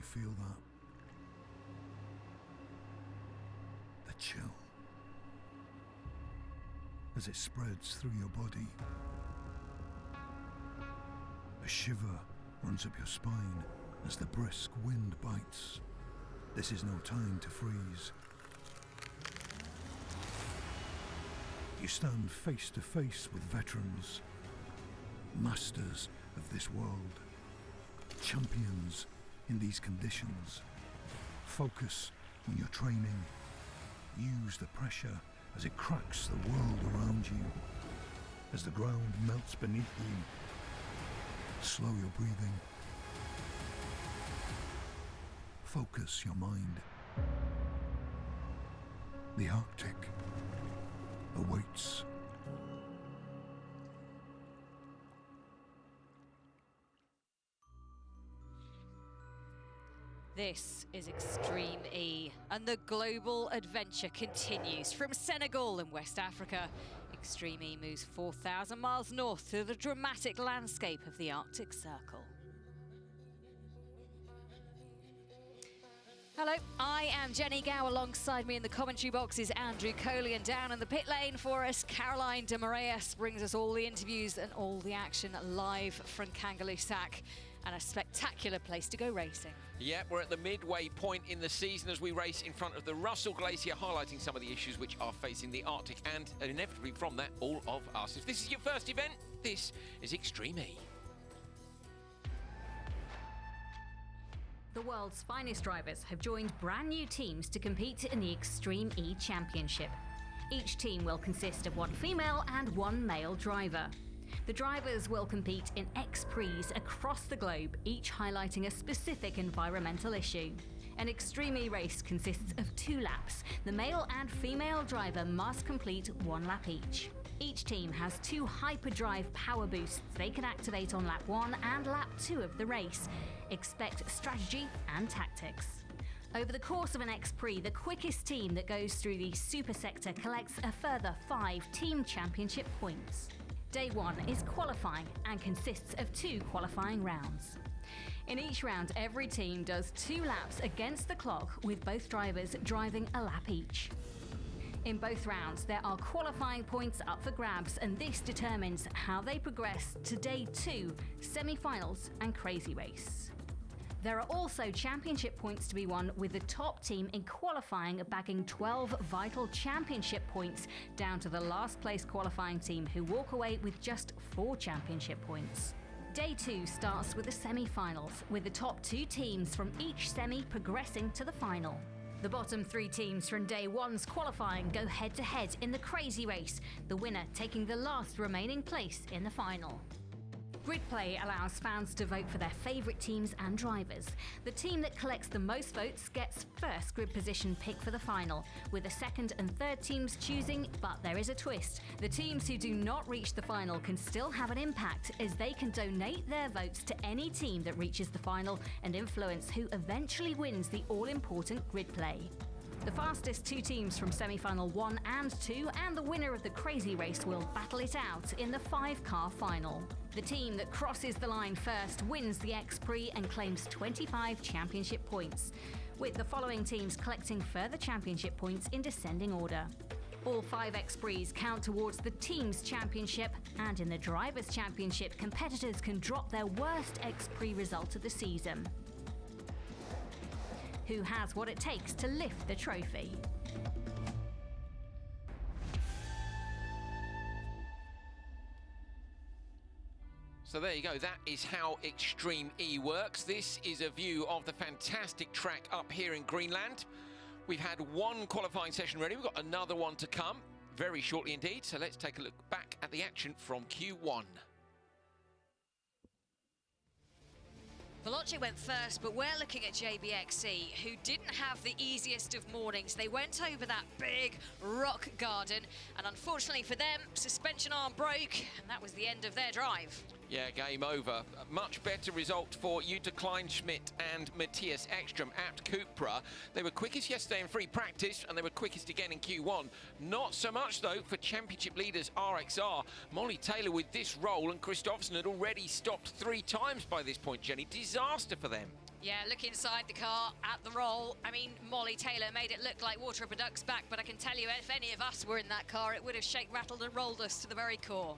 you feel that? The chill. As it spreads through your body. A shiver runs up your spine as the brisk wind bites. This is no time to freeze. You stand face to face with veterans, masters of this world, champions in these conditions. Focus on your training. Use the pressure as it cracks the world around you. As the ground melts beneath you, slow your breathing. Focus your mind. The Arctic awaits. This is Extreme E, and the global adventure continues from Senegal in West Africa. Extreme E moves 4,000 miles north through the dramatic landscape of the Arctic Circle. Hello, I am Jenny Gow. Alongside me in the commentary box is Andrew Coley, and down in the pit lane for us, Caroline de Moraes brings us all the interviews and all the action live from Kalaallit, and a spectacular place to go racing. Yeah, we're at the midway point in the season as we race in front of the Russell Glacier, highlighting some of the issues which are facing the Arctic and inevitably from that, all of us. If this is your first event, this is Extreme E. The world's finest drivers have joined brand new teams to compete in the Extreme E Championship. Each team will consist of one female and one male driver. The drivers will compete in X Prix across the globe, each highlighting a specific environmental issue. An Extreme E race consists of 2 laps. The male and female driver must complete 1 lap each. Each team has 2 hyperdrive power boosts they can activate on lap 1 and lap 2 of the race. Expect strategy and tactics. Over the course of an X Prix, the quickest team that goes through the super sector collects a further 5 team championship points. Day 1 is qualifying and consists of 2 qualifying rounds. In each round, every team does 2 laps against the clock, with both drivers driving a lap each. In both rounds, there are qualifying points up for grabs, and this determines how they progress to Day 2, semi-finals and crazy race. There are also championship points to be won, with the top team in qualifying bagging 12 vital championship points, down to the last place qualifying team who walk away with just 4 championship points. Day 2 starts with the semi-finals, with the top 2 teams from each semi progressing to the final. The bottom 3 teams from Day 1's qualifying go head-to-head in the crazy race, the winner taking the last remaining place in the final. Grid play allows fans to vote for their favourite teams and drivers. The team that collects the most votes gets first grid position pick for the final, with the second and third teams choosing, but there is a twist. The teams who do not reach the final can still have an impact, as they can donate their votes to any team that reaches the final and influence who eventually wins the all-important grid play. The fastest 2 teams from semi-final 1 and 2 and the winner of the crazy race will battle it out in the 5-car final. The team that crosses the line first wins the X Prix and claims 25 championship points, with the following teams collecting further championship points in descending order. All 5 X Prix count towards the team's championship, and in the drivers' championship, competitors can drop their worst X Prix result of the season. Who has what it takes to lift the trophy? So there you go, that is how Extreme E works. This is a view of the fantastic track up here in Greenland. We've had 1 qualifying session ready, we've got another one to come very shortly indeed. So let's take a look back at the action from Q1. Veloce went first, but we're looking at JBXC, who didn't have the easiest of mornings. They went over that big rock garden, and unfortunately for them, suspension arm broke, and that was the end of their drive. Yeah, game over. A much better result for Jutta Kleinschmidt and Matthias Ekström at Cupra. They were quickest yesterday in free practice, and they were quickest again in Q1. Not so much, though, for championship leaders RXR. Molly Taylor with this roll, and Kristoffersen had already stopped 3 times by this point, Jenny. Disaster for them. Yeah, look inside the car at the roll. I mean, Molly Taylor made it look like water up a duck's back, but I can tell you, if any of us were in that car, it would have shake, rattled and rolled us to the very core.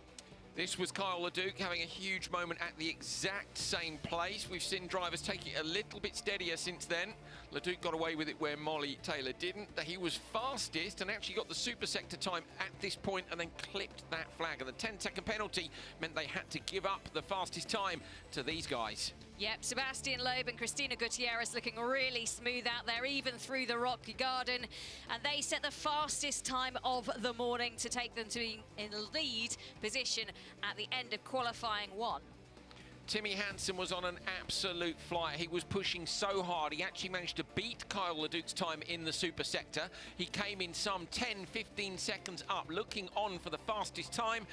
This was Kyle Leduc having a huge moment at the exact same place. We've seen drivers take it a little bit steadier since then. Leduc got away with it where Molly Taylor didn't. He was fastest and actually got the super sector time at this point and then clipped that flag. And the 10-second penalty meant they had to give up the fastest time to these guys. Yep, Sebastian Loeb and Cristina Gutierrez looking really smooth out there, even through the rocky garden. And they set the fastest time of the morning to take them to be in lead position at the end of qualifying 1. Timmy Hansen was on an absolute flyer. He was pushing so hard. He actually managed to beat Kyle Leduc's time in the super sector. He came in some 10-15 seconds up, looking on for the fastest time.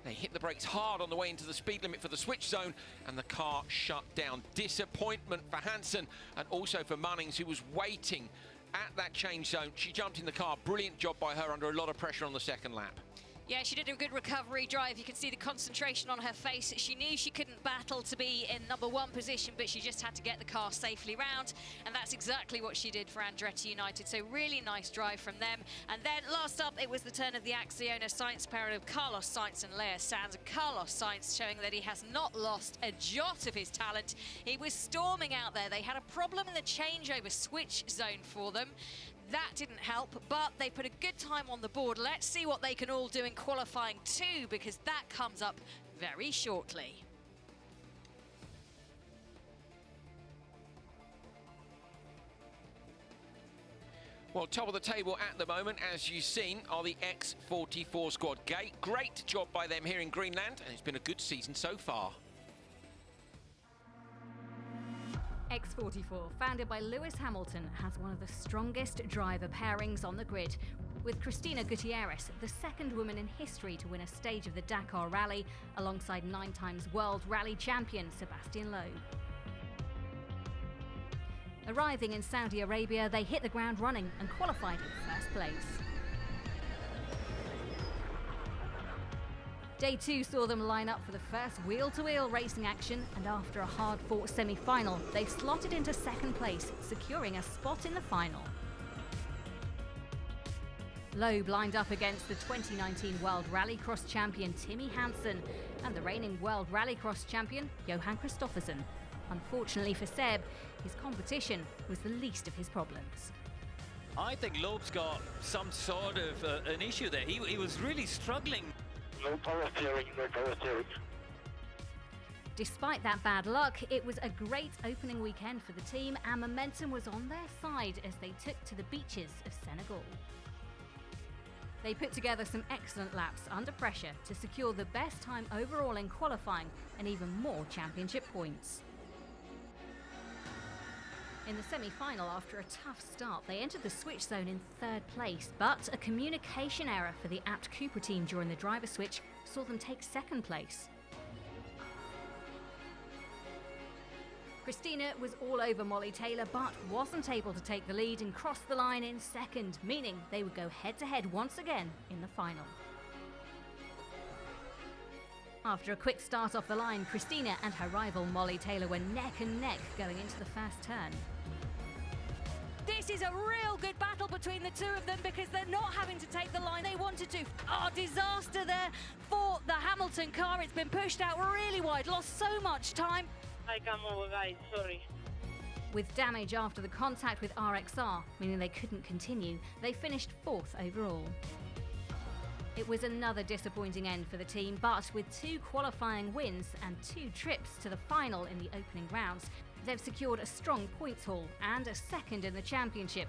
They hit the brakes hard on the way into the speed limit for the switch zone, and the car shut down. Disappointment for Hansen and also for Munnings, who was waiting at that change zone. She jumped in the car. Brilliant job by her under a lot of pressure on the second lap. Yeah, she did a good recovery drive. You can see the concentration on her face. She knew she couldn't battle to be in number 1 position, but she just had to get the car safely round. And that's exactly what she did for Andretti United. So really nice drive from them. And then last up, it was the turn of the Acciona Sainz pair of Carlos Sainz and Lea Sands. Carlos Sainz showing that he has not lost a jot of his talent. He was storming out there. They had a problem in the changeover switch zone for them. That didn't help, but they put a good time on the board. Let's see what they can all do in qualifying 2, because that comes up very shortly. Well, top of the table at the moment, as you've seen, are the X44 squad. Great job by them here in Greenland, and it's been a good season so far. X44, founded by Lewis Hamilton, has one of the strongest driver pairings on the grid, with Cristina Gutierrez, the second woman in history to win a stage of the Dakar Rally, alongside 9-times World Rally champion Sebastian Loeb. Arriving in Saudi Arabia, they hit the ground running and qualified in first place. Day 2 saw them line up for the first wheel-to-wheel racing action, and after a hard-fought semi-final, they slotted into second place, securing a spot in the final. Loeb lined up against the 2019 World Rallycross champion Timmy Hansen and the reigning World Rallycross champion Johan Kristoffersen. Unfortunately for Seb, his competition was the least of his problems. I think Loeb's got some sort of an issue there. He was really struggling. No power steering, no power steering. Despite that bad luck, it was a great opening weekend for the team, and momentum was on their side as they took to the beaches of Senegal. They put together some excellent laps under pressure to secure the best time overall in qualifying and even more championship points. In the semi-final, after a tough start, they entered the switch zone in third place, but a communication error for the Abt Cooper team during the driver switch saw them take second place. Cristina was all over Molly Taylor, but wasn't able to take the lead and crossed the line in second, meaning they would go head-to-head once again in the final. After a quick start off the line, Cristina and her rival Molly Taylor were neck and neck going into the first turn. This is a real good battle between the two of them, because they're not having to take the line they wanted to. Oh, disaster there for the Hamilton car. It's been pushed out really wide, lost so much time. I come over, guys, sorry. With damage after the contact with RXR, meaning they couldn't continue, they finished 4th overall. It was another disappointing end for the team, but with 2 qualifying wins and 2 trips to the final in the opening rounds, they've secured a strong points haul and a second in the championship.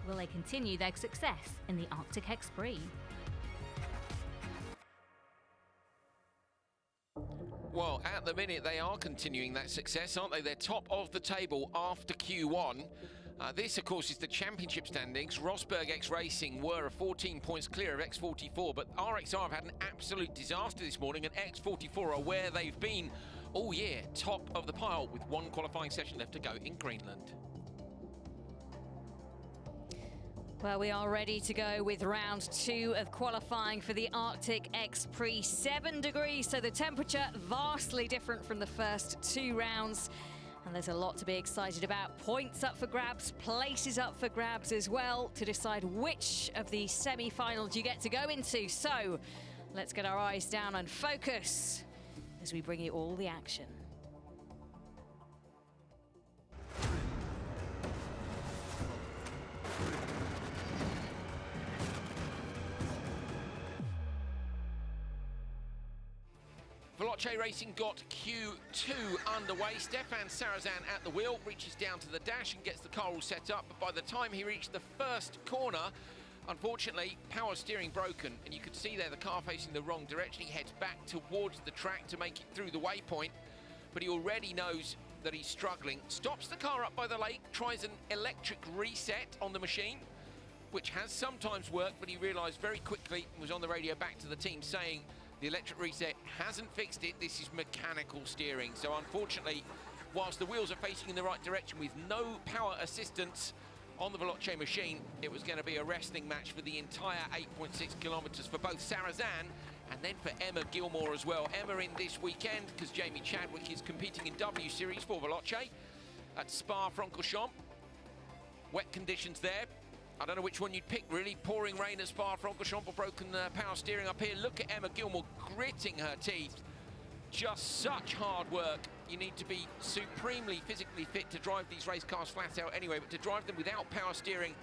Will they continue their success in the Arctic X Prix? Well, at the minute, they are continuing that success, aren't they? They're top of the table after Q1. This, of course, is the championship standings. Rosberg X Racing were 14 points clear of X44, but RXR have had an absolute disaster this morning, and X44 are where they've been all year, top of the pile, with 1 qualifying session left to go in Greenland. Well, we are ready to go with round 2 of qualifying for the Arctic X Prix. 7 degrees, so the temperature vastly different from the first 2 rounds. And there's a lot to be excited about. Points up for grabs, places up for grabs as well, to decide which of the semi-finals you get to go into. So let's get our eyes down and focus as we bring you all the action. Veloce Racing got Q2 underway. Stefan Sarazan at the wheel, reaches down to the dash and gets the car all set up. But by the time he reached the first corner, unfortunately, power steering broken. And you could see there the car facing the wrong direction. He heads back towards the track to make it through the waypoint. But he already knows that he's struggling. Stops the car up by the lake, tries an electric reset on the machine, which has sometimes worked, but he realised very quickly, and was on the radio back to the team saying, the electric reset hasn't fixed it, this is mechanical steering. So unfortunately, whilst the wheels are facing in the right direction with no power assistance on the Veloce machine, it was going to be a wrestling match for the entire 8.6 kilometres for both Sarazan and then for Emma Gilmore as well. Emma in this weekend, because Jamie Chadwick is competing in W Series for Veloce at Spa-Francorchamps. Wet conditions there. I don't know which one you'd pick, really. Pouring rain at Spa-Francorchamps or broken power steering up here. Look at Emma Gilmore gritting her teeth. Just such hard work. You need to be supremely physically fit to drive these race cars flat out anyway, but to drive them without power steering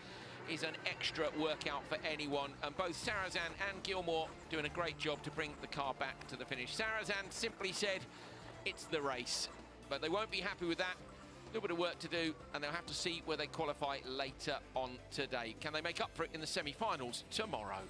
is an extra workout for anyone. And both Sarazan and Gilmore doing a great job to bring the car back to the finish. Sarazan simply said, it's the race. But they won't be happy with that. A little bit of work to do, and they'll have to see where they qualify later on today. Can they make up for it in the semi-finals tomorrow?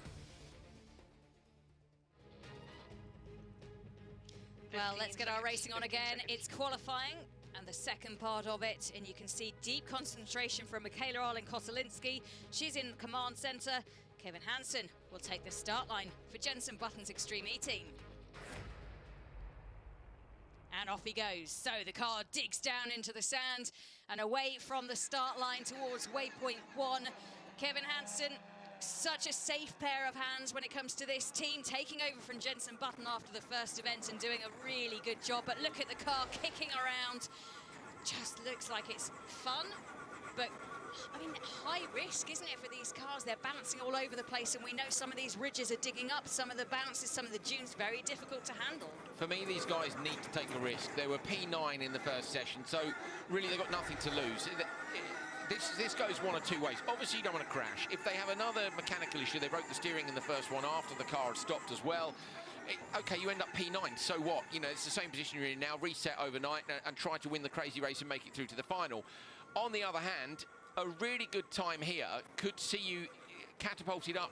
Well, let's get our racing on again. It's qualifying and the second part of it, and you can see deep concentration from Michaela Arlen-Kotelinski. She's in command center. Kevin Hansen will take the start line for Jenson Button's Extreme E team. And off he goes. So the car digs down into the sand and away from the start line towards waypoint 1. Kevin Hansen, such a safe pair of hands when it comes to this team, taking over from Jenson Button after the first event and doing a really good job. But look at the car kicking around. Just looks like it's fun, but I mean, high risk, isn't it, for these cars? They're bouncing all over the place, and we know some of these ridges are digging up, some of the bounces, some of the dunes, very difficult to handle. For me, these guys need to take a risk. They were P9 in the first session, so really they've got nothing to lose. This goes one of two ways. Obviously, you don't want to crash. If they have another mechanical issue, they broke the steering in the first one after the car had stopped as well. Okay, you end up P9, so what? You know, it's the same position you're in now, reset overnight and try to win the crazy race and make it through to the final. On the other hand, a really good time here could see you catapulted up,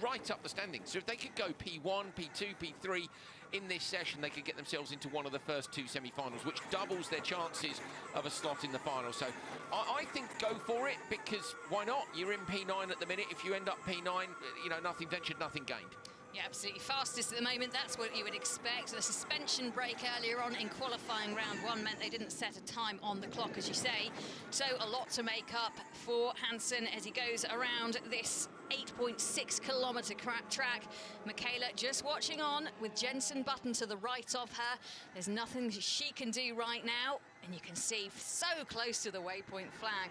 right up the standings. So if they could go P1, P2, P3 in this session, they could get themselves into one of the first 2 semi-finals, which doubles their chances of a slot in the final. So I think go for it, because why not? You're in P9 at the minute. If you end up P9, you know, nothing ventured, nothing gained. Yeah, absolutely. Fastest at the moment, that's what you would expect. The suspension break earlier on in qualifying round 1 meant they didn't set a time on the clock, as you say. So a lot to make up for Hansen as he goes around this 8.6 kilometre track. Michaela just watching on with Jenson Button to the right of her. There's nothing she can do right now, and you can see so close to the waypoint flag.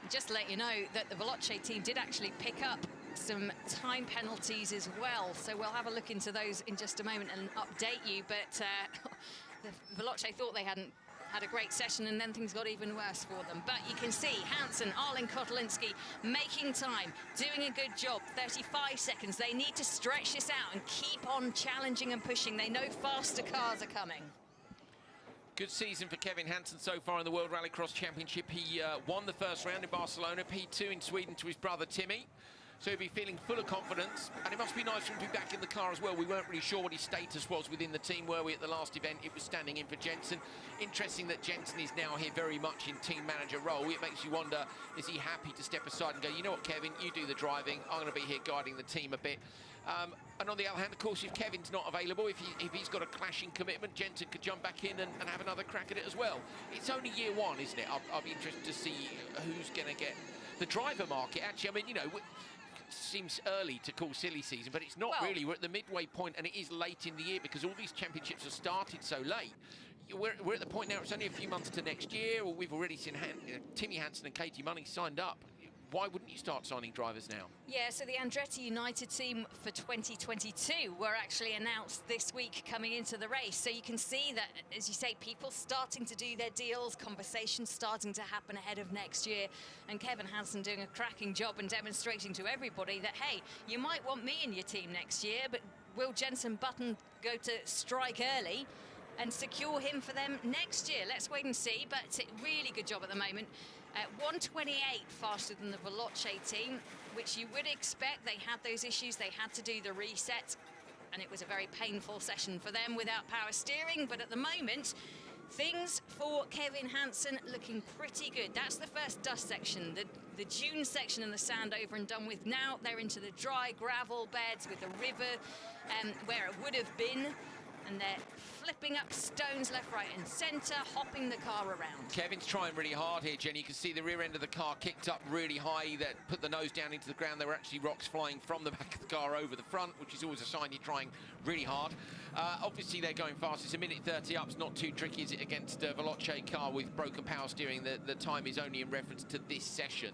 Just to let you know that the Veloce team did actually pick up some time penalties as well, so we'll have a look into those in just a moment and update you. But the Veloce thought they hadn't had a great session, and then things got even worse for them. But you can see Hansen, Arlen-Kotelinski making time, doing a good job. 35 seconds. They need to stretch this out and keep on challenging and pushing. They know faster cars are coming. Good season for Kevin Hansen so far in the World Rallycross Championship. He won the first round in Barcelona, P2 in Sweden to his brother Timmy. So he'll be feeling full of confidence, and it must be nice for him to be back in the car as well. We weren't really sure what his status was within the team, were we, at the last event? It was standing in for Jenson. Interesting that Jenson is now here very much in team manager role. It makes you wonder, is he happy to step aside and go, you know what, Kevin, you do the driving, I'm going to be here guiding the team a bit. And on the other hand, of course, if Kevin's not available, if he's got a clashing commitment, Jenson could jump back in and have another crack at it as well. It's only year 1, isn't it? I'll be interested to see who's going to get The driver market, actually, I mean, you know, seems early to call silly season, but it's not really. We're at the midway point, and it is late in the year because all these championships have started so late. We're at the point now, it's only a few months to next year, or we've already seen Timmy Hansen and Katie Munning signed up. Why wouldn't you start signing drivers now? Yeah, so the Andretti United team for 2022 were actually announced this week coming into the race. So you can see that, as you say, people starting to do their deals, conversations starting to happen ahead of next year. And Kevin Hansen doing a cracking job and demonstrating to everybody that, hey, you might want me in your team next year, but will Jenson Button go to strike early and secure him for them next year? Let's wait and see, but really good job at the moment. 1:28 faster than the Veloce team, which you would expect. They had those issues, they had to do the reset, and it was a very painful session for them without power steering. But at the moment, things for Kevin Hansen looking pretty good. That's the first dust section, the dune section and the sand over and done with. Now they're into the dry gravel beds with the river where it would have been, and they're flipping up stones left, right and centre, hopping the car around. Kevin's trying really hard here, Jenny. You can see the rear end of the car kicked up really high, that put the nose down into the ground. There were actually rocks flying from the back of the car over the front, which is always a sign you're trying really hard. Obviously they're going fast. It's a minute 30 up. It's not too tricky, is it, against a Veloce car with broken power steering? The time is only in reference to this session.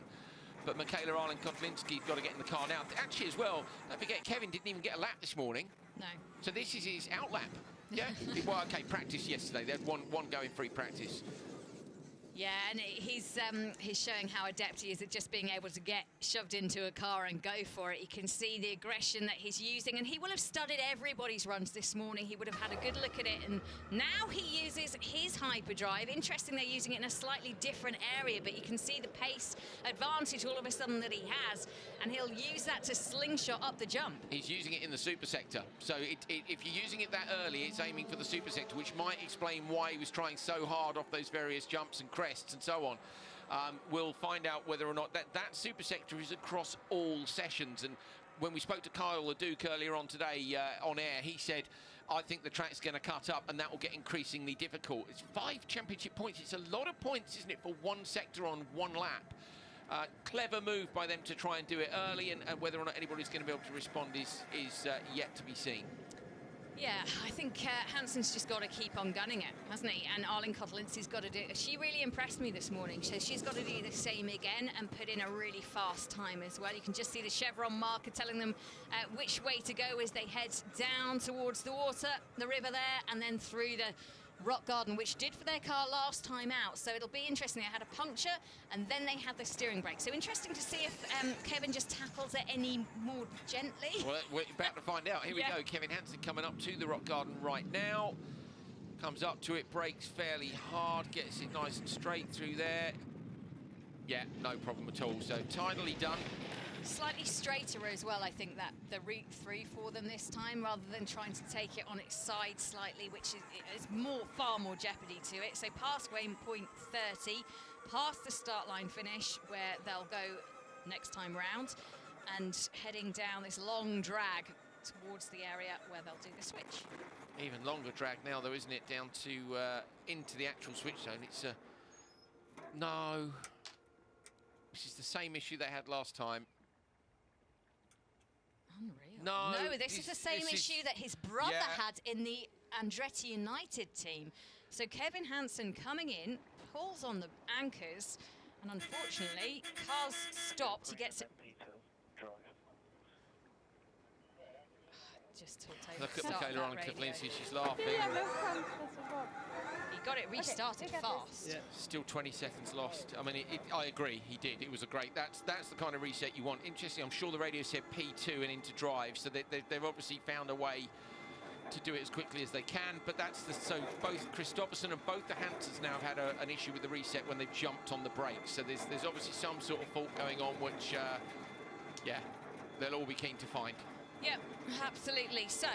But Michaela Arlen-Kotlinski's got to get in the car now. Actually, as well, don't forget, Kevin didn't even get a lap this morning. No. So this is his out lap. Yeah, well, okay, practice yesterday. They had one going free practice. Yeah, and he's showing how adept he is at just being able to get shoved into a car and go for it. You can see the aggression that he's using, and he will have studied everybody's runs this morning. He would have had a good look at it, and now he uses his hyperdrive. Interesting, they're using it in a slightly different area, but you can see the pace advantage all of a sudden that he has, and he'll use that to slingshot up the jump. He's using it in the super sector, so if you're using it that early, it's aiming for the super sector, which might explain why he was trying so hard off those various jumps and crests and so on. We'll find out whether or not that super sector is across all sessions. And when we spoke to Kyle Leduc earlier on today on air, he said, I think the track's going to cut up and that will get increasingly difficult. It's 5 championship points. It's a lot of points, isn't it, for one sector on one lap. Clever move by them to try and do it early, and whether or not anybody's going to be able to respond is yet to be seen. Yeah, I think Hansen's just got to keep on gunning it, hasn't he? And Arlen-Kotlinski's got to do it. She really impressed me this morning, so she's got to do the same again and put in a really fast time as well. You can just see the chevron marker telling them which way to go as they head down towards the water, the river there, and then through the rock garden, which did for their car last time out. So it'll be interesting. They had a puncture and then they had the steering brake. So interesting to see if Kevin just tackles it any more gently. Well, we're about to find out. Here we go. Kevin Hansen coming up to the rock garden right now. Comes up to it, brakes fairly hard, gets it nice and straight through there. Yeah, no problem at all. So tidily done. Slightly straighter as well, I think, that the route through for them this time, rather than trying to take it on its side slightly, which is far more jeopardy to it. So past waypoint 30, past the start line finish, where they'll go next time round, and heading down this long drag towards the area where they'll do the switch. Even longer drag now, though, isn't it, down to into the actual switch zone? It's no. This is the same issue they had last time. Unreal. No, this is the same issue that his brother had in the Andretti United team. So Kevin Hansen coming in, pulls on the anchors, and unfortunately, car's stopped. He gets it. Just tilt over. Look at Michaela Arlen-Kotlinski, she's laughing. He got it restarted fast. Yeah, still 20 seconds lost. I mean, I agree, he did. It was a great, that's the kind of reset you want. Interesting, I'm sure the radio said P2 and into drive, so they've obviously found a way to do it as quickly as they can, but so both Kristoffersen and both the Hansens now have had an issue with the reset when they've jumped on the brakes. So there's obviously some sort of fault going on, which, yeah, they'll all be keen to find. Yep, absolutely. So,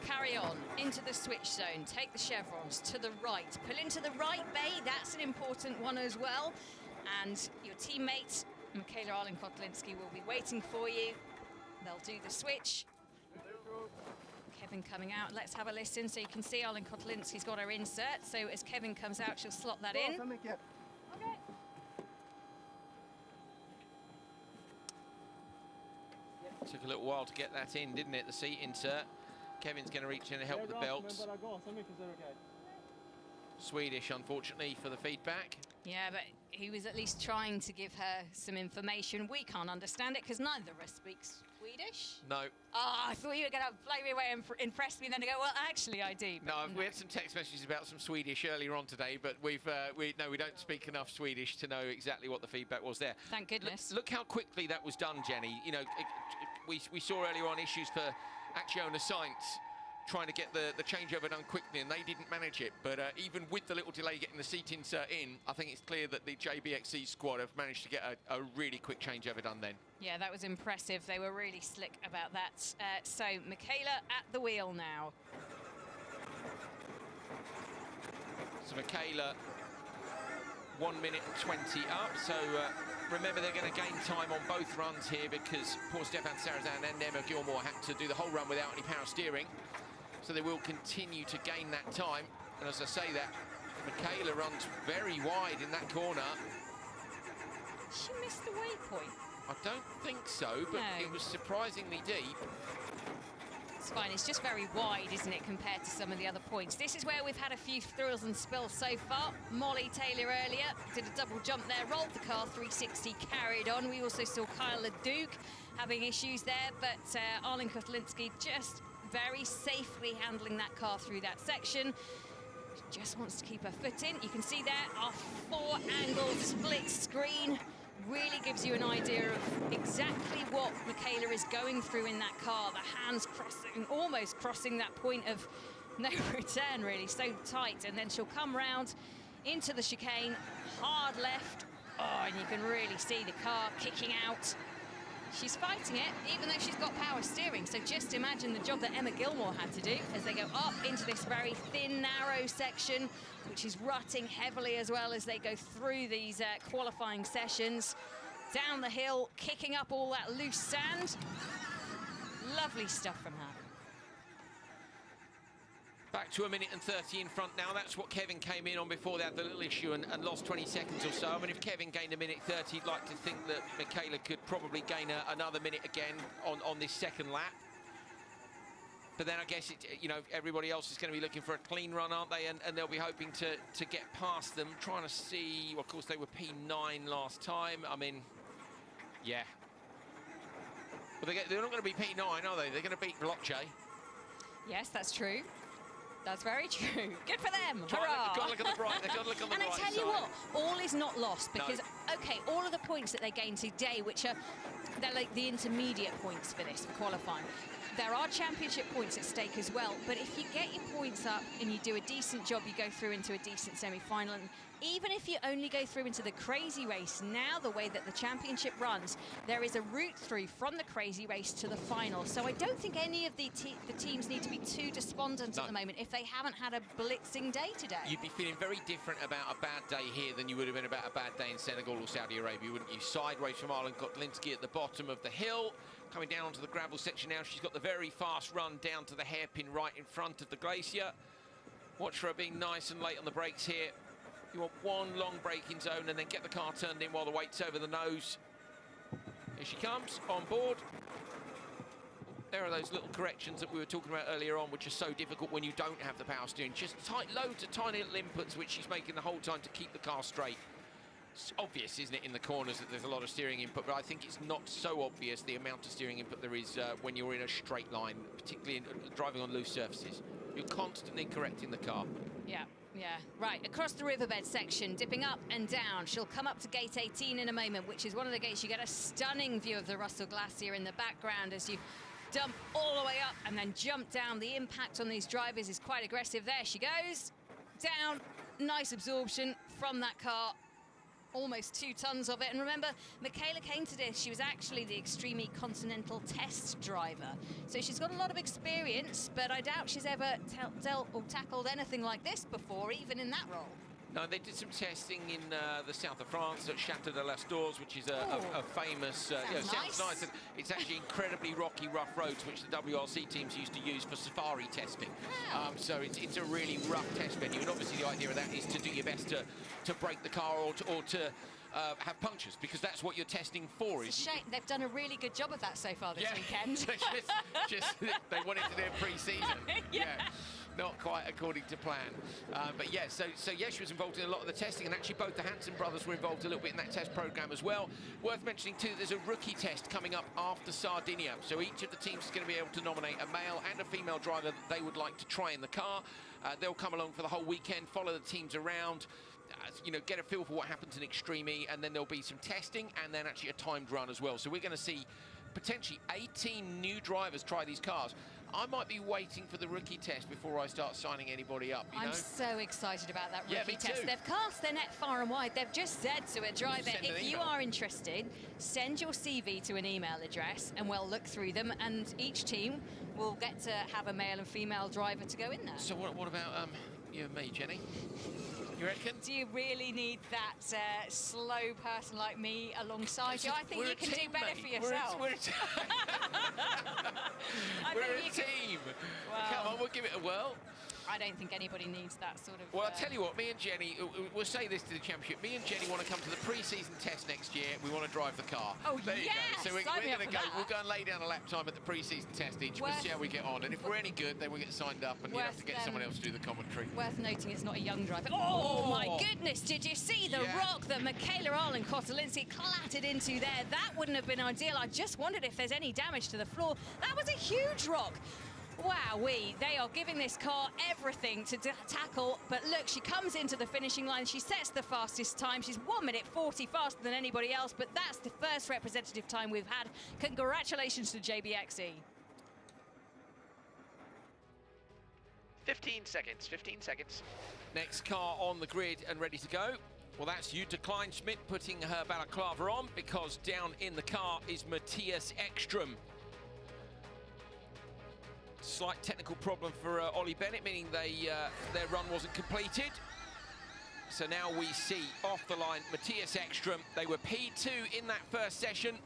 carry on into the switch zone. Take the chevrons to the right. Pull into the right bay. That's an important one as well. And your teammate, Michaela Arlen-Kotlinski, will be waiting for you. They'll do the switch. Kevin coming out. Let's have a listen. So you can see Arlen-Kotlinski's got her insert. So as Kevin comes out, she'll slot that in. Okay. Took a little while to get that in, didn't it? The seat insert. Kevin's going to reach in and help with the belts. Swedish, unfortunately, for the feedback. Yeah, but he was at least trying to give her some information. We can't understand it because neither of us speaks Swedish. No. Oh, I thought you were going to blow me away and impress me and then to go, well, actually, I do. No, we had some text messages about some Swedish earlier on today, but we don't speak enough Swedish to know exactly what the feedback was there. Thank goodness. Look how quickly that was done, Jenny. You know, we saw earlier on issues for Acciona Sainz trying to get the changeover done quickly, and they didn't manage it. But even with the little delay getting the seat insert in, I think it's clear that the JBXE squad have managed to get a really quick changeover done then. Yeah, that was impressive. They were really slick about that. So Michaela at the wheel now. So Michaela, 1 minute and 20 up. So remember, they're going to gain time on both runs here because poor Stefan Sarazan and Emma Gilmore had to do the whole run without any power steering. So they will continue to gain that time. And as I say that, Michaela runs very wide in that corner. She missed the waypoint. I don't think so, but No. It was surprisingly deep. It's fine, it's just very wide, isn't it, compared to some of the other points. This is where we've had a few thrills and spills so far. Molly Taylor earlier did a double jump there, rolled the car 360, carried on. We also saw Kyle Leduc having issues there, but Arlen Kotlinski just very safely handling that car through that section. She just wants to keep her foot in. You can see there our 4-angle split screen really gives you an idea of exactly what Michaela is going through in that car. The hands crossing, almost crossing that point of no return, really, so tight. And then she'll come round into the chicane, hard left. Oh, and you can really see the car kicking out. She's fighting it, even though she's got power steering. So just imagine the job that Emma Gilmore had to do as they go up into this very thin, narrow section, which is rutting heavily as well as they go through these qualifying sessions. Down the hill, kicking up all that loose sand. Lovely stuff from her. Back to 1 minute and 30 in front now. That's what Kevin came in on before they had the little issue and lost 20 seconds or so. I mean, if Kevin gained 1 minute 30, you'd like to think that Michaela could probably gain another minute again on this second lap. But then I guess, everybody else is going to be looking for a clean run, aren't they? And they'll be hoping to get past them, trying to see, well, of course, they were P9 last time. I mean, yeah. Well, they're not going to be P9, are they? They're going to beat Veloce. Yes, that's true. That's very true. Good for them. They've Hurrah. got to look at the bright. They've got to look on the And I bright tell you side. what, all is not lost because, No. okay, all of the points that they gained today, which are, they're like the intermediate points for this, for qualifying. There are championship points at stake as well, but if you get your points up and you do a decent job, you go through into a decent semi-final. And even if you only go through into the crazy race, now the way that the championship runs, there is a route through from the crazy race to the final. So I don't think any of the teams need to be too despondent at the moment if they haven't had a blitzing day today. You'd be feeling very different about a bad day here than you would have been about a bad day in Senegal or Saudi Arabia, wouldn't you? Sideways from Arlen Kotlinski at the bottom of the hill. Coming down onto the gravel section now, she's got the very fast run down to the hairpin right in front of the glacier. Watch for her being nice and late on the brakes here. You want one long braking zone and then get the car turned in while the weight's over the nose. Here she comes, on board. There are those little corrections that we were talking about earlier on, which are so difficult when you don't have the power steering. Just loads of tiny little inputs which she's making the whole time to keep the car straight. It's obvious, isn't it, in the corners that there's a lot of steering input, but I think it's not so obvious the amount of steering input there is when you're in a straight line, particularly driving on loose surfaces. You're constantly correcting the car. Yeah. Right, across the riverbed section, dipping up and down. She'll come up to gate 18 in a moment, which is one of the gates. You get a stunning view of the Russell Glacier in the background as you dump all the way up and then jump down. The impact on these drivers is quite aggressive. There she goes, down. Nice absorption from that car. Almost 2 tons of it. And remember, Michaela came to this, she was actually the Extreme E Continental test driver. So she's got a lot of experience, but I doubt she's ever dealt or tackled anything like this before, even in that role. No, they did some testing in the south of France at Château de las Dours, which is a famous... sounds nice. And it's actually incredibly rocky, rough roads, which the WRC teams used to use for safari testing. Wow. So it's a really rough test venue, and obviously the idea of that is to do your best to break the car or to have punctures, because that's what you're testing for. It's a shame. They've done a really good job of that so far this weekend. They wanted to do a pre-season. Yeah. Not quite according to plan. But yeah, so yes, she was involved in a lot of the testing, and actually both the Hansen brothers were involved a little bit in that test program as well. Worth mentioning too, there's a rookie test coming up after Sardinia. So each of the teams is going to be able to nominate a male and a female driver that they would like to try in the car. They'll come along for the whole weekend, follow the teams around, you know, get a feel for what happens in Extreme E, and then there'll be some testing and then actually a timed run as well. So we're going to see potentially 18 new drivers try these cars. I might be waiting for the rookie test before I start signing anybody up, you know? I'm so excited about that rookie me test. too. They've cast their net far and wide. They've just said to a driver, if you are interested, send your CV to an email address and we'll look through them, and each team will get to have a male and female driver to go in there. So what about you and me, Jenny? You reckon? Do you really need that slow person like me alongside you? I think you can do better for yourself. We're a team. Well, Come on, we'll give it a whirl. I don't think anybody needs that sort of... Well, I'll tell you what, me and Jenny, we'll say this to the championship, me and Jenny want to come to the pre-season test next year. We want to drive the car. Oh, there you yes! go. So we're Sign me going to up go, for that. we'll go and lay down a lap time at the pre-season test each. We'll see how we get on. And if we're any good, then we'll get signed up and you have to get someone else to do the commentary. Worth noting it's not a young driver. Oh, my goodness, did you see the rock that Michaela Arlen Kotelinski clattered into there? That wouldn't have been ideal. I just wondered if there's any damage to the floor. That was a huge rock. Wowee, they are giving this car everything to tackle, but look, she comes into the finishing line, she sets the fastest time, she's 1 minute 40 faster than anybody else, but that's the first representative time we've had. Congratulations to JBXE. 15 seconds, 15 seconds. Next car on the grid and ready to go. Well, that's Jutta Kleinschmidt putting her balaclava on, because down in the car is Matthias Ekström. Slight technical problem for Ollie Bennett, meaning their run wasn't completed. So now we see off the line Matthias Ekström. They were P2 in that first session.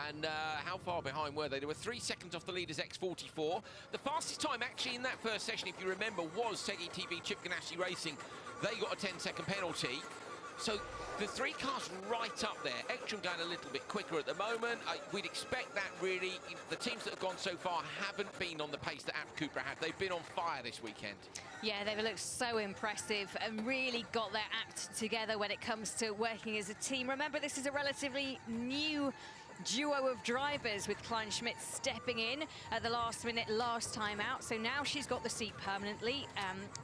And how far behind were they? They were 3 seconds off the leaders X44. The fastest time actually in that first session, if you remember, was Segi TV Chip Ganassi Racing. They got a 10-second penalty. So the three cars right up there. Ekström going a little bit quicker at the moment. We'd expect that, really. The teams that have gone so far haven't been on the pace that App Cooper have. They've been on fire this weekend. Yeah, they've looked so impressive and really got their act together when it comes to working as a team. Remember, this is a relatively new duo of drivers, with Kleinschmidt stepping in at the last minute last time out, so now she's got the seat permanently.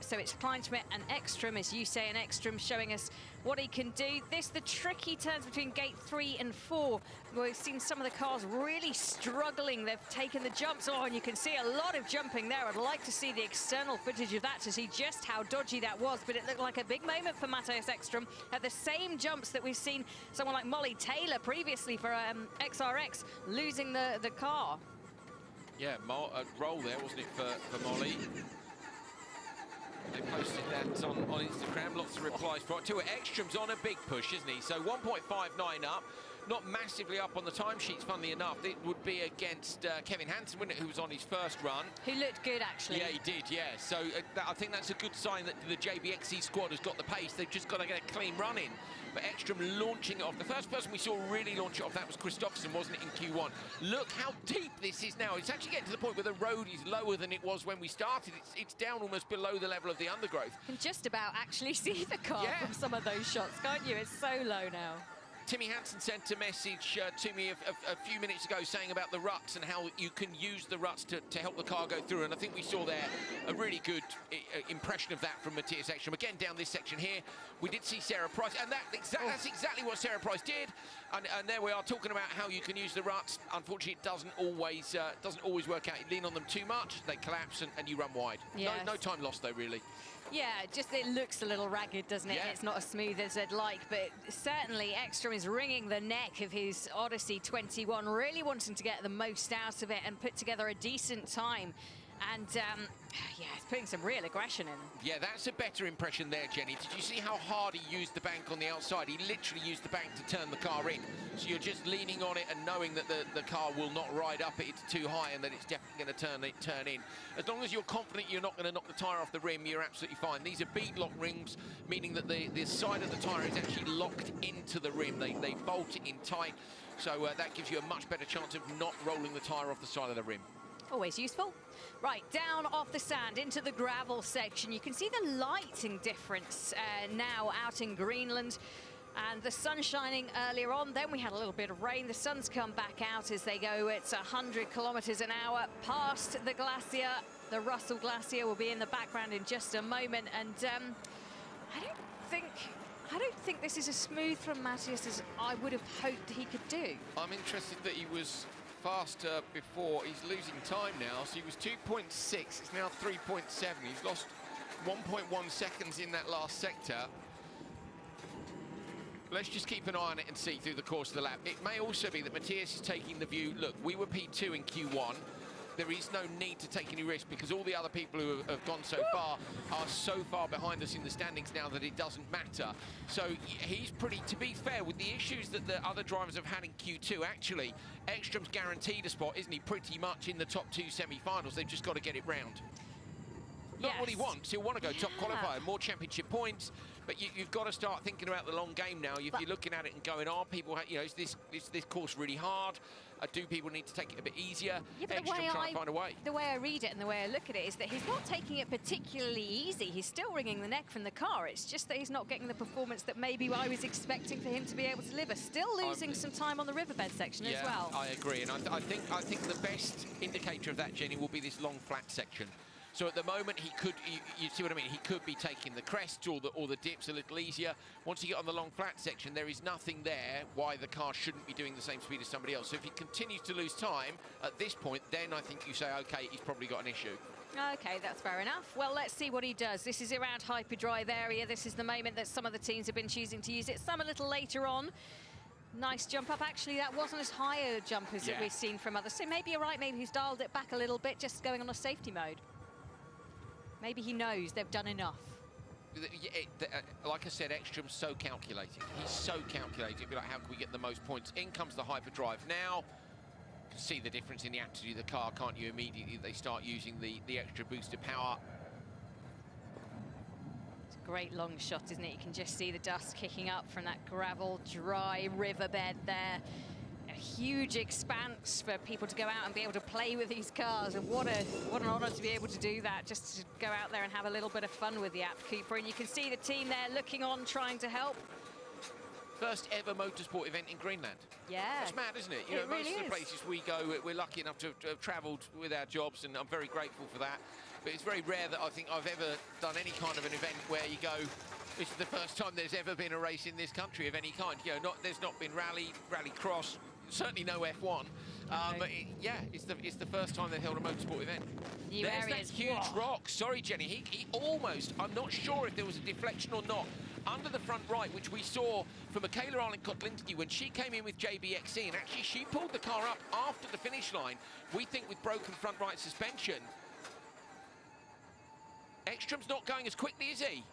So it's Kleinschmidt and Ekström, as you say, and Ekström showing us what he can do. The tricky turns between gate 3 and 4. We've seen some of the cars really struggling. They've taken the jumps. Oh, and you can see a lot of jumping there. I'd like to see the external footage of that to see just how dodgy that was, but it looked like a big moment for Matthias Ekström at the same jumps that we've seen someone like Molly Taylor previously for XRX losing the car. Yeah, roll there, wasn't it, for Molly? They posted that on Instagram, lots of replies for it too. Ekström's on a big push, isn't he? So 1.59 up, not massively up on the timesheets, funnily enough. It would be against Kevin Hansen, wouldn't it, who was on his first run. Who looked good, actually. Yeah, he did, yeah. So I think that's a good sign that the JBXE squad has got the pace. They've just got to get a clean run in. But Ekström launching it off. The first person we saw really launch it off, that was Kristoffersson, wasn't it, in Q1? Look how deep this is now. It's actually getting to the point where the road is lower than it was when we started. It's down almost below the level of the undergrowth. You can just about actually see the car from some of those shots, can't you? It's so low now. Timmy Hansen sent a message to me a few minutes ago saying about the ruts and how you can use the ruts to help the car go through, and I think we saw there a really good impression of that from Matthias Ekström. Again, down this section here, we did see Sarah Price, and that's exactly what Sarah Price did, and there we are talking about how you can use the ruts. Unfortunately, it doesn't always work out. You lean on them too much, they collapse, and you run wide. Yes. No time lost, though, really. Yeah, just it looks a little ragged, doesn't it? Yeah. It's not as smooth as I'd like, but certainly Ekström is wringing the neck of his Odyssey 21, really wanting to get the most out of it and put together a decent time. And yeah, it's putting some real aggression in. Yeah, that's a better impression there, Jenny. Did you see how hard he used the bank on the outside? He literally used the bank to turn the car in. So you're just leaning on it and knowing that the car will not ride up it. It's too high and that it's definitely going to turn in. As long as you're confident you're not going to knock the tyre off the rim, you're absolutely fine. These are bead lock rims, meaning that the side of the tyre is actually locked into the rim. They bolt it in tight, so that gives you a much better chance of not rolling the tyre off the side of the rim. Always useful. Right, down off the sand into the gravel section. You can see the lighting difference now out in Greenland. And the sun shining earlier on, then we had a little bit of rain. The sun's come back out as they go. It's 100 kilometers an hour past the glacier. The Russell Glacier will be in the background in just a moment. And I don't think this is as smooth from Matthias as I would have hoped he could do. I'm interested that he was faster before. He's losing time now. So he was 2.6, it's now 3.7. He's lost 1.1 seconds in that last sector. Let's just keep an eye on it and see through the course of the lap. It may also be that Matthias is taking the view, look, we were P2 in Q1. There is no need to take any risk because all the other people who have gone so far are so far behind us in the standings now that it doesn't matter. So he's pretty, to be fair, with the issues that the other drivers have had in Q2, actually, Ekstrom's guaranteed a spot, isn't he, pretty much in the top 2 semi-finals. They've just got to get it round. Not what he wants. He'll want to go top qualifier, more championship points. But you've got to start thinking about the long game now. If you're looking at it and going, are people, you know, is this course really hard? Do people need to take it a bit easier? Yeah, but the way I read it and the way I look at it is that he's not taking it particularly easy. He's still wringing the neck from the car. It's just that he's not getting the performance that maybe I was expecting for him to be able to deliver. Still losing some time on the riverbed section as well. I agree, and I think the best indicator of that, Jenny, will be this long flat section. So at the moment, he could, you see what I mean? He could be taking the crests or the dips a little easier. Once you get on the long flat section, there is nothing there why the car shouldn't be doing the same speed as somebody else. So if he continues to lose time at this point, then I think you say, okay, he's probably got an issue. Okay, that's fair enough. Well, let's see what he does. This is around hyperdrive area. This is the moment that some of the teams have been choosing to use it. Some a little later on. Nice jump up. Actually, that wasn't as high a jump as that we've seen from others. So maybe you're right. Maybe he's dialed it back a little bit, just going on a safety mode. Maybe he knows they've done enough. Like I said, Ekstrom's so calculating. He's so calculating. Be like, how can we get the most points? In comes the hyperdrive now. You can see the difference in the attitude of the car, can't you? Immediately they start using the extra booster power. It's a great long shot, isn't it? You can just see the dust kicking up from that gravel, dry riverbed there. A huge expanse for people to go out and be able to play with these cars, and what an honor to be able to do that, just to go out there and have a little bit of fun with the App Cooper. And you can see the team there looking on, trying to help. First ever motorsport event in Greenland. Yeah. It's mad, isn't it? You know, most of the places we go, we're lucky enough to have travelled with our jobs, and I'm very grateful for that. But it's very rare that I think I've ever done any kind of an event where you go, this is the first time there's ever been a race in this country of any kind. You know, there's not been rally cross, certainly no F1. But it's the first time they've held a motorsport event. New There's areas. that huge rock. Sorry, Jenny. He almost, I'm not sure if there was a deflection or not, under the front right, which we saw from Michaela Arlen-Kotlinski when she came in with JBXE, and actually she pulled the car up after the finish line, we think with broken front right suspension. Ekstrom's not going as quickly, is he?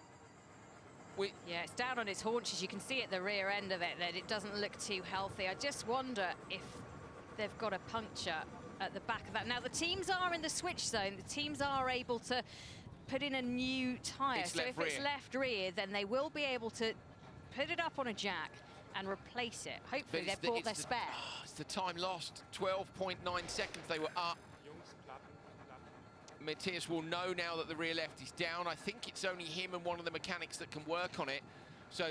Yeah, it's down on its haunches. You can see at the rear end of it that it doesn't look too healthy. I just wonder if they've got a puncture at the back of that. Now, the teams are in the switch zone. The teams are able to put in a new tyre. So if it's left rear, then they will be able to put it up on a jack and replace it. Hopefully, they've bought their spare. It's the time lost. 12.9 seconds they were up. Matthias will know now that the rear left is down. I think it's only him and one of the mechanics that can work on it. So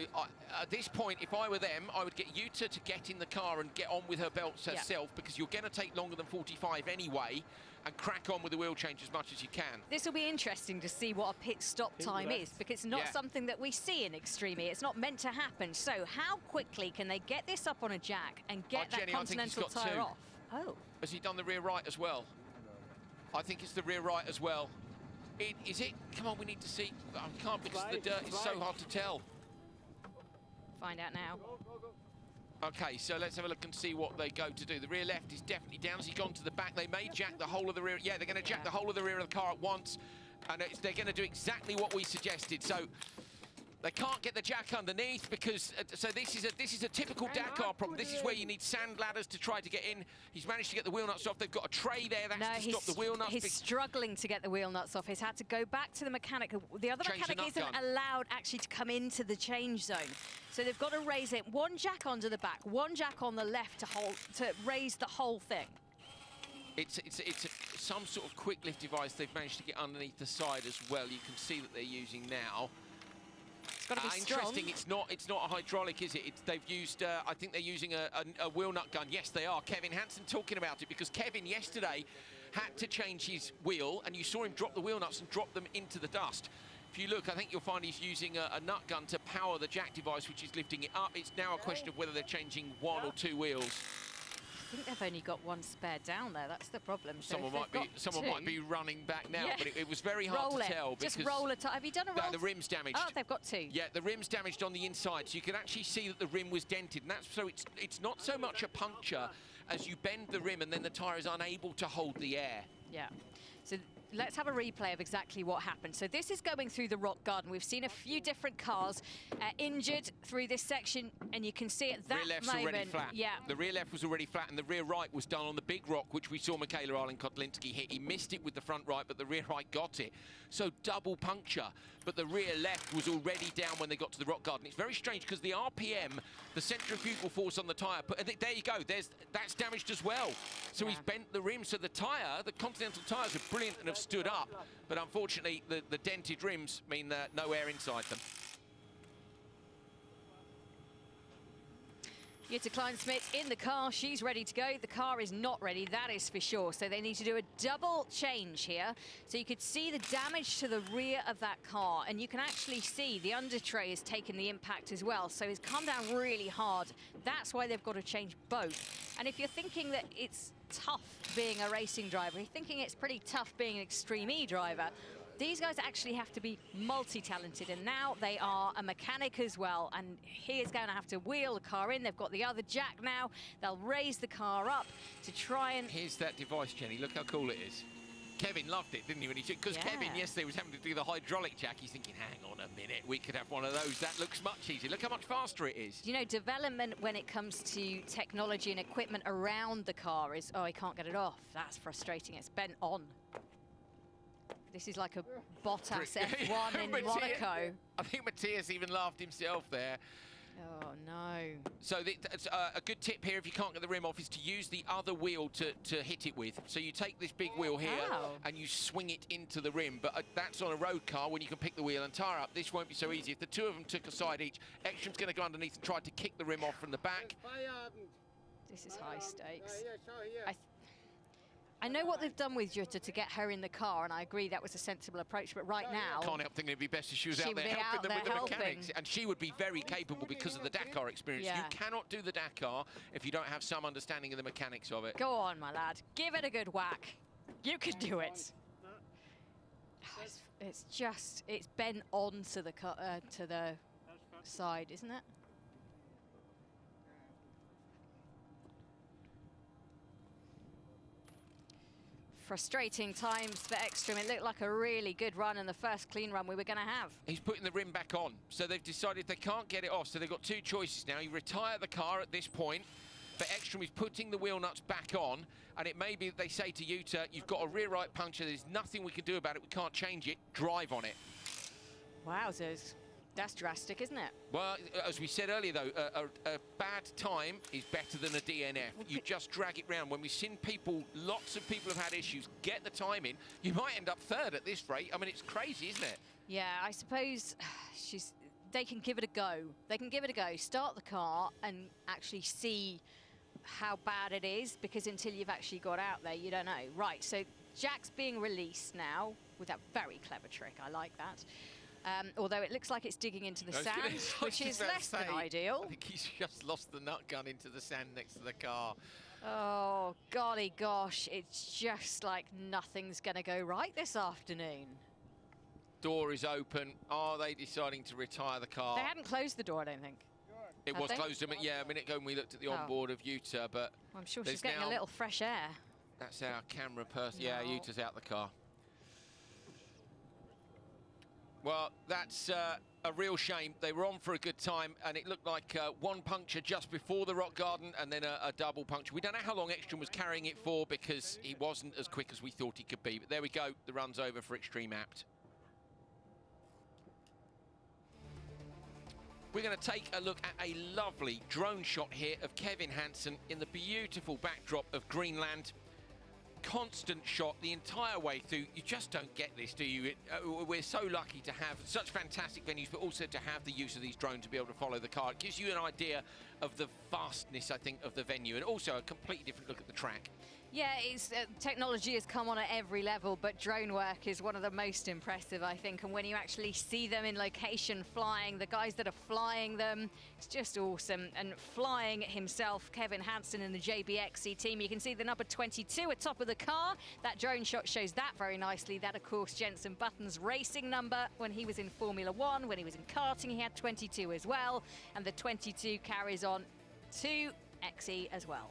at this point, if I were them, I would get Jutta to get in the car and get on with her belts herself, because you're going to take longer than 45 anyway, and crack on with the wheel change as much as you can. This will be interesting to see what a pit stop time is, because it's not something that we see in Extreme E. It's not meant to happen. So how quickly can they get this up on a jack and get that Jenny, Continental tyre off? Oh. Has he done the rear right as well? I think it's the rear right as well. Is it? Come on, we need to see. I can't, because the dirt is so hard to tell. Find out now. Okay, so let's have a look and see what they go to do. The rear left is definitely down. Has he gone to the back? They may jack the whole of the rear. Yeah, they're going to jack the whole of the rear of the car at once. And they're going to do exactly what we suggested. So They can't get the jack underneath because so this is a typical Dakar problem. This is where you need sand ladders to try to get in. He's managed to get the wheel nuts off. They've got a tray there that's to stop the wheel nuts. He's struggling to get the wheel nuts off. He's had to go back to the mechanic. The other mechanic isn't allowed actually to come into the change zone. So they've got to raise it. One jack onto the back, one jack on the left to raise the whole thing. It's some sort of quick lift device they've managed to get underneath the side as well. You can see that they're using now. It's got to be strong. Interesting. It's not a hydraulic, is it? They've used. I think they're using a wheel nut gun. Yes, they are. Kevin Hansen talking about it because Kevin yesterday had to change his wheel, and you saw him drop the wheel nuts and drop them into the dust. If you look, I think you'll find he's using a nut gun to power the jack device, which is lifting it up. It's now a question of whether they're changing one or two wheels. I think they've only got one spare down there. That's the problem. So someone might be running back now, but it was very hard to tell. Just roll it. Have you done a roll? No, the rim's damaged. Oh, they've got two. Yeah, the rim's damaged on the inside, so you can actually see that the rim was dented, and that's so it's not so much a puncture as you bend the rim and then the tyre is unable to hold the air. Yeah. So let's have a replay of exactly what happened. So this is going through the rock garden. We've seen a few different cars injured through this section, and you can see at that rear left's moment, already flat. Yeah, the rear left was already flat, and the rear right was done on the big rock, which we saw Michaela Arlen-Kotlinski hit. He missed it with the front right, but the rear right got it. So double puncture, but the rear left was already down when they got to the rock garden. It's very strange because the RPM, the centrifugal force on the tyre, there you go, that's damaged as well. So he's bent the rim, so the tyre, the Continental tyres are brilliant and have stood up, but unfortunately the dented rims mean no air inside them. Jutta Kleinsmith in the car. She's ready to go. The car is not ready, that is for sure. So they need to do a double change here. So you could see the damage to the rear of that car, and you can actually see the under tray has taken the impact as well. So it's come down really hard. That's why they've got to change both. And if you're thinking that it's tough being a racing driver, you're thinking it's pretty tough being an Extreme E driver, these guys actually have to be multi-talented, and now they are a mechanic as well, and he is going to have to wheel the car in. They've got the other jack now. They'll raise the car up to try and... Here's that device, Jenny. Look how cool it is. Kevin loved it, didn't he? Because Kevin yesterday was having to do the hydraulic jack. He's thinking, hang on a minute, we could have one of those. That looks much easier. Look how much faster it is. You know, development when it comes to technology and equipment around the car is, oh, I can't get it off. That's frustrating. It's bent on. This is like a Bottas F1 in Monaco. I think Matthias even laughed himself there. Oh, no. So a good tip here, if you can't get the rim off, is to use the other wheel to hit it with. So you take this big wheel here and you swing it into the rim. But that's on a road car when you can pick the wheel and tyre up. This won't be so easy. If the two of them took a side each, Ekstrom's going to go underneath and try to kick the rim off from the back. This is high stakes. I know what they've done with Jutta to get her in the car, and I agree that was a sensible approach, but right now... Can't help thinking it'd be best if she was out there helping them with the mechanics. And she would be very capable because of the Dakar experience. Yeah. You cannot do the Dakar if you don't have some understanding of the mechanics of it. Go on, my lad. Give it a good whack. You can do it. It's just... It's bent onto the side, isn't it? Frustrating times for Ekstrom. It looked like a really good run and the first clean run we were going to have. He's putting the rim back on, so they've decided they can't get it off, so they've got two choices now. You retire the car at this point, but Ekstrom is putting the wheel nuts back on, and it may be that they say to Jutta, you've got a rear right puncture, there's nothing we can do about it, we can't change it, drive on it. Wowzers. That's drastic, isn't it? Well, as we said earlier, though, a bad time is better than a DNF. You just drag it round. When we've seen people, lots of people have had issues, get the time in, you might end up third at this rate. I mean, it's crazy, isn't it? Yeah, I suppose they can give it a go. They can give it a go. Start the car and actually see how bad it is, because until you've actually got out there, you don't know. Right, so Jack's being released now with that very clever trick. I like that. Although it looks like it's digging into the sand, which is less than ideal. I think he's just lost the nut gun into the sand next to the car. Oh, golly gosh, it's just like nothing's going to go right this afternoon. Door is open. Are they deciding to retire the car? They hadn't closed the door, I don't think. It was closed a minute ago when we looked at the onboard of Jutta, but... I'm sure she's getting a little fresh air. That's our camera person. Yeah, Jutta's out the car. Well, that's a real shame. They were on for a good time, and it looked like one puncture just before the rock garden and then a double puncture. We don't know how long Ekstrom was carrying it for because he wasn't as quick as we thought he could be. But there we go. The run's over for Extreme Apt. We're going to take a look at a lovely drone shot here of Kevin Hansen in the beautiful backdrop of Greenland. Constant shot the entire way through. You just don't get this, do you? We're so lucky to have such fantastic venues, but also to have the use of these drones to be able to follow the car. It gives you an idea of the vastness, I think, of the venue, and also a completely different look at the track. Yeah, it's, technology has come on at every level, but drone work is one of the most impressive, I think. And when you actually see them in location flying, the guys that are flying them, it's just awesome. And flying himself, Kevin Hansen in the JBXC team. You can see the number 22 at top of the car. That drone shot shows that very nicely. That, of course, Jenson Button's racing number when he was in Formula One. When he was in karting, he had 22 as well. And the 22 carries on to XE as well.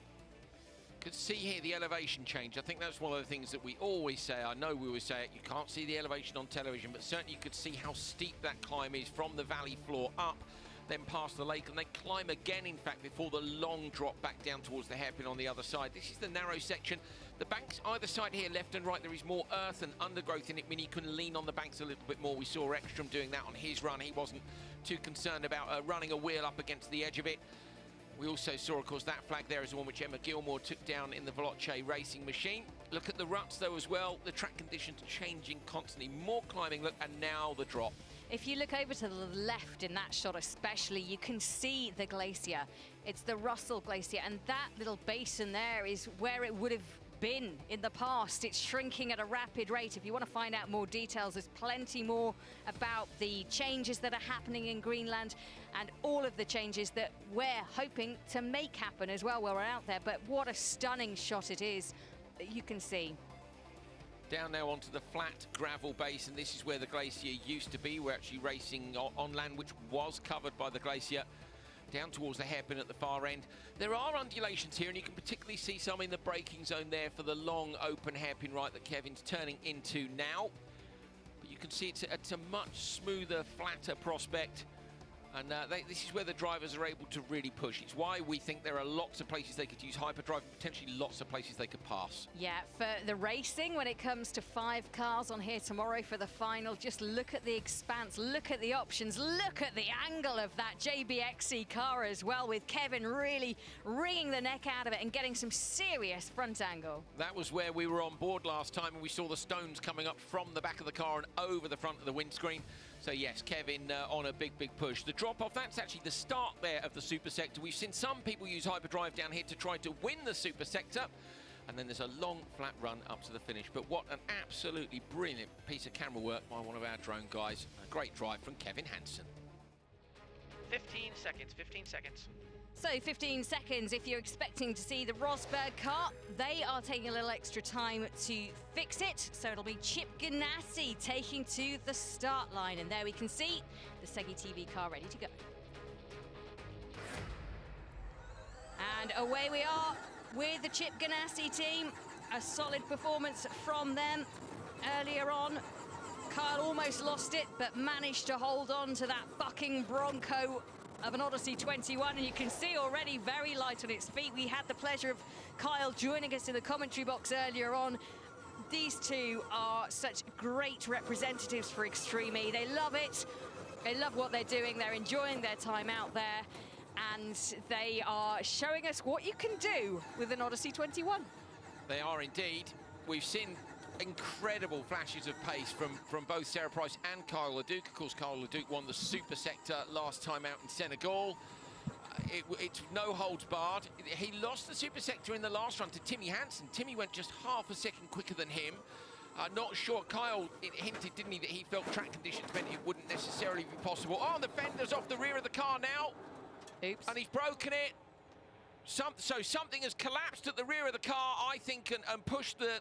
Could see here the elevation change. I think that's one of the things that we always say. I know we always say it, you can't see the elevation on television, but certainly you could see how steep that climb is from the valley floor up, then past the lake, and they climb again, in fact, before the long drop back down towards the hairpin on the other side. This is the narrow section. The banks either side here, left and right, there is more earth and undergrowth in it, meaning you can lean on the banks a little bit more. We saw Ekstrom doing that on his run. He wasn't too concerned about running a wheel up against the edge of it. We also saw, of course, that flag there is the one which Emma Gilmore took down in the Veloce racing machine. Look at the ruts, though, as well. The track conditions changing constantly. More climbing, look, and now the drop. If you look over to the left in that shot especially, you can see the glacier. It's the Russell Glacier, and that little basin there is where it would have been in the past. It's shrinking at a rapid rate. If you want to find out more details, there's plenty more about the changes that are happening in Greenland and all of the changes that we're hoping to make happen as well while we're out there. But what a stunning shot it is that you can see. Down now onto the flat gravel basin. This is where the glacier used to be. We're actually racing on land, which was covered by the glacier. Down towards the hairpin at the far end. There are undulations here, and you can particularly see some in the braking zone there for the long open hairpin right that Kevin's turning into now. But you can see it's a much smoother, flatter prospect. And this is where the drivers are able to really push. It's why we think there are lots of places they could use hyperdrive, potentially lots of places they could pass. Yeah, for the racing, when it comes to 5 cars on here tomorrow for the final, just look at the expanse, look at the options, look at the angle of that JBXC car as well, with Kevin really wringing the neck out of it and getting some serious front angle. That was where we were on board last time, and we saw the stones coming up from the back of the car and over the front of the windscreen. So yes, Kevin on a big push. The drop-off, that's actually the start there of the super sector. We've seen some people use hyperdrive down here to try to win the super sector. And then there's a long, flat run up to the finish. But what an absolutely brilliant piece of camera work by one of our drone guys. A great drive from Kevin Hansen. 15 seconds, 15 seconds. So 15 seconds if you're expecting to see the Rosberg car. They are taking a little extra time to fix it. So it'll be Chip Ganassi taking to the start line. And there we can see the Segi TV car ready to go. And away we are with the Chip Ganassi team. A solid performance from them earlier on. Kyle almost lost it, but managed to hold on to that bucking Bronco of an Odyssey 21, and you can see already very light on its feet. We had the pleasure of Kyle joining us in the commentary box earlier on. These two are such great representatives for Extreme E. They love it. They love what they're doing. They're enjoying their time out there, and they are showing us what you can do with an Odyssey 21. They are indeed. We've seen incredible flashes of pace from both Sarah Price and Kyle Leduc. Of course, Kyle Leduc won the super sector last time out in Senegal. It's no holds barred. He lost the super sector in the last run to Timmy Hansen. Timmy went just half a second quicker than him. Not sure. Kyle hinted, didn't he, that he felt track conditions meant it wouldn't necessarily be possible. Oh, the fender's off the rear of the car now. Oops. And he's broken it. So something has collapsed at the rear of the car, I think, and pushed the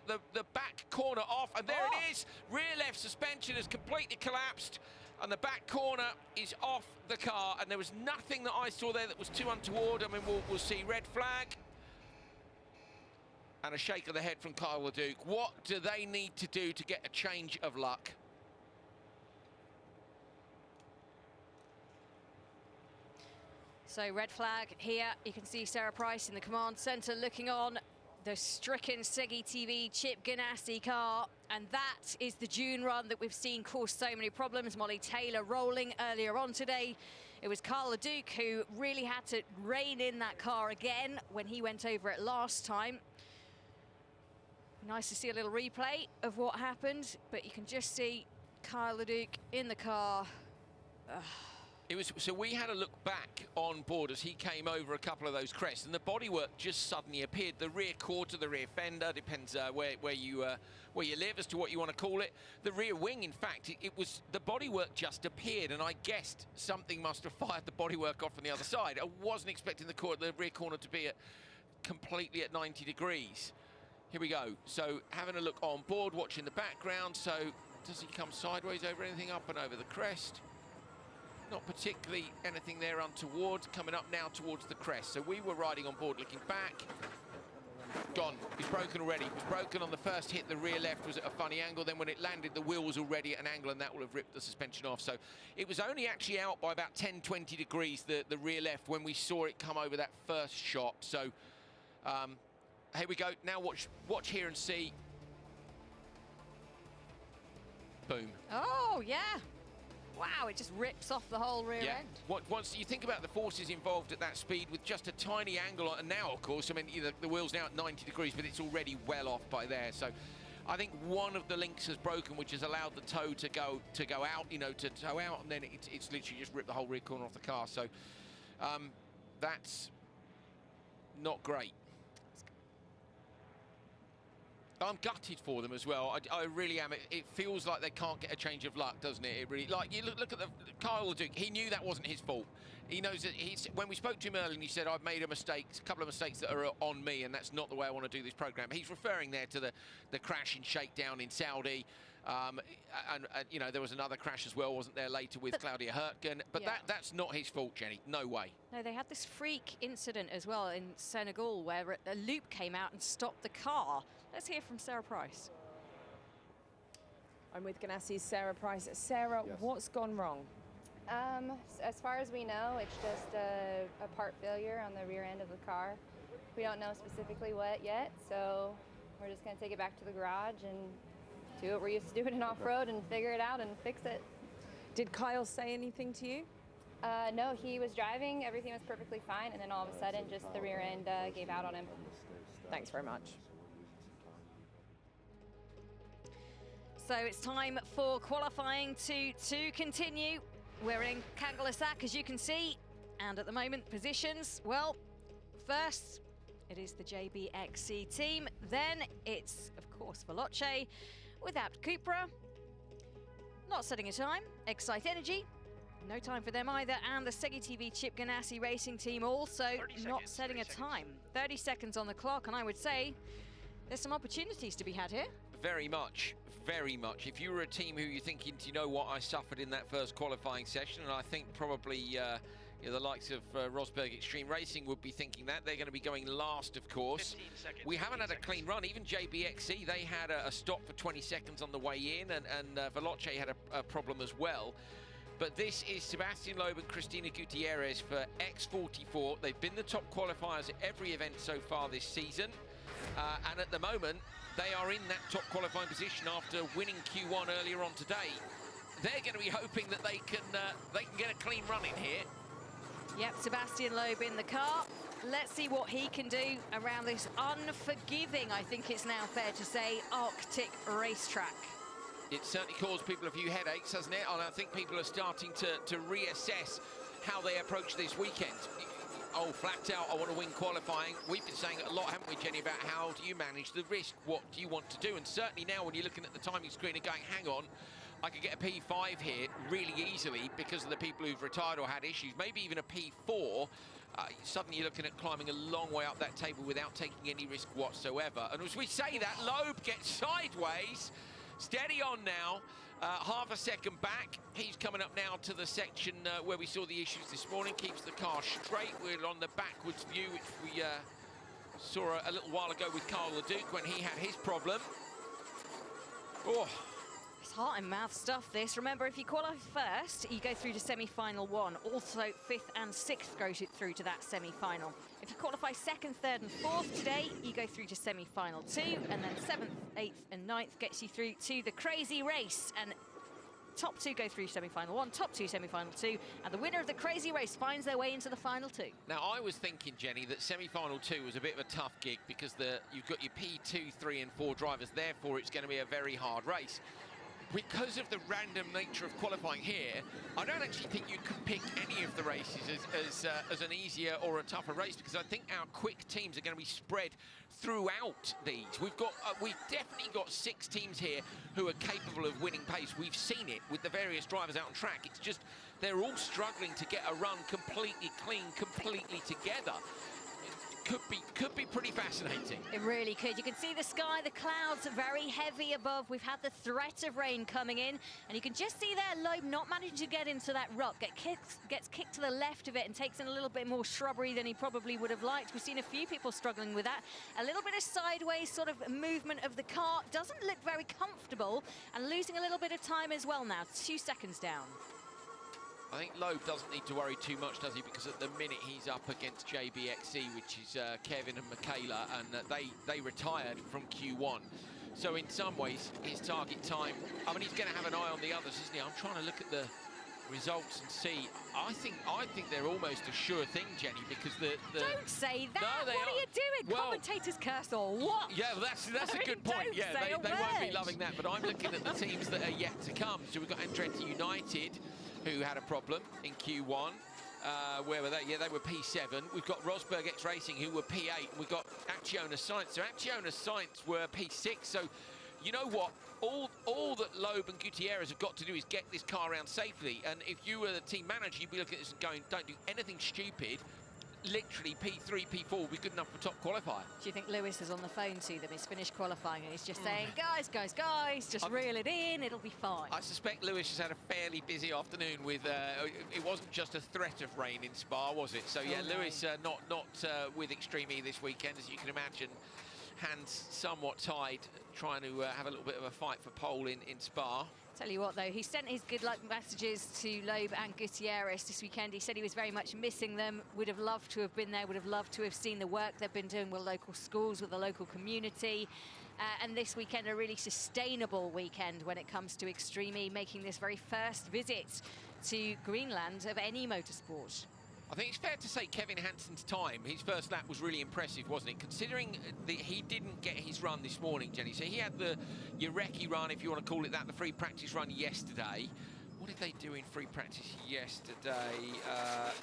back corner off. And there it is. Rear left suspension has completely collapsed. And the back corner is off the car. And there was nothing that I saw there that was too untoward. I mean, we'll see red flag. And a shake of the head from Kyle Leduc. What do they need to do to get a change of luck? So red flag here. You can see Sarah Price in the command centre looking on the stricken Segi TV Chip Ganassi car. And that is the June run that we've seen cause so many problems. Molly Taylor rolling earlier on today. It was Carl Leduc who really had to rein in that car again when he went over it last time. Nice to see a little replay of what happened, but you can just see Kyle Leduc in the car. So we had a look back on board as he came over a couple of those crests, and the bodywork just suddenly appeared. The rear quarter, the rear fender, depends where you live as to what you want to call it. The rear wing, in fact, it was the bodywork just appeared, and I guessed something must have fired the bodywork off on the other side. I wasn't expecting the rear corner to be completely at 90 degrees. Here we go. So having a look on board, watching the background. So does he come sideways over anything, up and over the crest? Not particularly anything there untoward. Coming up now towards the crest. So we were riding on board looking back. Gone. He's broken already. He was broken on the first hit. The rear left was at a funny angle. Then when it landed, the wheel was already at an angle, and that will have ripped the suspension off. So it was only actually out by about 10, 20 degrees, the rear left, when we saw it come over that first shot. So here we go. Now watch here and see. Boom. Oh, yeah. Wow, it just rips off the whole rear end. Once you think about the forces involved at that speed with just a tiny angle, and now, of course, I mean, the wheel's now at 90 degrees, but it's already well off by there. So I think one of the links has broken, which has allowed the toe to go out, to toe out, and then it's literally just ripped the whole rear corner off the car. So that's not great. I'm gutted for them as well. I really am. It feels like they can't get a change of luck, doesn't it? It really, like, you look at the Kyle Leduc. He knew that wasn't his fault. He knows that when we spoke to him earlier, and he said, I've made a couple of mistakes that are on me, and that's not the way I want to do this program. He's referring there to the crash and shakedown in Saudi. And there was another crash as well, wasn't there, later with Claudia Hurtgen. But yeah, that's not his fault, Jenny. No way. No, they had this freak incident as well in Senegal where a loop came out and stopped the car. Let's hear from Sarah Price. I'm with Ganassi's Sarah Price. Sarah, yes. What's gone wrong? As far as we know, it's just a part failure on the rear end of the car. We don't know specifically what yet, so we're just going to take it back to the garage and do what we're used to doing in off-road and figure it out and fix it. Did Kyle say anything to you? No, he was driving, everything was perfectly fine, and then all of a sudden just the rear end gave out on him. Thanks very much. So it's time for qualifying to continue. We're in Kalaallit, as you can see, and at the moment positions, well, first it is the JBXC team, then it's of course Veloce with Apt Cupra, not setting a time, Excite Energy, no time for them either, and the Segi TV Chip Ganassi racing team also not setting a time. 30 seconds on the clock, and I would say there's some opportunities to be had here. Very much, very much. If you were a team who you're thinking, do you know what, I suffered in that first qualifying session, and I think probably the likes of Rosberg Extreme Racing would be thinking that. They're going to be going last, of course. 15 seconds, we haven't had a seconds. clean run. Even JBXC, they had a stop for 20 seconds on the way in, and Veloce had a problem as well. But this is Sebastian Loeb and Cristina Gutierrez for X44. They've been the top qualifiers at every event so far this season. And at the moment, they are in that top qualifying position after winning Q1 earlier on today. They're going to be hoping that they can get a clean run in here. Yep, Sebastian Loeb in the car. Let's see what he can do around this unforgiving, I think it's now fair to say, Arctic racetrack. It certainly caused people a few headaches, hasn't it? And I think people are starting to reassess how they approach this weekend. Oh, flat out, I want to win qualifying. We've been saying it a lot, haven't we, Jenny, about how do you manage the risk? What do you want to do? And certainly now when you're looking at the timing screen and going, hang on, I could get a P5 here really easily because of the people who've retired or had issues, maybe even a P4. Suddenly you're looking at climbing a long way up that table without taking any risk whatsoever. And as we say that, Loeb gets sideways. Steady on now. Half a second back. He's coming up now to the section where we saw the issues this morning. Keeps the car straight. We're on the backwards view, which we saw a little while ago with Carl Leduc when he had his problem. Oh. It's heart and mouth stuff, this. Remember, if you qualify first, you go through to semi-final 1. Also, 5th and 6th goes it through to that semi-final. If you qualify 2nd, 3rd and 4th today, you go through to semi-final 2, and then 7th, 8th and 9th gets you through to the crazy race. And top 2 go through semi-final 1, top 2 semi-final 2, and the winner of the crazy race finds their way into the final 2. Now, I was thinking, Jenny, that semi-final 2 was a bit of a tough gig because you've got your P2, 3 and 4 drivers, therefore it's going to be a very hard race. Because of the random nature of qualifying here, I don't actually think you can pick any of the races as an easier or a tougher race, because I think our quick teams are going to be spread throughout these. We've definitely got 6 teams here who are capable of winning pace. We've seen it with the various drivers out on track. It's just they're all struggling to get a run completely clean, completely together. Could be pretty fascinating. It really could. You can see the sky, the clouds very heavy above. We've had the threat of rain coming in, and you can just see there Loeb not managing to get into that ruck. Gets kicked to the left of it and takes in a little bit more shrubbery than he probably would have liked. We've seen a few people struggling with that. A little bit of sideways sort of movement of the car. Doesn't look very comfortable, and losing a little bit of time as well now. 2 seconds down. I think Loeb doesn't need to worry too much, does he? Because at the minute he's up against JBXC, which is Kevin and Michaela, and they retired from Q1. So in some ways, his target time, I mean, he's going to have an eye on the others, isn't he? I'm trying to look at the results and see. I think they're almost a sure thing, Jenny, because the Don't say that. No, what are you doing? Well, commentators curse or what? Yeah, well, that's a good point. Yeah, they won't be loving that. But I'm looking at the teams that are yet to come. So we've got Andretti United, who had a problem in Q1. Where were they? Yeah, they were P7. We've got Rosberg X Racing, who were P8. And we've got Acciona Science. So Acciona Science were P6. So you know what? All that Loeb and Gutierrez have got to do is get this car around safely. And if you were the team manager, you'd be looking at this and going, don't do anything stupid. Literally P3, P4 will be good enough for top qualifier. Do you think Lewis is on the phone to them? He's finished qualifying and he's just saying, guys, just reel it in, it'll be fine. I suspect Lewis has had a fairly busy afternoon with, it wasn't just a threat of rain in Spa, was it? So yeah, Lewis not with Extreme E this weekend, as you can imagine, hands somewhat tied, trying to have a little bit of a fight for pole in Spa. Tell you what, though, he sent his good luck messages to Loeb and Gutierrez this weekend. He said he was very much missing them, would have loved to have been there, would have loved to have seen the work they've been doing with local schools, with the local community. And this weekend, a really sustainable weekend when it comes to Extreme E, making this very first visit to Greenland of any motorsport. I think it's fair to say Kevin Hansen's time, his first lap was really impressive, wasn't it? Considering that he didn't get his run this morning, Jenny. So he had the Ureki run, if you want to call it that, the free practice run yesterday. What did they do in free practice yesterday?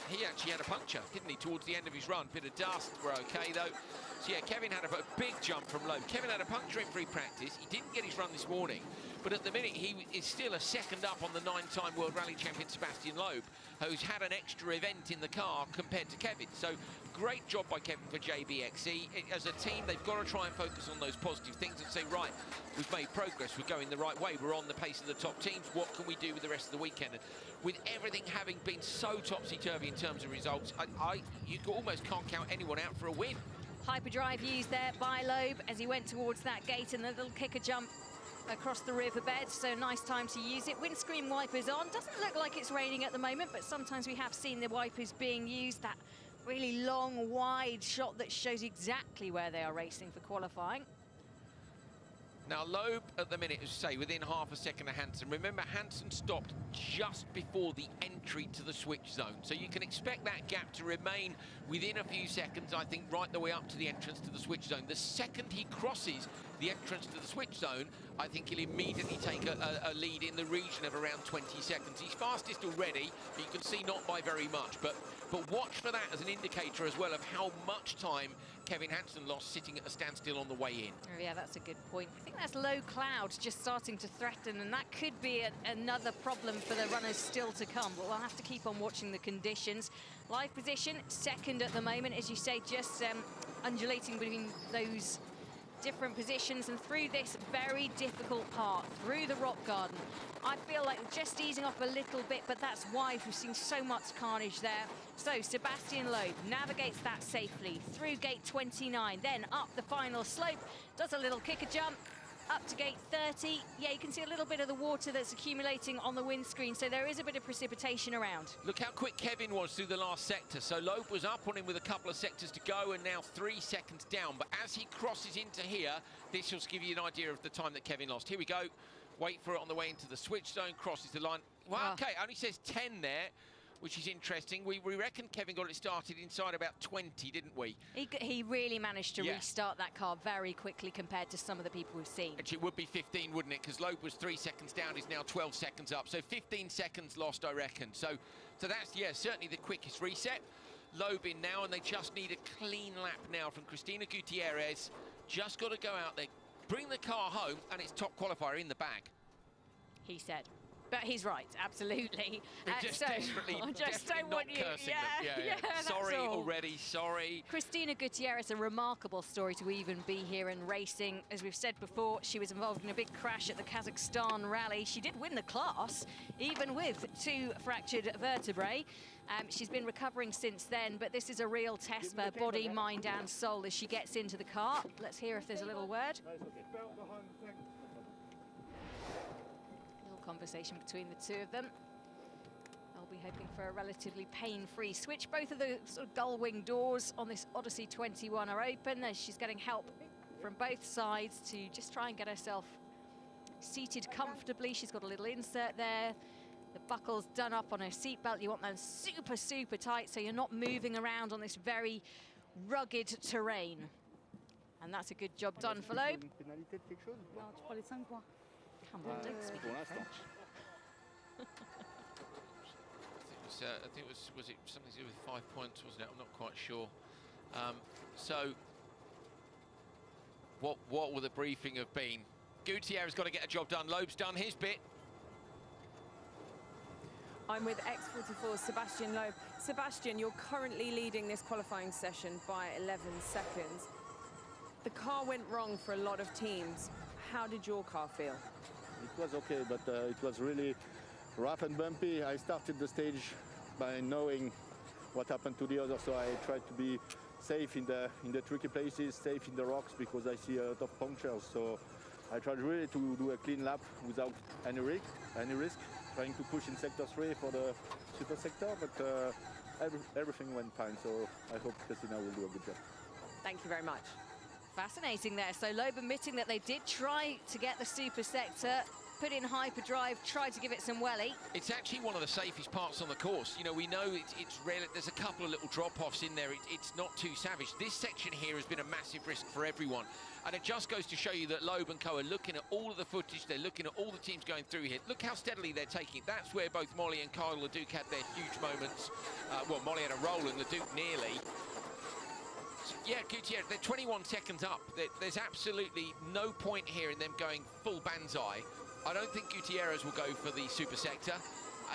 He actually had a puncture, didn't he, towards the end of his run? Bit of dust, we're okay though. So yeah, Kevin had a big jump from Loeb. Kevin had a puncture in free practice. He didn't get his run this morning, but at the minute he is still a second up on the 9-time World Rally Champion Sebastian Loeb, who's had an extra event in the car compared to Kevin. So great job by Kevin for JBXE. As a team, they've got to try and focus on those positive things and say, right, we've made progress, we're going the right way, we're on the pace of the top teams, what can we do with the rest of the weekend? And with everything having been so topsy-turvy in terms of results, you almost can't count anyone out for a win. Hyperdrive used there by Loeb as he went towards that gate and the little kicker jump across the riverbed, so nice time to use it. Windscreen wipers on. Doesn't look like it's raining at the moment, but sometimes we have seen the wipers being used. That really long, wide shot that shows exactly where they are racing for qualifying. Now, Loeb, at the minute, as I say, within half a second of Hansen. Remember, Hansen stopped just before the entry to the switch zone. So you can expect that gap to remain within a few seconds, I think, right the way up to the entrance to the switch zone. The second he crosses the entrance to the switch zone, I think he'll immediately take a lead in the region of around 20 seconds. He's fastest already, but you can see not by very much. But watch for that as an indicator as well of how much time Kevin Hansen lost sitting at a standstill on the way in. Oh, yeah, that's a good point. I think that's low clouds just starting to threaten, and that could be another problem for the runners still to come, but we'll have to keep on watching the conditions. Live position, second at the moment, as you say, just undulating between those different positions and through this very difficult part, through the rock garden. I feel like just easing off a little bit, but that's why we've seen so much carnage there. So Sebastian Loeb navigates that safely through gate 29, then up the final slope, does a little kicker jump, up to gate 30. Yeah, you can see a little bit of the water that's accumulating on the windscreen, so there is a bit of precipitation around. Look how quick Kevin was through the last sector. So Loeb was up on him with a couple of sectors to go and now 3 seconds down. But as he crosses into here, this will give you an idea of the time that Kevin lost. Here we go. Wait for it on the way into the switch zone, crosses the line. Well, okay, only says 10 there, which is interesting. We reckon Kevin got it started inside about 20, didn't we? He really managed to restart that car very quickly compared to some of the people we've seen. Actually, it would be 15, wouldn't it? Because Loeb was 3 seconds down, he's now 12 seconds up. So 15 seconds lost, I reckon. So that's, yeah, certainly the quickest reset. Loeb in now, and they just need a clean lap now from Cristina Gutierrez. Just got to go out there, bring the car home, and it's top qualifier in the bag. He said. But he's right, absolutely. Just so desperately, I just don't not want you. cursing them. Yeah. Sorry already, sorry. Cristina Gutierrez, a remarkable story to even be here in racing. As we've said before, she was involved in a big crash at the Kazakhstan rally. She did win the class, even with 2 fractured vertebrae. She's been recovering since then, but this is a real test for body, mind and soul as she gets into the car. Let's hear if there's a little word. Conversation between the two of them. I'll be hoping for a relatively pain-free switch. Both of the sort of gull-wing doors on this Odyssey 21 are open as she's getting help from both sides to just try and get herself seated comfortably. She's got a little insert there. The buckle's done up on her seatbelt. You want them super, super tight so you're not moving around on this very rugged terrain. And that's a good job done for Loeb. Come on, don't speak French. I think it was it something to do with 5 points, wasn't it? I'm not quite sure. So, what would the briefing have been? Gutierrez has got to get a job done. Loeb's done his bit. I'm with X44, Sebastian Loeb. Sebastian, you're currently leading this qualifying session by 11 seconds. The car went wrong for a lot of teams. How did your car feel? It was okay, but it was really rough and bumpy. I started the stage by knowing what happened to the others, so I tried to be safe in the tricky places, safe in the rocks, because I see a lot of punctures. So I tried really to do a clean lap without any risk, trying to push in sector 3 for the super sector, but everything went fine, so I hope Cristina will do a good job. Thank you very much. Fascinating there. So Loeb admitting that they did try to get the super sector, put in hyperdrive, tried to give it some welly. It's actually one of the safest parts on the course. You know, we know it's rare. There's a couple of little drop-offs in there. It's not too savage. This section here has been a massive risk for everyone. And it just goes to show you that Loeb and co are looking at all of the footage. They're looking at all the teams going through here. Look how steadily they're taking it. That's where both Molly and Kyle Leduc had their huge moments. Well, Molly had a roll and Leduc nearly. Yeah, Gutierrez, they're 21 seconds up. There's absolutely no point here in them going full banzai. I don't think Gutierrez will go for the super sector.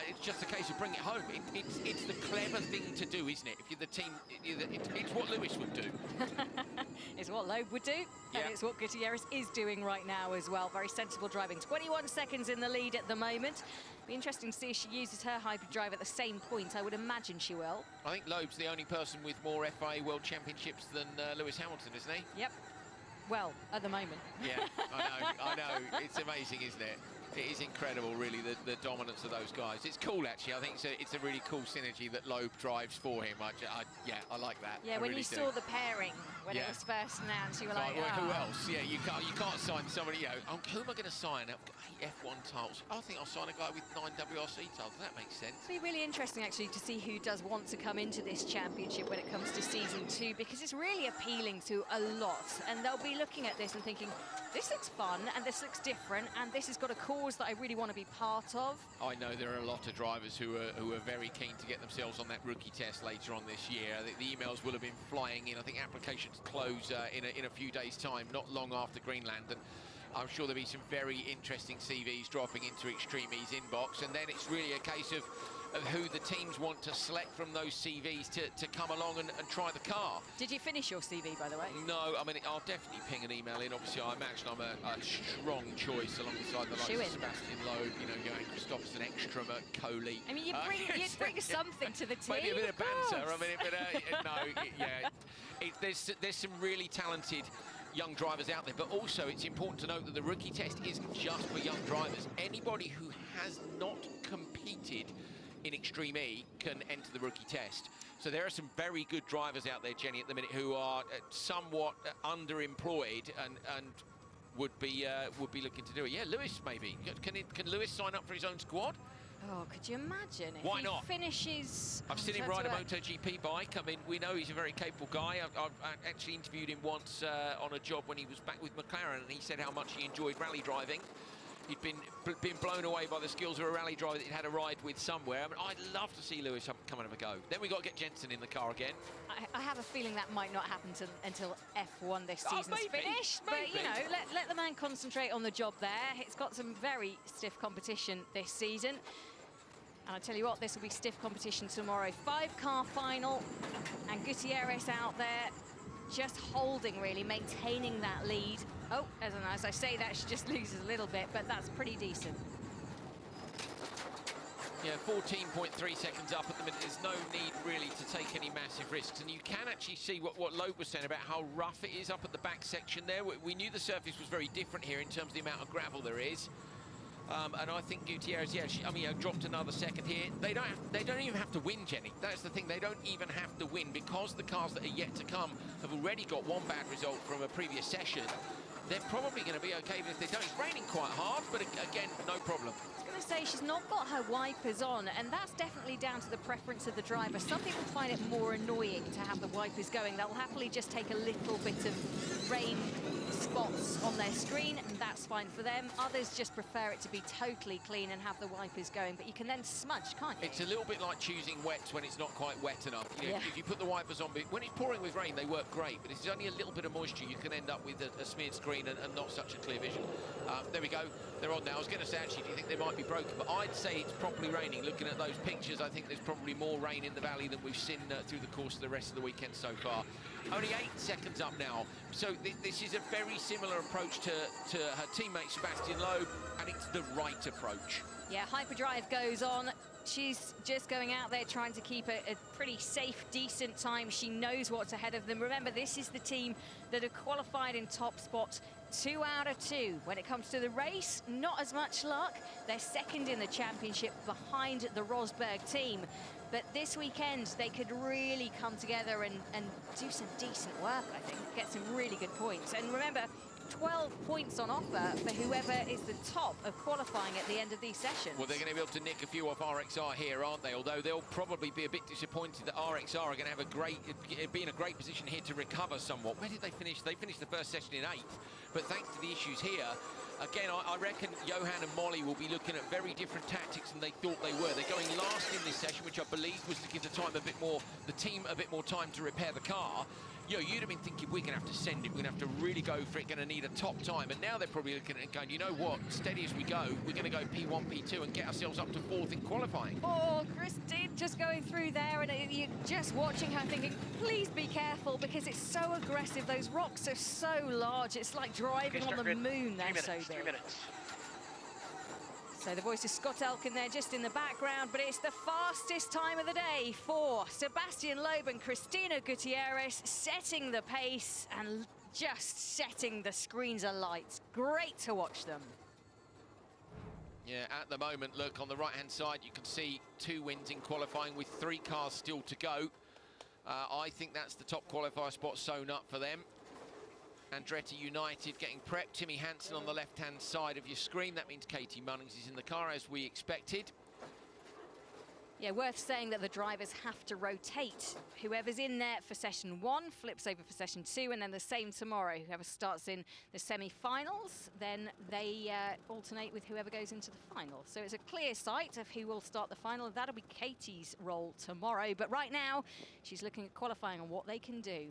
It's just a case of bring it home. It's the clever thing to do, isn't it? If you're the team, it's what Lewis would do. It's what Loeb would do, and it's what Gutierrez is doing right now as well. Very sensible driving. 21 seconds in the lead at the moment. Be interesting to see if she uses her hyperdrive at the same point. I would imagine she will. I think Loeb's the only person with more FIA World Championships than Lewis Hamilton, isn't he? Yep. Well, at the moment. Yeah, I know. It's amazing, isn't it? It is incredible, really, the dominance of those guys. It's cool, actually. I think it's a really cool synergy that Loeb drives for him. I like that. Yeah, when you saw the pairing when it was first announced, you were like, who else? Yeah, you can't sign somebody. You know, who am I going to sign? I've got 8 F1 titles. I think I'll sign a guy with 9 WRC titles. That makes sense. It'll be really interesting, actually, to see who does want to come into this championship when it comes to season 2, because it's really appealing to a lot, and they'll be looking at this and thinking, this looks fun and this looks different and this has got a cause that I really want to be part of. I know there are a lot of drivers who are very keen to get themselves on that rookie test later on this year. I think the emails will have been flying in. I think applications close in a few days' time, not long after Greenland, and I'm sure there'll be some very interesting CVs dropping into Extreme E's inbox, and then it's really a case of who the teams want to select from those CVs to come along and try the car. Did you finish your CV, by the way? No, I mean, I'll definitely ping an email in. Obviously, I imagine I'm a strong choice alongside the likes of Sebastian Loeb, you know, going Christopherson, Ekstrom, Coley. I mean, you bring something to the team. Maybe a bit of banter. I mean, there's some really talented young drivers out there, but also it's important to note that the rookie test isn't just for young drivers. Anybody who has not competed in Extreme E can enter the rookie test. So there are some very good drivers out there, Jenny, at the minute who are somewhat underemployed and would be looking to do it. Yeah, Lewis maybe. Can Lewis sign up for his own squad? Oh, could you imagine if Why he not? finishes... I've seen him ride a MotoGP bike. I mean, we know he's a very capable guy. I've actually interviewed him once on a job when he was back with McLaren, and he said how much he enjoyed rally driving. He'd been blown away by the skills of a rally driver that he'd had a ride with somewhere. I mean, I'd love to see Lewis come and have a go. Then we've got to get Jensen in the car again. I have a feeling that might not happen until F1 this season's finished. Maybe. But, you know, let the man concentrate on the job there. It's got some very stiff competition this season. And I tell you what, this will be stiff competition tomorrow. 5-car final, and Gutierrez out there just holding, really, maintaining that lead. Oh, as I say that, she just loses a little bit, but that's pretty decent. Yeah, 14.3 seconds up at the minute. There's no need really to take any massive risks. And you can actually see what Loeb was saying about how rough it is up at the back section there. We knew the surface was very different here in terms of the amount of gravel there is. And I think Gutierrez, yeah, dropped another second here. They don't even have to win, Jenny. That's the thing. They don't even have to win because the cars that are yet to come have already got one bad result from a previous session. They're probably going to be okay even if they don't. It's raining quite hard, but again, no problem. I was going to say, she's not got her wipers on, and that's definitely down to the preference of the driver. Some people find it more annoying to have the wipers going. They'll happily just take a little bit of rain spots on their screen, and that's fine for them. Others just prefer it to be totally clean and have the wipers going, but you can then smudge, can't you? It's a little bit like choosing wets when it's not quite wet enough. You know, yeah. If you put the wipers on, when it's pouring with rain, they work great, but if there's only a little bit of moisture, you can end up with a smeared screen and not such a clear vision. There we go. They're on now. I was going to say, actually, do you think they might be broken? But I'd say it's properly raining. Looking at those pictures, I think there's probably more rain in the valley than we've seen through the course of the rest of the weekend so far. Only 8 seconds up now. So this is a very similar approach to her teammate Sebastian Loeb, and it's the right approach. Yeah, hyperdrive goes on. She's just going out there trying to keep a pretty safe, decent time. She knows what's ahead of them. Remember, this is the team that are qualified in top spot 2 out of 2. When it comes to the race, not as much luck. They're second in the championship behind the Rosberg team. But this weekend, they could really come together and do some decent work, I think. Get some really good points. And remember, 12 points on offer for whoever is the top of qualifying at the end of these sessions. Well, they're going to be able to nick a few off RXR here, aren't they? Although they'll probably be a bit disappointed that RXR are going to have be in a great position here to recover somewhat. Where did they finish? They finished the first session in 8th, but thanks to the issues here, again, I reckon Johan and Molly will be looking at very different tactics than they thought they were. They're going last in this session, which I believe was to give the team a bit more time to repair the car. You know, you'd have been thinking, we're going to have to send it, we're going to have to really go for it, going to need a top time. And now they're probably looking at it and going, you know what, steady as we go, we're going to go P1, P2 and get ourselves up to 4th in qualifying. Oh, Christine just going through there, and you're just watching her thinking, please be careful, because it's so aggressive. Those rocks are so large. It's like driving on the moon. They're so big. 3 minutes. So the voice of Scott Elkin there just in the background, but it's the fastest time of the day for Sebastian Loeb and Cristina Gutierrez, setting the pace and just setting the screens alight. Great to watch them. Yeah, at the moment, look, on the right-hand side, you can see 2 wins in qualifying with 3 cars still to go. I think that's the top qualifier spot sewn up for them. Andretti United getting prepped. Timmy Hansen on the left-hand side of your screen. That means Katie Munnings is in the car, as we expected. Yeah, worth saying that the drivers have to rotate. Whoever's in there for session 1 flips over for session 2, and then the same tomorrow. Whoever starts in the semi-finals, then they alternate with whoever goes into the final. So it's a clear sight of who will start the final. That'll be Katie's role tomorrow. But right now, she's looking at qualifying and what they can do.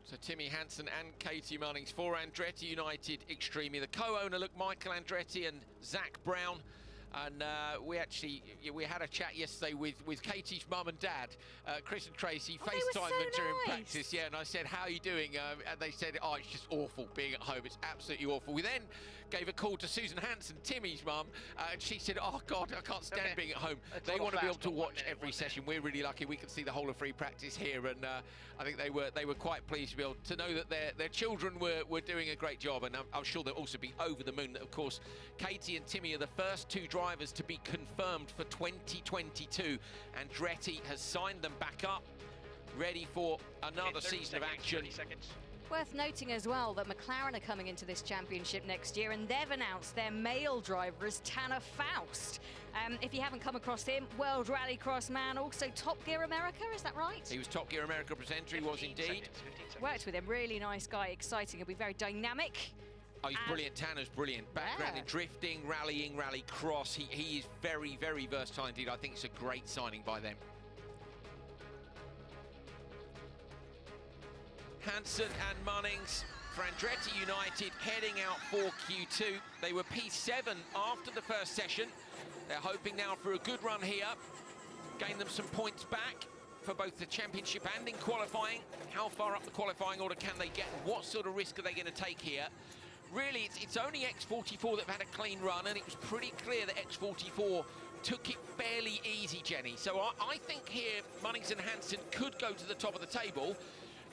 So Timmy Hansen and Katie Munnings for Andretti United Extreme. The co-owner, look, Michael Andretti and Zach Brown. And we had a chat yesterday with Katie's mum and dad, Chris and Tracy, FaceTime them during practice. Yeah, and I said, how are you doing? And they said, oh, it's just awful being at home. It's absolutely awful. We then gave a call to Susan Hansen, Timmy's mum, and she said, oh God, I can't stand being at home. They want to be able to watch every session. We're really lucky we can see the whole of free practice here, and I think they were quite pleased to be able to know that their children were doing a great job, and I'm sure they'll also be over the moon that, of course, Katie and Timmy are the first two drivers to be confirmed for 2022. Andretti has signed them back up, ready for another season of action. 30 seconds. Worth noting as well that McLaren are coming into this championship next year, and they've announced their male driver is Tanner Faust. If you haven't come across him, World Rallycross man, also Top Gear America, is that right? He was Top Gear America presenter, he was indeed. 15 seconds. Worked with him, really nice guy, exciting, he'll be very dynamic. Oh, he's brilliant. Tanner's brilliant. Background in drifting, rallying, rally cross. He is very, very versatile indeed. I think it's a great signing by them. Hansen and Munnings for Andretti United heading out for Q2. They were P7 after the first session. They're hoping now for a good run here. Gain them some points back for both the championship and in qualifying. How far up the qualifying order can they get? What sort of risk are they going to take here? Really, it's only X44 that have had a clean run, and it was pretty clear that X44 took it fairly easy, Jenny. So I think here Munnings and Hansen could go to the top of the table,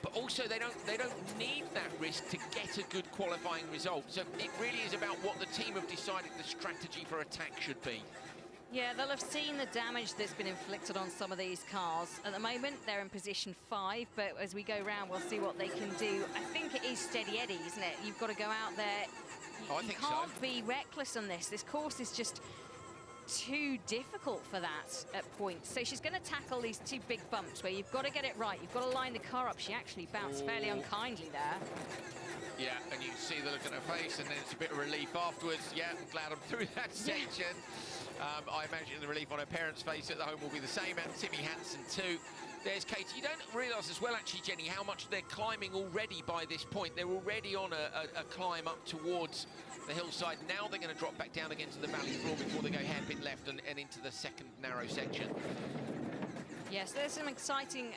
but also they don't need that risk to get a good qualifying result. So it really is about what the team have decided the strategy for attack should be. Yeah, they'll have seen the damage that's been inflicted on some of these cars. At the moment, they're in position 5, but as we go round, we'll see what they can do. I think it is steady Eddie, isn't it? You've got to go out there. You can't be reckless on this. This course is just too difficult for that at points. So she's going to tackle these two big bumps where you've got to get it right. You've got to line the car up. She actually bounced fairly unkindly there. Yeah, and you can see the look on her face, and then it's a bit of relief afterwards. Yeah, I'm glad I'm through that section. I imagine the relief on her parents' face at the home will be the same, and Timmy Hansen too. There's Katie. You don't realise as well, actually, Jenny, how much they're climbing already by this point. They're already on a climb up towards the hillside. Now they're going to drop back down again to the valley floor before they go hairpin left and into the second narrow section. Yes, there's some exciting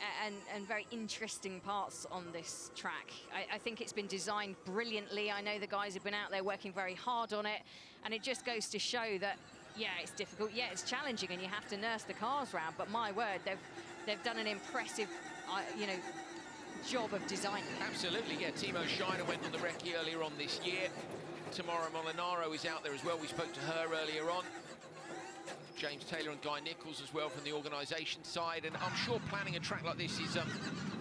and very interesting parts on this track. I think it's been designed brilliantly. I know the guys have been out there working very hard on it, and it just goes to show that, yeah, it's difficult, yeah, it's challenging, and you have to nurse the cars round, but my word, they've done an impressive, job of designing it. Absolutely, yeah. Timo Scheiner went on the recce earlier on this year. Tamara Molinaro is out there as well. We spoke to her earlier on. James Taylor and Guy Nichols as well from the organisation side, and I'm sure planning a track like this is,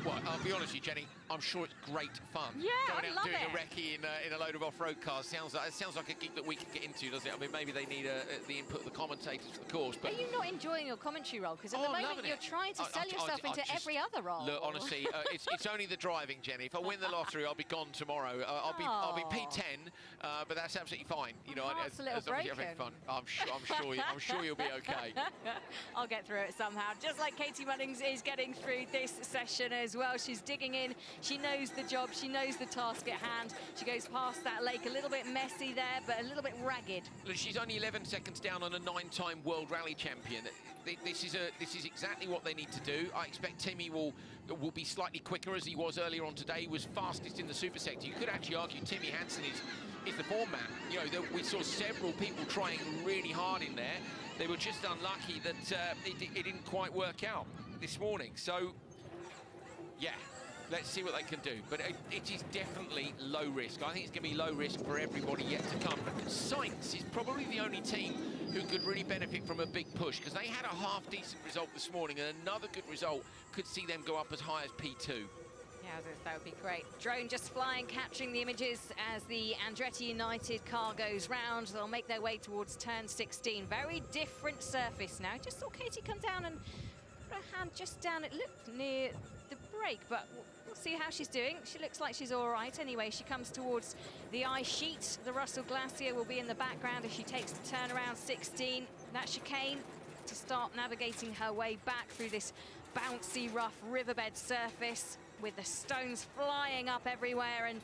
well, I'll be honest with you, Jenny, I'm sure it's great fun. Yeah, going out I love and doing it. a recce in a load of off-road cars sounds like a gig that we could get into, doesn't it? I mean, maybe they need the input of the commentators for the course. But are you not enjoying your commentary role? Because at the moment you're trying to sell yourself into every other role. Look, honestly, it's only the driving, Jenny. If I win the lottery, I'll be gone tomorrow. I'll be P10, but that's absolutely fine. You know, as long as you're having fun, I'm sure you'll be okay. I'll get through it somehow. Just like Katie Munnings is getting through this session as well. She's digging in. She knows the job. She knows the task at hand. She goes past that lake, a little bit messy there, but a little bit ragged. Look, she's only 11 seconds down on a 9-time World Rally champion. This is exactly what they need to do. I expect Timmy will be slightly quicker, as he was earlier on today. He was fastest in the super sector. You could actually argue Timmy Hansen is the form man. You know, we saw several people trying really hard in there. They were just unlucky that it didn't quite work out this morning. So, yeah, let's see what they can do. But it is definitely low risk. I think it's going to be low risk for everybody yet to come. Sainz is probably the only team who could really benefit from a big push, because they had a half-decent result this morning, and another good result could see them go up as high as P2. Yeah, that would be great. Drone just flying, capturing the images as the Andretti United car goes round. They'll make their way towards turn 16. Very different surface now. Just saw Katie come down and put her hand just down. It looked near the brake, but we'll see how she's doing. She looks like she's all right anyway. She comes towards the ice sheet. The Russell Glacier will be in the background as she takes the turnaround 16. That chicane to start navigating her way back through this bouncy, rough riverbed surface, with the stones flying up everywhere, and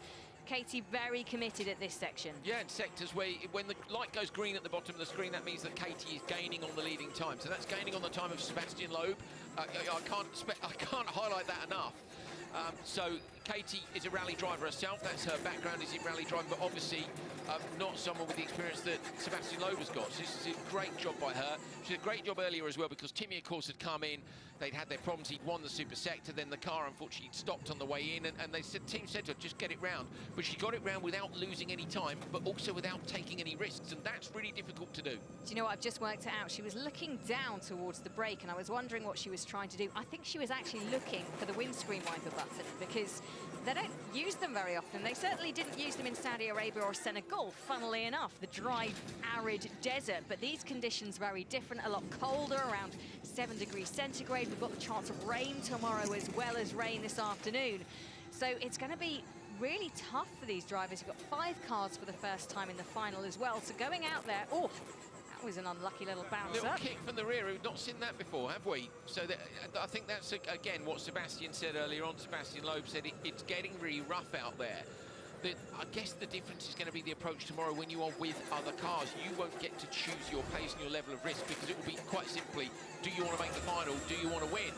Katie very committed at this section. Yeah, in sectors where when the light goes green at the bottom of the screen, that means that Katie is gaining on the leading time. So that's gaining on the time of Sebastian Loeb. I can't highlight that enough. So Katie is a rally driver herself. That's her background, is in rally driving, but obviously not someone with the experience that Sebastian Loeb has got. So this is a great job by her. She did a great job earlier as well, because Timmy, of course, had come in. They'd had their problems. He'd won the super sector. Then the car, unfortunately, stopped on the way in. And the team said to her, just get it round. But she got it round without losing any time, but also without taking any risks. And that's really difficult to do. Do you know what? I've just worked it out. She was looking down towards the brake, and I was wondering what she was trying to do. I think she was actually looking for the windscreen wiper button, because they don't use them very often. They certainly didn't use them in Saudi Arabia or Senegal, funnily enough, the dry, arid desert. But these conditions very different, a lot colder, around 7 degrees centigrade. We've got the chance of rain tomorrow as well as rain this afternoon. So it's going to be really tough for these drivers. You've got 5 cars for the first time in the final as well. So going out there, oh, that was an unlucky little bounce Little up. kick from the rear. We've not seen that before, have we? So I think that's, again, what Sebastian said earlier on. Sebastian Loeb said it's getting really rough out there. I guess the difference is going to be the approach tomorrow when you are with other cars. You won't get to choose your pace and your level of risk, because it will be quite simply, do you want to make the final? Do you want to win?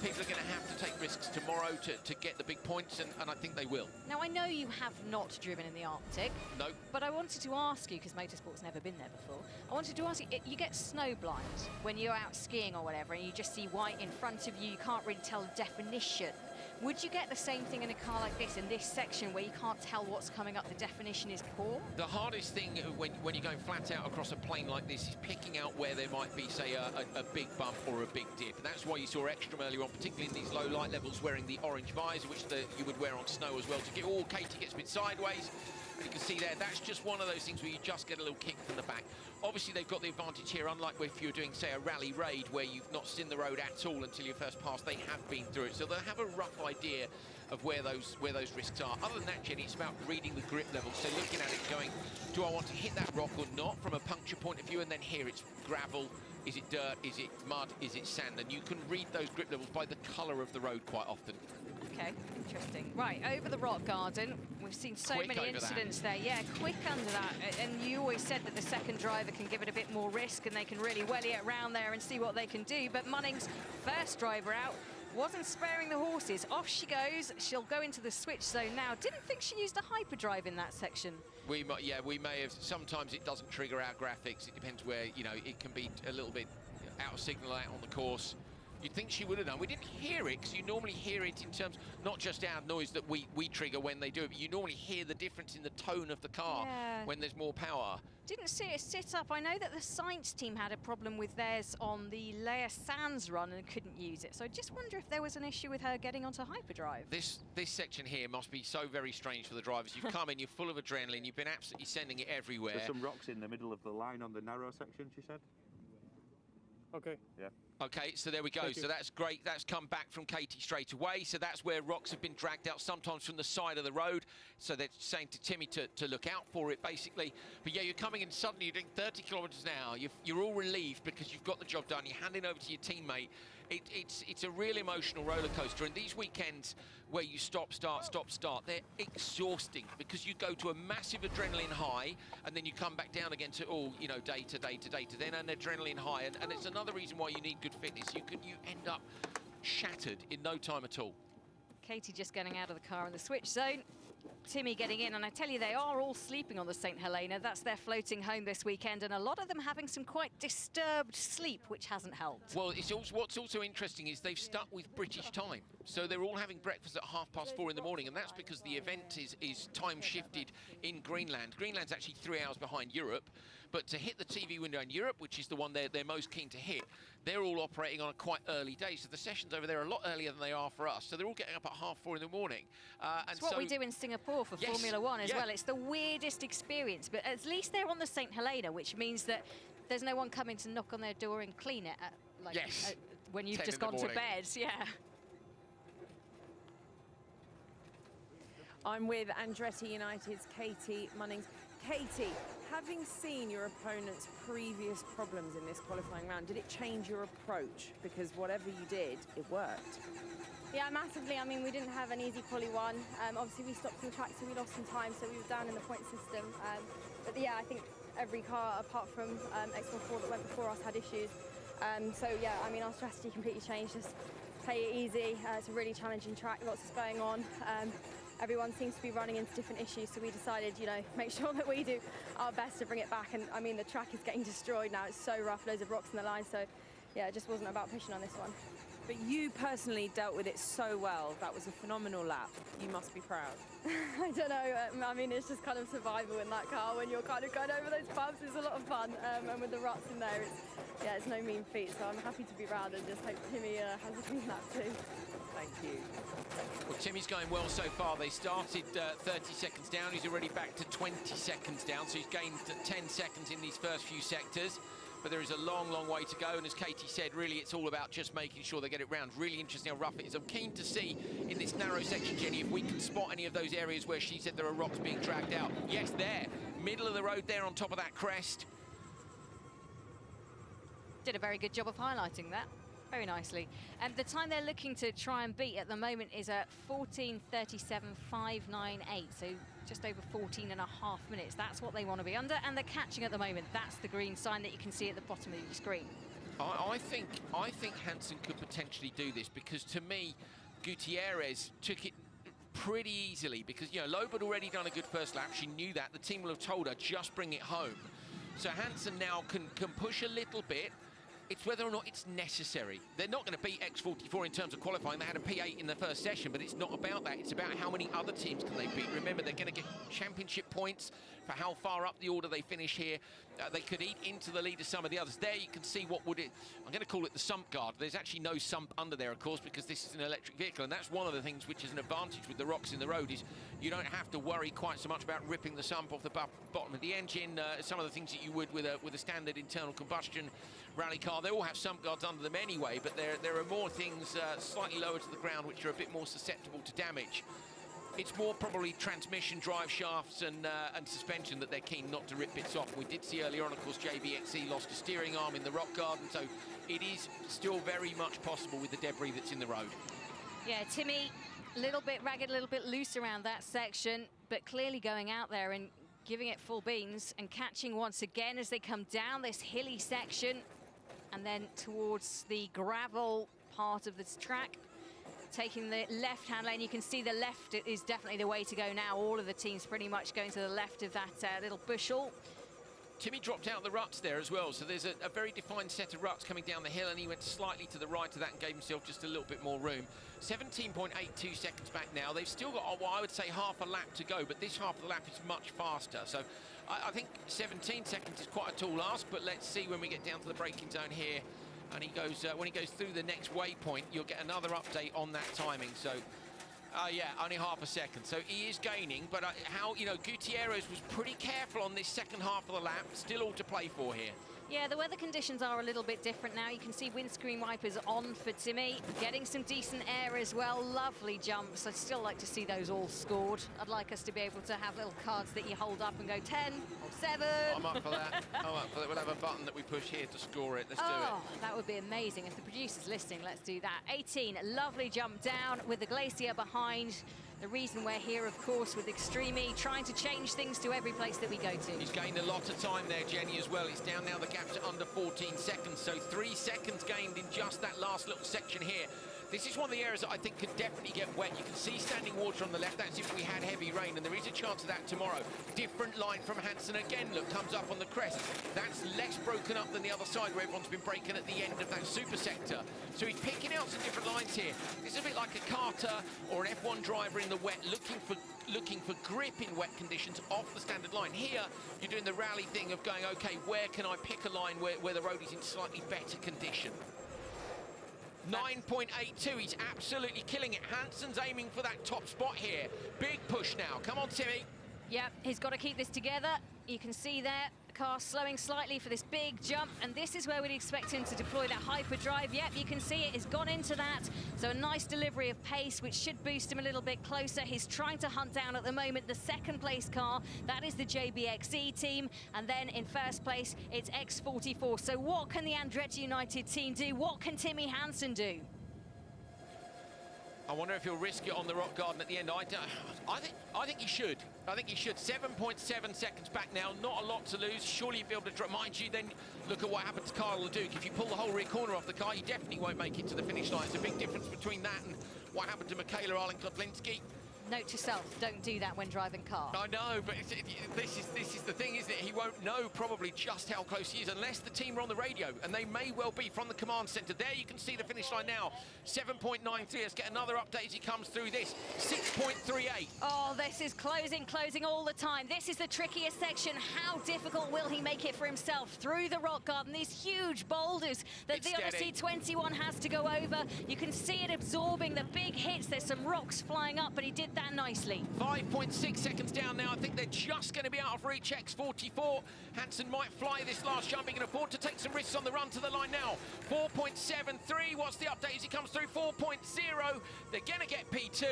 People are going to have to take risks tomorrow to get the big points, and I think they will. Now, I know you have not driven in the Arctic. No. But I wanted to ask you, because motorsport's never been there before, I wanted to ask you, you get snow blind when you're out skiing or whatever, and you just see white in front of you, you can't really tell the definition. Would you get the same thing in a car like this, in this section, where you can't tell what's coming up, the definition is poor? The hardest thing when you're going flat out across a plane like this is picking out where there might be, say, a big bump or a big dip. And that's why you saw Ekstrom earlier on, particularly in these low light levels, wearing the orange visor, which you would wear on snow as well. To get Katie gets a bit sideways. And you can see there, that's just one of those things where you just get a little kick from the back. Obviously, they've got the advantage here, unlike if you're doing, say, a rally raid where you've not seen the road at all until your first pass. They have been through it, so they'll have a rough idea of where those risks are. Other than that, Jenny, it's about reading the grip level. So looking at it, going, do I want to hit that rock or not from a puncture point of view? And then here it's gravel. Is it dirt? Is it mud? Is it sand? And you can read those grip levels by the colour of the road quite often. Okay, interesting. Right, over the rock garden, we've seen so many incidents there. Yeah, quick under that. And you always said that the second driver can give it a bit more risk, and they can really welly it around there and see what they can do. But Munning's first driver out wasn't sparing the horses. Off she goes. She'll go into the switch zone now. Didn't think she used a hyperdrive in that section. We may have. Sometimes it doesn't trigger our graphics. It depends where, it can be a little bit out of signal out on the course. You'd think she would have done. We didn't hear it, because you normally hear it in terms, not just our noise that we trigger when they do it, but you normally hear the difference in the tone of the car when there's more power. Didn't see it sit up. I know that the science team had a problem with theirs on the Leia Sands run and couldn't use it. So I just wonder if there was an issue with her getting onto hyperdrive. This section here must be so very strange for the drivers. You've come in, you're full of adrenaline, you've been absolutely sending it everywhere. There's some rocks in the middle of the line on the narrow section, she said. Okay. Yeah. Okay, so there we go. So that's great. That's come back from Katie straight away. So that's where rocks have been dragged out, sometimes from the side of the road. So they're saying to Timmy to look out for it, basically. But yeah, you're coming in suddenly, you're doing 30 kilometres an hour. You're all relieved because you've got the job done. You're handing over to your teammate. It's a real emotional roller coaster. And these weekends where you stop, start, they're exhausting, because you go to a massive adrenaline high and then you come back down again to, day to day, then an adrenaline high. And it's another reason why you need good fitness. You end up shattered in no time at all. Katie just getting out of the car in the switch zone. Timmy getting in, and I tell you, they are all sleeping on the St. Helena. That's their floating home this weekend, and a lot of them having some quite disturbed sleep, which hasn't helped. Well, what's also interesting is they've stuck with British time. So they're all having breakfast at 4:30 in the morning, and that's because the event is time shifted in Greenland. Greenland's actually 3 hours behind Europe, but to hit the TV window in Europe, which is the one they're most keen to hit, they're all operating on a quite early day. So the sessions over there are a lot earlier than they are for us. So they're all getting up at 4:30 in the morning. It's what we do in Singapore for Formula One as well. It's the weirdest experience, but at least they're on the St. Helena, which means that there's no one coming to knock on their door and clean it when you've just gone to bed. Yeah. I'm with Andretti United's Katie Munnings. Katie, having seen your opponent's previous problems in this qualifying round, did it change your approach? Because whatever you did, it worked. Yeah, massively. I mean, we didn't have an easy quali one. Obviously, we stopped on the track, so we lost some time, so we were down in the point system. But yeah, I think every car, apart from X14 that went before us, had issues. So yeah, I mean, our strategy completely changed. Just play it easy. It's a really challenging track, lots is going on. Everyone seems to be running into different issues, so we decided, you know, make sure that we do our best to bring it back. And I mean, the track is getting destroyed now. It's so rough, loads of rocks in the line. So yeah, it just wasn't about pushing on this one. But you personally dealt with it so well. That was a phenomenal lap. You must be proud. I don't know. I mean, it's just kind of survival in that car when you're kind of going over those bumps. It's a lot of fun. And with the ruts in there, it's no mean feat. So I'm happy to be proud and just hope Timmy has a clean lap too. Thank you. Well, Timmy's going well so far. They started 30 seconds down. He's already back to 20 seconds down. So he's gained 10 seconds in these first few sectors. But there is a long, long way to go. And as Katie said, really, it's all about just making sure they get it round. Really interesting how rough it is. I'm keen to see in this narrow section, Jenny, if we can spot any of those areas where she said there are rocks being dragged out. Yes, there. Middle of the road there on top of that crest. Did a very good job of highlighting that. Very nicely. And the time they're looking to try and beat at the moment is at 14:37.598. So just over 14 and a half minutes. That's what they want to be under, and they're catching at the moment. That's the green sign that you can see at the bottom of your screen. I think Hansen could potentially do this, because to me, Gutierrez took it pretty easily, because, you know, Loeb had already done a good first lap. She knew that. The team will have told her, just bring it home. So Hansen now can push a little bit. It's whether or not it's necessary. They're not going to beat X44 in terms of qualifying. They had a P8 in the first session, but it's not about that. It's about how many other teams can they beat. Remember, they're going to get championship points for how far up the order they finish here. They could eat into the lead of some of the others. There you can see what would it... I'm going to call it the sump guard. There's actually no sump under there, of course, because this is an electric vehicle, and that's one of the things which is an advantage with the rocks in the road, is you don't have to worry quite so much about ripping the sump off the bottom of the engine. Some of the things that you would with a standard internal combustion rally car, they all have sump guards under them anyway, but there are more things slightly lower to the ground which are a bit more susceptible to damage. It's more probably transmission, drive shafts and suspension that they're keen not to rip bits off. We did see earlier on, of course, JBXE lost a steering arm in the rock garden, so it is still very much possible with the debris that's in the road. Yeah, Timmy, a little bit ragged, a little bit loose around that section, but clearly going out there and giving it full beans and catching once again as they come down this hilly section and then towards the gravel part of this track. Taking the left-hand lane, you can see the left is definitely the way to go now. All of the teams pretty much going to the left of that little bushel. Timmy dropped out the ruts there as well, so there's a very defined set of ruts coming down the hill, and he went slightly to the right of that and gave himself just a little bit more room. 17.82 seconds back now. They've still got, well, I would say half a lap to go, but this half of the lap is much faster. So I think 17 seconds is quite a tall ask, but let's see when we get down to the braking zone here. And he goes, when he goes through the next waypoint, you'll get another update on that timing. So, yeah, only half a second. So he is gaining, but how, you know, Gutierrez was pretty careful on this second half of the lap. Still all to play for here. Yeah, the weather conditions are a little bit different now. You can see windscreen wipers on for Timmy, getting some decent air as well. Lovely jumps. I'd still like to see those all scored. I'd like us to be able to have little cards that you hold up and go 10 or 7. I'm up for that. I'm up for that. We'll have a button that we push here to score it. Let's do it. Oh, that would be amazing. If the producer's listening, let's do that. 18, lovely jump down with the glacier behind. The reason we're here, of course, with Extreme E, trying to change things to every place that we go to. He's gained a lot of time there, Jenny, as well. He's down now, the gap's at under 14 seconds, so 3 seconds gained in just that last little section here. This is one of the areas that I think could definitely get wet. You can see standing water on the left. That's if we had heavy rain, and there is a chance of that tomorrow. Different line from Hansen again. Look, comes up on the crest. That's less broken up than the other side, where everyone's been breaking at the end of that super sector. So he's picking out some different lines here. This is a bit like a karter or an F1 driver in the wet, looking for grip in wet conditions off the standard line. Here, you're doing the rally thing of going, okay, where can I pick a line where the road is in slightly better condition? 9.82, he's absolutely killing it. Hansen's aiming for that top spot here. Big push now. Come on, Timmy. Yep, he's got to keep this together. You can see there, the car slowing slightly for this big jump, and this is where we'd expect him to deploy that hyperdrive. Yep, you can see it has gone into that. So a nice delivery of pace, which should boost him a little bit closer. He's trying to hunt down at the moment the second place car. That is the JBXE team. And then in first place, it's X44. So what can the Andretti United team do? What can Timmy Hansen do? I wonder if he'll risk it on the rock garden at the end. I think he should. I think he should. 7.7 seconds back now. Not a lot to lose. Surely he'll be able to mind you. Then look at what happened to Kyle Leduc. If you pull the whole rear corner off the car, you definitely won't make it to the finish line. It's a big difference between that and what happened to Michaela Arlen-Kotlinski. Note to self, don't do that when driving car. I know, but this is the thing, isn't it? He won't know probably just how close he is unless the team are on the radio, and they may well be from the command centre. There you can see the finish line now, 7.93. Let's get another update as he comes through this, 6.38. Oh, this is closing all the time. This is the trickiest section. How difficult will he make it for himself through the rock garden? These huge boulders that the Odyssey 21 has to go over. You can see it absorbing the big hits. There's some rocks flying up, but he did that nicely. 5.6 seconds down now. I think they're just going to be out of reach. X44. Hansen might fly this last jump. He can afford to take some risks on the run to the line now. 4.73. What's the update as he comes through? 4.0. They're going to get P2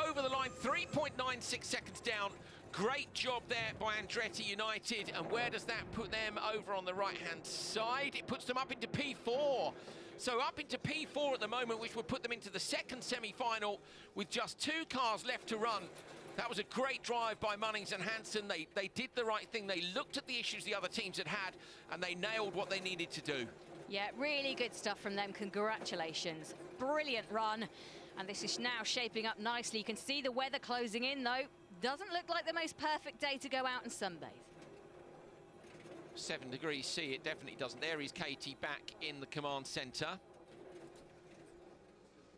over the line. 3.96 seconds down. Great job there by Andretti United. And where does that put them over on the right-hand side? It puts them up into P4. So up into P4 at the moment, which will put them into the second semi-final with just 2 cars left to run. That was a great drive by Munnings and Hansen. They did the right thing. They looked at the issues the other teams had had, and they nailed what they needed to do. Yeah, really good stuff from them. Congratulations. Brilliant run. And this is now shaping up nicely. You can see the weather closing in, though. Doesn't look like the most perfect day to go out and sunbathe. 7 degrees C, it definitely doesn't. There is Katie back in the command centre.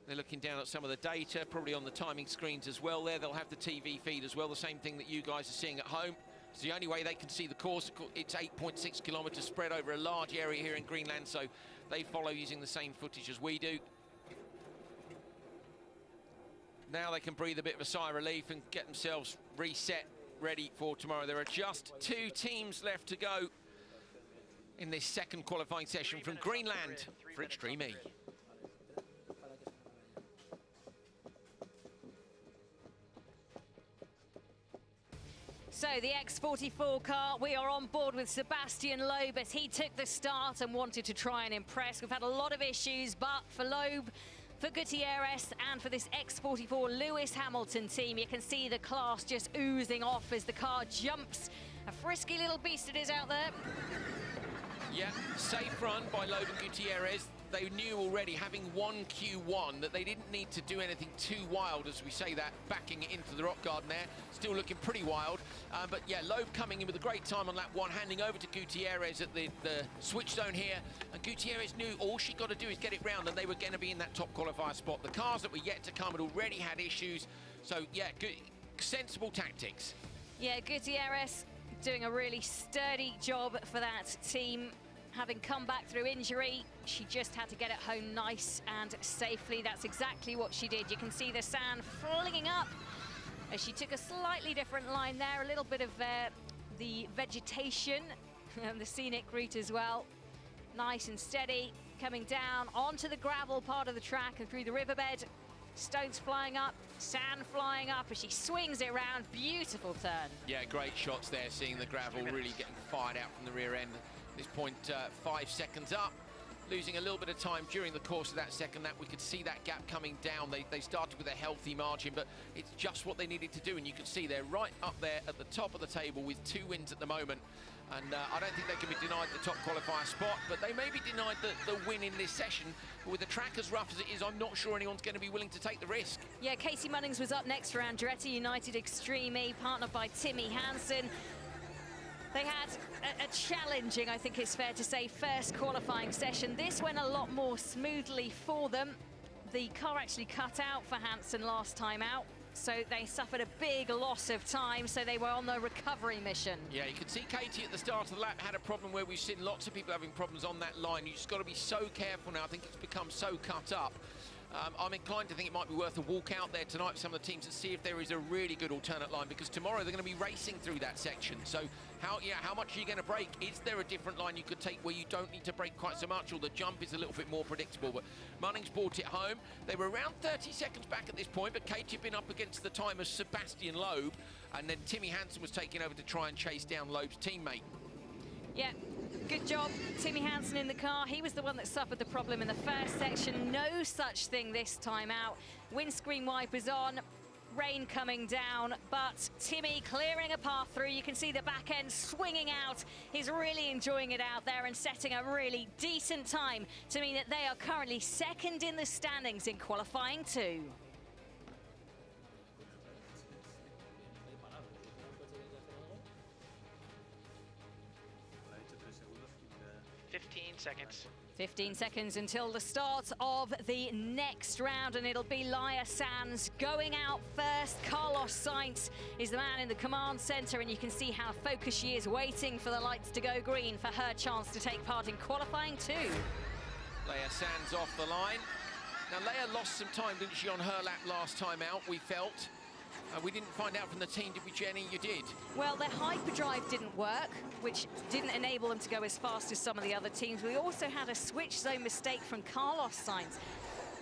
They're looking down at some of the data, probably on the timing screens as well there. They'll have the TV feed as well, the same thing that you guys are seeing at home. It's the only way they can see the course. It's 8.6 kilometres spread over a large area here in Greenland, so they follow using the same footage as we do. Now they can breathe a bit of a sigh of relief and get themselves reset, ready for tomorrow. There are just 2 teams left to go in this second qualifying session from Greenland for Extreme E. So the X44 car, we are on board with Sebastian Loeb as he took the start and wanted to try and impress. We've had a lot of issues, but for Loeb, for Gutierrez and for this X44 Lewis Hamilton team, you can see the class just oozing off as the car jumps. A frisky little beast it is out there. Yeah, safe run by Loeb and Gutierrez. They knew already, having won Q1, that they didn't need to do anything too wild, as we say that, backing it into the rock garden there. Still looking pretty wild. But yeah, Loeb coming in with a great time on lap 1, handing over to Gutierrez at the switch zone here. And Gutierrez knew all she got to do is get it round, and they were going to be in that top qualifier spot. The cars that were yet to come had already had issues. So yeah, good, sensible tactics. Yeah, Gutierrez doing a really sturdy job for that team. Having come back through injury, she just had to get it home nice and safely. That's exactly what she did. You can see the sand flinging up as she took a slightly different line there. A little bit of the vegetation and the scenic route as well. Nice and steady, coming down onto the gravel part of the track and through the riverbed. Stones flying up, sand flying up as she swings it around. Beautiful turn. Yeah, great shots there, seeing the gravel really getting fired out from the rear end. At this point, 5 seconds up, losing a little bit of time during the course of that second lap. We could see that gap coming down. They started with a healthy margin, but it's just what they needed to do. And you can see they're right up there at the top of the table with 2 wins at the moment. And I don't think they can be denied the top qualifier spot, but they may be denied the win in this session. But with the track as rough as it is, I'm not sure anyone's going to be willing to take the risk. Yeah, Casey Munnings was up next for Andretti United Extreme E, partnered by Timmy Hansen. They had a challenging, I think it's fair to say, first qualifying session. This went a lot more smoothly for them. The car actually cut out for Hansen last time out, so they suffered a big loss of time, so they were on the recovery mission. Yeah, you can see Katie at the start of the lap had a problem where we've seen lots of people having problems on that line. You just got to be so careful now. I think it's become so cut up. I'm inclined to think it might be worth a walk out there tonight for some of the teams and see if there is a really good alternate line, because tomorrow they're going to be racing through that section. So how much are you going to brake? Is there a different line you could take where you don't need to brake quite so much, or the jump is a little bit more predictable? But Munnings brought it home. They were around 30 seconds back at this point, but Katie had been up against the time of Sebastian Loeb, and then Timmy Hansen was taking over to try and chase down Loeb's teammate. Yeah, Good job, Timmy Hansen in the car. He was the one that suffered the problem in the first section. No such thing this time out. Windscreen wipers on, rain coming down, but Timmy clearing a path through. You can see the back end swinging out. He's really enjoying it out there and setting a really decent time to mean that they are currently second in the standings in qualifying 2. 15 seconds. 15 seconds until the start of the next round, and it'll be Laia Sanz going out first. Carlos Sainz is the man in the command center, and you can see how focused she is, waiting for the lights to go green for her chance to take part in qualifying 2. Laia Sanz off the line. Now, Laia lost some time, didn't she, on her lap last time out, we felt. We didn't find out from the team, did we, Jenny? You did. Well, their hyperdrive didn't work, which didn't enable them to go as fast as some of the other teams. We also had a switch zone mistake from Carlos Sainz.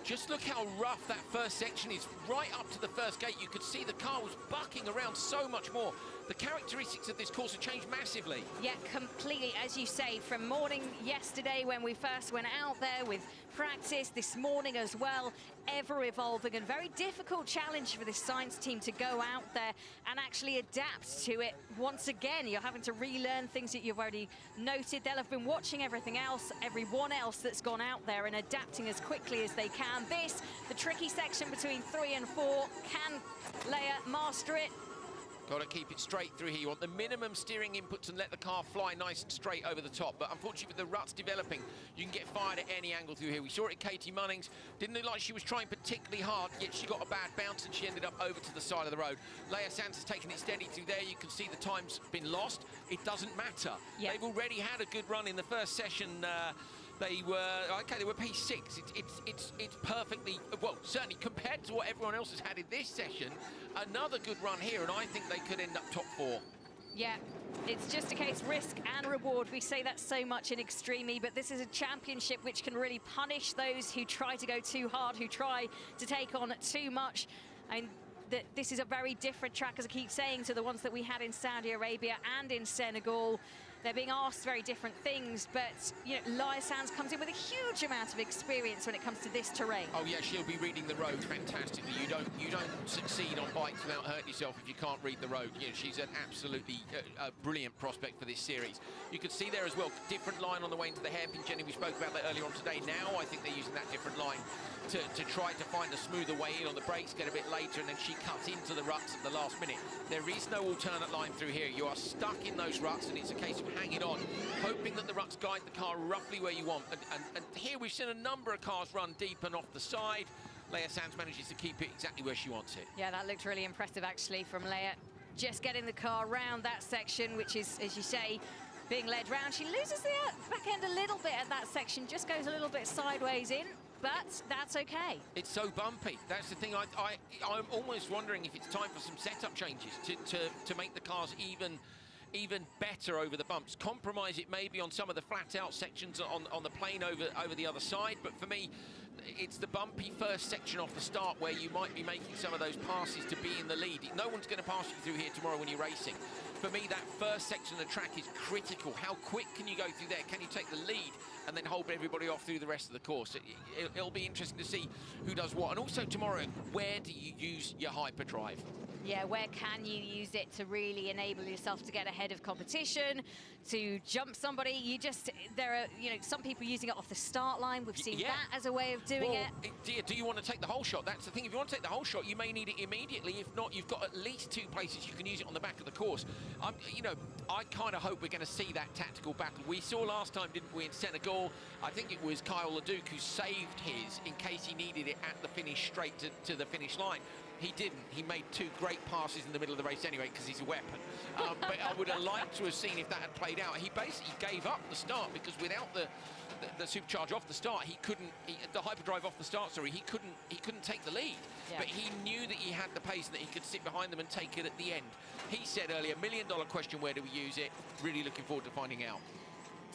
Just look how rough that first section is. Right up to the first gate, you could see the car was bucking around so much more. The characteristics of this course have changed massively. Yeah, completely. As you say, from morning yesterday when we first went out there with practice, this morning as well, ever evolving and very difficult challenge for this Sainz team to go out there and actually adapt to it. Once again, you're having to relearn things that you've already noted. They'll have been watching everyone else that's gone out there and adapting as quickly as they can. This, the tricky section between 3 and 4, can Laia master it? Got to keep it straight through here. You want the minimum steering inputs and let the car fly nice and straight over the top. But unfortunately, with the ruts developing, you can get fired at any angle through here. We saw it at Katie Munnings. Didn't look like she was trying particularly hard, yet she got a bad bounce and she ended up over to the side of the road. Laia Sanz has taken it steady through there. You can see the time's been lost. It doesn't matter. Yep. They've already had a good run in the first session. They were P6. It's perfectly, well, certainly compared to what everyone else has had in this session, another good run here, and I think they could end up top 4. Yeah, it's just a case risk and reward. We say that so much in Extreme E, but this is a championship which can really punish those who try to go too hard, who try to take on too much. And this is a very different track, as I keep saying, to the ones that we had in Saudi Arabia and in Senegal. They're being asked very different things, but you know, Laia Sanz comes in with a huge amount of experience when it comes to this terrain. Oh yeah, she'll be reading the road fantastically. You don't succeed on bikes without hurting yourself if you can't read the road. You know, she's an absolutely brilliant prospect for this series. You could see there as well, different line on the way into the hairpin. Jenny, we spoke about that earlier on today. Now I think they're using that different line to try to find a smoother way in on the brakes, get a bit later, and then she cuts into the ruts at the last minute. There is no alternate line through here. You are stuck in those ruts, and it's a case of hanging on, hoping that the ruts guide the car roughly where you want. And here we've seen a number of cars run deep and off the side. Laia Sanz manages to keep it exactly where she wants it. Yeah, that looked really impressive actually from Laia. Just getting the car round that section, which is, as you say, being led round. She loses the back end a little bit at that section, just goes a little bit sideways in, but that's okay. It's so bumpy. That's the thing. I'm almost wondering if it's time for some setup changes to make the cars even better over the bumps. Compromise it maybe on some of the flat out sections on the plane over the other side, but for me, it's the bumpy first section off the start where you might be making some of those passes to be in the lead. No one's going to pass you through here tomorrow when you're racing. For me, that first section of the track is critical. How quick can you go through there? Can you take the lead and then hold everybody off through the rest of the course? It'll be interesting to see who does what. And also tomorrow, where do you use your hyperdrive? Yeah, where can you use it to really enable yourself to get ahead of competition, to jump somebody? There are, some people using it off the start line. We've seen that as a way of doing it. Do you want to take the whole shot? That's the thing. If you want to take the whole shot, you may need it immediately. If not, you've got at least 2 places you can use it on the back of the course. I kind of hope we're going to see that tactical battle. We saw last time, didn't we, in Senegal? I think it was Kyle Leduc who saved his in case he needed it at the finish, straight to the finish line. He didn't. He made 2 great passes in the middle of the race anyway because he's a weapon. But I would have liked to have seen if that had played out. He basically gave up the start because without the supercharge off the start, the hyperdrive off the start, sorry, he couldn't take the lead. Yeah. But he knew that he had the pace and that he could sit behind them and take it at the end. He said earlier, $1 million question, where do we use it? Really looking forward to finding out.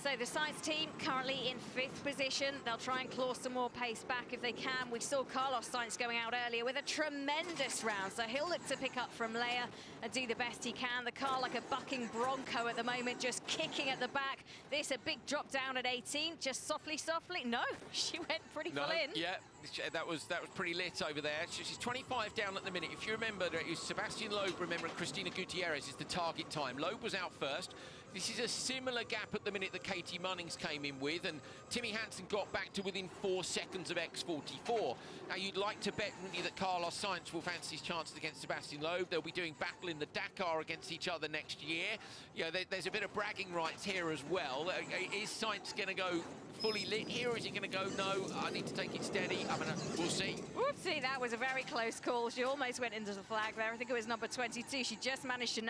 So the science team currently in 5th position. They'll try and claw some more pace back if they can. We saw Carlos Sainz going out earlier with a tremendous round, so he'll look to pick up from Leia and do the best he can. The car like a bucking bronco at the moment, just kicking at the back. This a big drop down at 18, just softly. No, she went pretty full in. Yeah, that was pretty lit over there. She's 25 down at the minute. If you remember, it was Sebastian Loeb, remember, and Christina Gutierrez is the target time. Loeb was out first. This is a similar gap at the minute that Katie Munnings came in with, and Timmy Hansen got back to within 4 seconds of X44. Now, you'd like to bet, wouldn't you, that Carlos Sainz will fancy his chances against Sebastian Loeb. They'll be doing battle in the Dakar against each other next year. You know, there's a bit of bragging rights here as well. Is Sainz going to go fully lit here, or is he going to go, no, I need to take it steady? I mean, we'll see. Whoopsie, that was a very close call. She almost went into the flag there. I think it was number 22. She just managed to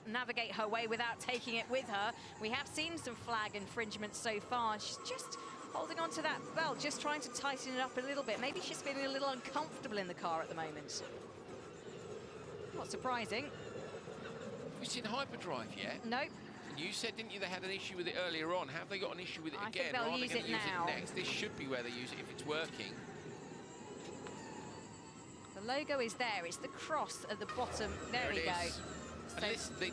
navigate her way without taking it with her. We have seen some flag infringements so far. She's just holding on to that belt, just trying to tighten it up a little bit. Maybe she's feeling a little uncomfortable in the car at the moment. Not surprising. Have you seen hyperdrive yet? Nope. You said, didn't you, they had an issue with it earlier on? Have they got an issue with it again? I think they'll use it now. Next? This should be where they use it if it's working. The logo is there. It's the cross at the bottom. There we go. And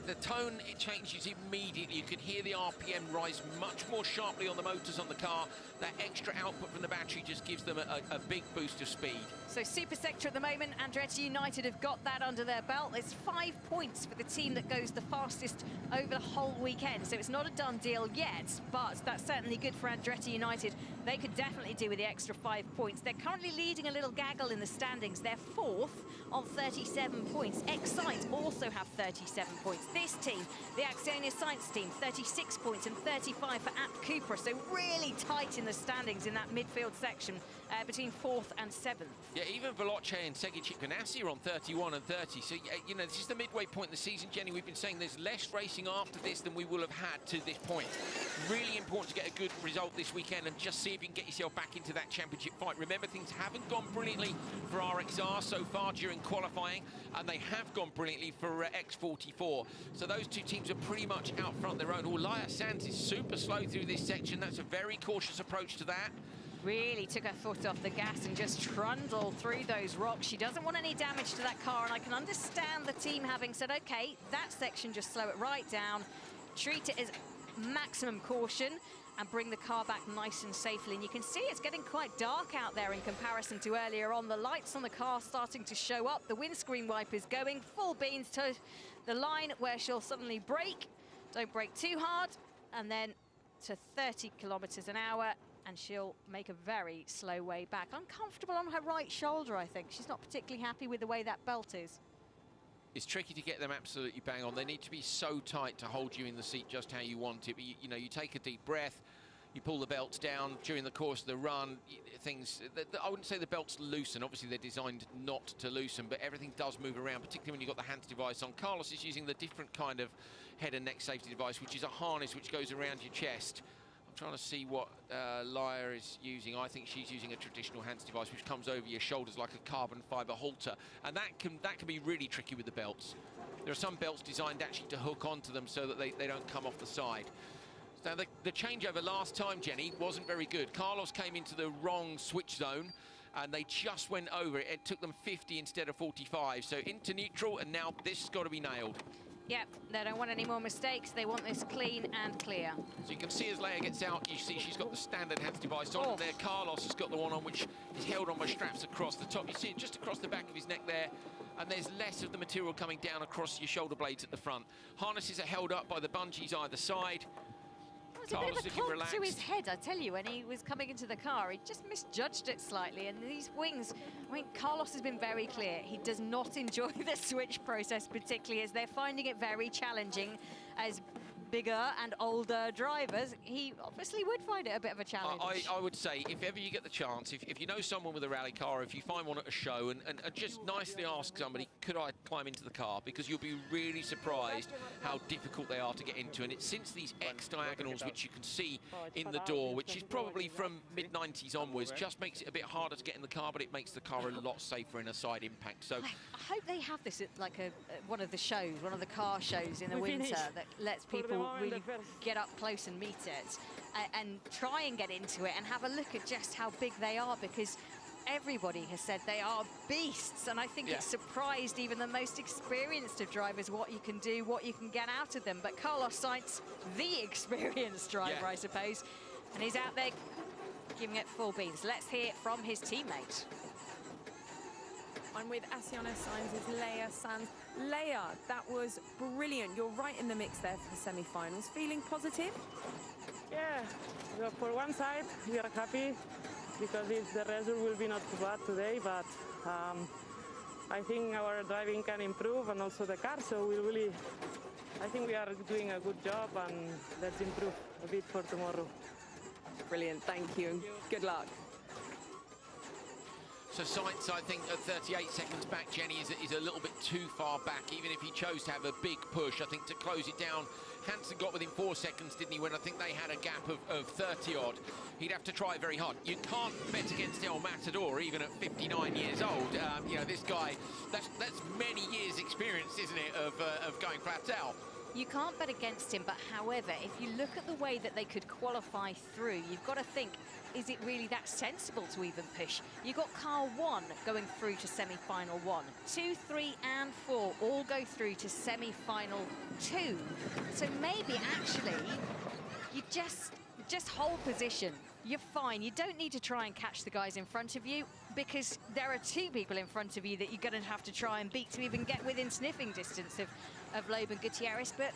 the tone, it changes immediately. You can hear the RPM rise much more sharply on the motors on the car. That extra output from the battery just gives them a big boost of speed. So super sector at the moment, Andretti United have got that under their belt. There's 5 points for the team that goes the fastest over the whole weekend. So it's not a done deal yet, but that's certainly good for Andretti United. They could definitely do with the extra 5 points. They're currently leading a little gaggle in the standings. They're 4th on 37 points. Excite also have 37 points. This team, the Axionia Science team, 36 points and 35 for App Cupra. So really tight in the standings in that midfield section between 4th and 7th. Yeah, even Veloce and Segic Ganassi are on 31 and 30. So, you know, this is the midway point in the season, Jenny. We've been saying there's less racing after this than we will have had to this point. Really important to get a good result this weekend and just see if you can get yourself back into that championship fight. Remember, things haven't gone brilliantly for RXR so far during qualifying, and they have gone brilliantly for X44. So those two teams are pretty much out front their own. Laia Sands is super slow through this section. That's a very cautious approach to that. Really took her foot off the gas and just trundled through those rocks. She doesn't want any damage to that car, and I can understand the team having said, okay, that section, just slow it right down, treat it as maximum caution, and bring the car back nice and safely. And you can see it's getting quite dark out there in comparison to earlier on. The lights on the car starting to show up, the windscreen wipers going full beans to the line where she'll suddenly brake. Don't brake too hard, and then to 30 kilometers an hour, and she'll make a very slow way back. Uncomfortable on her right shoulder, I think. She's not particularly happy with the way that belt is. It's tricky to get them absolutely bang on. They need to be so tight to hold you in the seat just how you want it. But you know, you take a deep breath, you pull the belts down during the course of the run. Things, I wouldn't say the belts loosen. Obviously, they're designed not to loosen, but everything does move around, particularly when you've got the hands device on. Carlos is using the different kind of head and neck safety device, which is a harness which goes around your chest. I'm trying to see what Laia is using. I think she's using a traditional hands device which comes over your shoulders like a carbon fibre halter, and that can be really tricky with the belts. There are some belts designed actually to hook onto them so that they don't come off the side. Now the changeover last time, Jenny, wasn't very good. Carlos came into the wrong switch zone and they just went over it. It took them 50 instead of 45, so into neutral, and now this has got to be nailed. Yep, they don't want any more mistakes. They want this clean and clear. So you can see as Leia gets out, you see she's got the standard hands device on. And there, Carlos has got the one on which is held on by straps across the top. You see it just across the back of his neck there, and there's less of the material coming down across your shoulder blades at the front. Harnesses are held up by the bungees either side. It was a bit of a clunk to his head, I tell you, when he was coming into the car. He just misjudged it slightly, and these wings, I mean, Carlos has been very clear. He does not enjoy the switch process particularly, as they're finding it very challenging. As bigger and older drivers, he obviously would find it a bit of a challenge. I would say, if ever you get the chance, if you know someone with a rally car, if you find one at a show, and just nicely ask somebody, could I climb into the car? Because you'll be really surprised how difficult they are to get into. And it's since these X diagonals, which you can see in the door, which is probably from mid-90s onwards, just makes it a bit harder to get in the car, but it makes the car a lot safer in a side impact. So I hope they have this at like one of the shows, one of the car shows in the winter that lets people really get up close and meet it. and try and get into it and have a look at just how big they are, because everybody has said they are beasts, and I think it's surprised even the most experienced of drivers what you can do, what you can get out of them. But Carlos Sainz, the experienced driver, I suppose, and he's out there giving it full beans. Let's hear it from his teammate. I'm with Asiana Sainz's Leia Sanz. Leia, that was brilliant. You're right in the mix there for the semi-finals. Feeling positive? Yeah, well, for one side, we are happy because the result will be not too bad today, but I think our driving can improve and also the car, so I think we are doing a good job, and let's improve a bit for tomorrow. Brilliant, thank you. Good luck. So Sainz, I think, at 38 seconds back, Jenny, is a little bit too far back, even if he chose to have a big push. I think to close it down, Hansen got within 4 seconds, didn't he, when I think they had a gap of 30-odd. He'd have to try very hard. You can't bet against El Matador, even at 59 years old. You know, this guy, that's many years' experience, isn't it, of going flat out. You can't bet against him, but however, if you look at the way that they could qualify through, you've got to think, is it really that sensible to even push? You've got car 1 going through to semi-final 1. 2, 3 and 4 all go through to semi-final 2. So maybe actually you just hold position. You're fine. You don't need to try and catch the guys in front of you, because there are 2 people in front of you that you're going to have to try and beat to even get within sniffing distance of Loeb and Gutierrez. But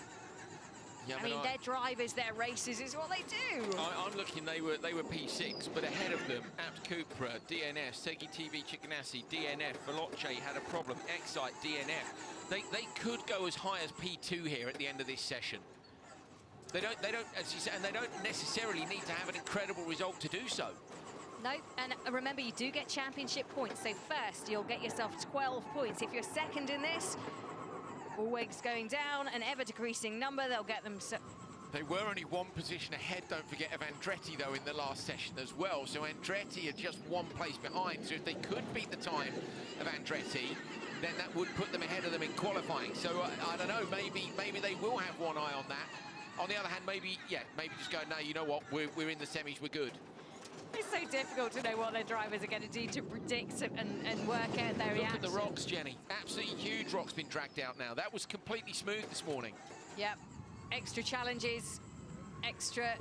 yeah, I mean, their drivers, their races is what they do. I'm looking, they were P6, but ahead of them, Apt Cupra, DNF, Segi TV Ganassi, DNF, Veloce had a problem, Excite, DNF. They could go as high as P2 here at the end of this session. They don't, as you said, and they don't necessarily need to have an incredible result to do so. No, and remember, you do get championship points. So first, you'll get yourself 12 points. If you're second in this, always going down, an ever-decreasing number, they'll get them... They were only 1 position ahead, don't forget, of Andretti, though, in the last session as well. So Andretti are just 1 place behind. So if they could beat the time of Andretti, then that would put them ahead of them in qualifying. So I don't know, maybe they will have one eye on that. On the other hand, maybe just go, no, you know what, we're in the semis, we're good. It's so difficult to know what their drivers are going to do to predict and work out their reaction. Look at the rocks, Jenny. Absolutely huge rocks been dragged out now. That was completely smooth this morning. Yep. Extra challenges, extra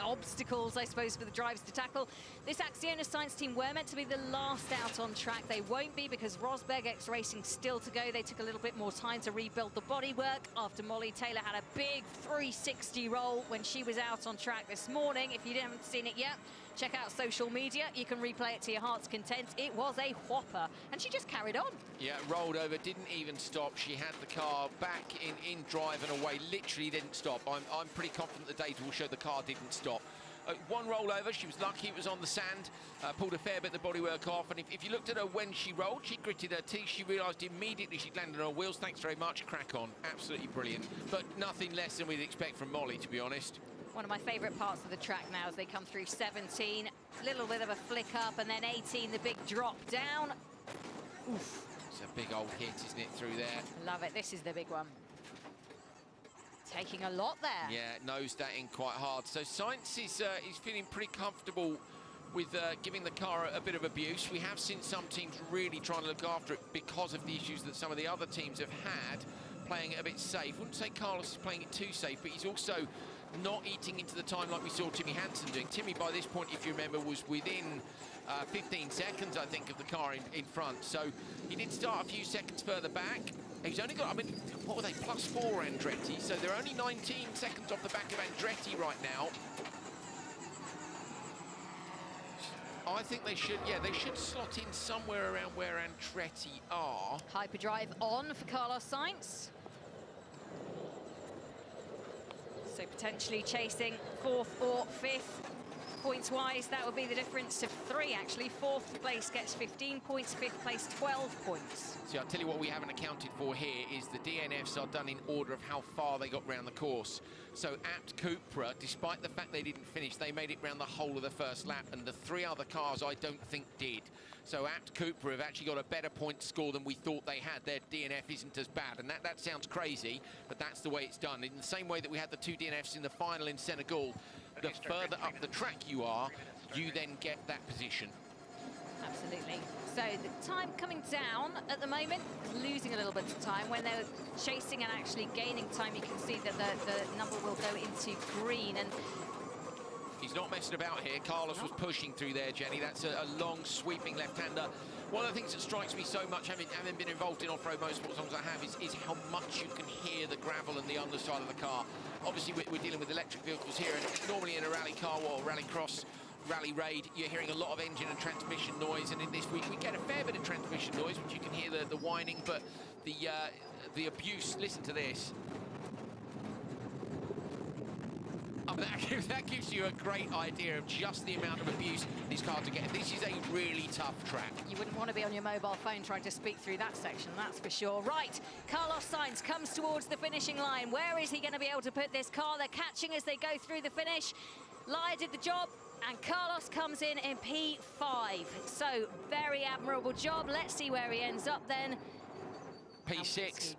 obstacles, I suppose, for the drivers to tackle. This Acciona Science team were meant to be the last out on track. They won't be, because Rosberg X Racing still to go. They took a little bit more time to rebuild the bodywork after Molly Taylor had a big 360 roll when she was out on track this morning. If you haven't seen it yet, check out social media. You can replay it to your heart's content. It was a whopper, and she just carried on. Yeah, rolled over, didn't even stop. She had the car back in drive and away, literally didn't stop. I'm pretty confident the data will show the car didn't stop. 1 rollover, she was lucky it was on the sand, pulled a fair bit of the bodywork off, and if you looked at her when she rolled, she gritted her teeth, she realised immediately she'd landed on her wheels. Thanks very much, crack on, absolutely brilliant. But nothing less than we'd expect from Molly, to be honest. One of my favourite parts of the track now as they come through 17, a little bit of a flick up, and then 18, the big drop down. Oof. It's a big old hit, isn't it, through there? Love it, this is the big one. Taking a lot there. Yeah, nosed that in quite hard. So Sainz is feeling pretty comfortable with giving the car a bit of abuse. We have seen some teams really trying to look after it because of the issues that some of the other teams have had, playing it a bit safe. Wouldn't say Carlos is playing it too safe, but he's also not eating into the time like we saw Timmy Hansen doing. Timmy, by this point, if you remember, was within 15 seconds, I think, of the car in front. So he did start a few seconds further back. He's only got, I mean, what were they, +4 Andretti, so they're only 19 seconds off the back of Andretti right now. I think they should, yeah, they should slot in somewhere around where Andretti are. Hyperdrive on for Carlos Sainz. So potentially chasing 4th or 5th. Points-wise, that would be the difference of 3, actually. 4th place gets 15 points, 5th place 12 points. See, I'll tell you what we haven't accounted for here is the DNFs are done in order of how far they got round the course. So Apt Cupra, despite the fact they didn't finish, they made it round the whole of the first lap, and the 3 other cars I don't think did. So Apt Cupra have actually got a better point score than we thought they had. Their DNF isn't as bad, and that sounds crazy, but that's the way it's done. In the same way that we had the 2 DNFs in the final in Senegal, the further up the track you are, you then get that position. Absolutely. So the time coming down at the moment, losing a little bit of time. When they're chasing and actually gaining time, you can see that the number will go into green. And he's not messing about here. Carlos was pushing through there, Jenny. That's a long, sweeping left-hander. One of the things that strikes me so much, having been involved in off-road motorsport as long as I have, is how much you can hear the gravel and the underside of the car. Obviously, we're dealing with electric vehicles here, and normally in a rally car or rally cross, rally raid, you're hearing a lot of engine and transmission noise, and in this we get a fair bit of transmission noise, which you can hear the whining, but the abuse. Listen to this. That gives you a great idea of just the amount of abuse these cars are getting. This is a really tough track. You wouldn't want to be on your mobile phone trying to speak through that section, that's for sure. Right, Carlos Sainz comes towards the finishing line. Where is he going to be able to put this car? They're catching as they go through the finish. Lia did the job, and Carlos comes in P5. So, very admirable job. Let's see where he ends up then. P6.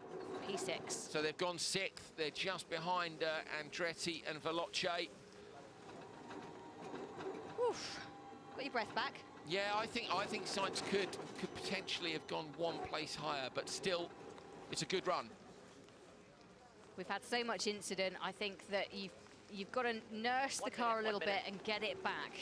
P6. So they've gone 6th. They're just behind Andretti and Veloce. Oof. Got your breath back? Yeah, I think Sainz could potentially have gone one place higher, but still, it's a good run. We've had so much incident. I think that you've got to nurse the car a little bit and get it back.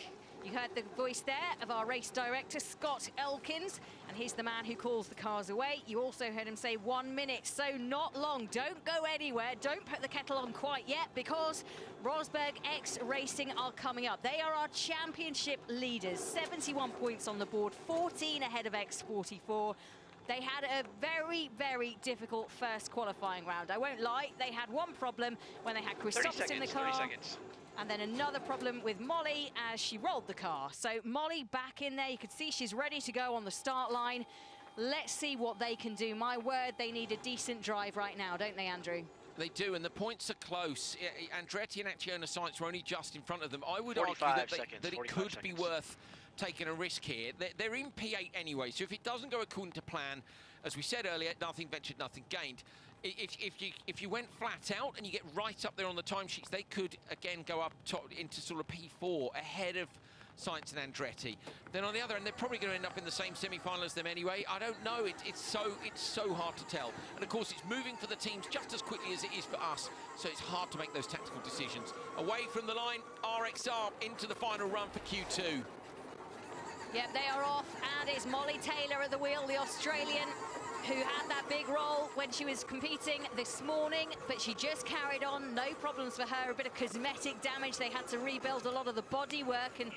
You heard the voice there of our race director, Scott Elkins, and he's the man who calls the cars away. You also heard him say 1 minute, so not long. Don't go anywhere. Don't put the kettle on quite yet, because Rosberg X Racing are coming up. They are our championship leaders. 71 points on the board, 14 ahead of X44. They had a very, very difficult first qualifying round. I won't lie, they had one problem when they had Christopherson in the car. 30 seconds. And then another problem with Molly as she rolled the car. So Molly back in there. You could see she's ready to go on the start line. Let's see what they can do. My word, they need a decent drive right now, don't they, Andrew? They do, and the points are close. Andretti and Acciona Sainz were only just in front of them. I would 45 argue seconds, that it could be worth taking a risk here. They're in P8 anyway, so if it doesn't go according to plan, as we said earlier, nothing ventured, nothing gained. If you went flat out and you get right up there on the timesheets, they could again go up into sort of P4 ahead of Sainz and Andretti. Then on the other end, they're probably going to end up in the same semi-final as them anyway. I don't know. It's so hard to tell. And of course, it's moving for the teams just as quickly as it is for us. So it's hard to make those tactical decisions. Away from the line, RXR into the final run for Q2. Yep, they are off, and it's Molly Taylor at the wheel, the Australian, who had that big roll when she was competing this morning, but she just carried on, no problems for her, a bit of cosmetic damage. They had to rebuild a lot of the bodywork, and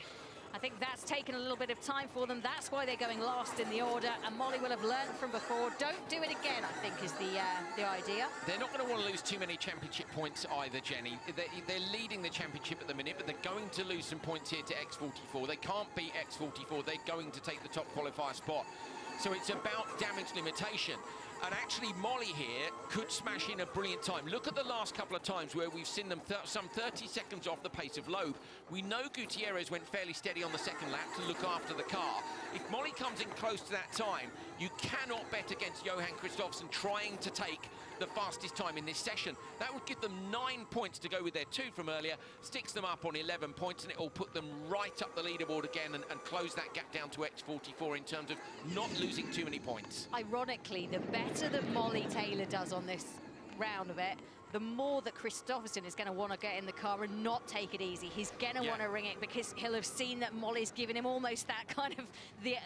I think that's taken a little bit of time for them. That's why they're going last in the order, and Molly will have learned from before. Don't do it again, I think, is the idea. They're not going to want to lose too many championship points either, Jenny. They're leading the championship at the minute, but they're going to lose some points here to X44. They can't beat X44. They're going to take the top qualifier spot. So it's about damage limitation. And actually, Molly here could smash in a brilliant time. Look at the last couple of times where we've seen them some 30 seconds off the pace of Loeb. We know Gutierrez went fairly steady on the second lap to look after the car. If Molly comes in close to that time, you cannot bet against Johan Kristoffersson trying to take the fastest time in this session. That would give them 9 points to go with their 2 from earlier, sticks them up on 11 points, and it will put them right up the leaderboard again and close that gap down to X44 in terms of not losing too many points. Ironically, the better that Molly Taylor does on this round of it, the more that Kristoffersson is going to want to get in the car and not take it easy. He's going to want to ring it, because he'll have seen that Molly's given him almost that kind of the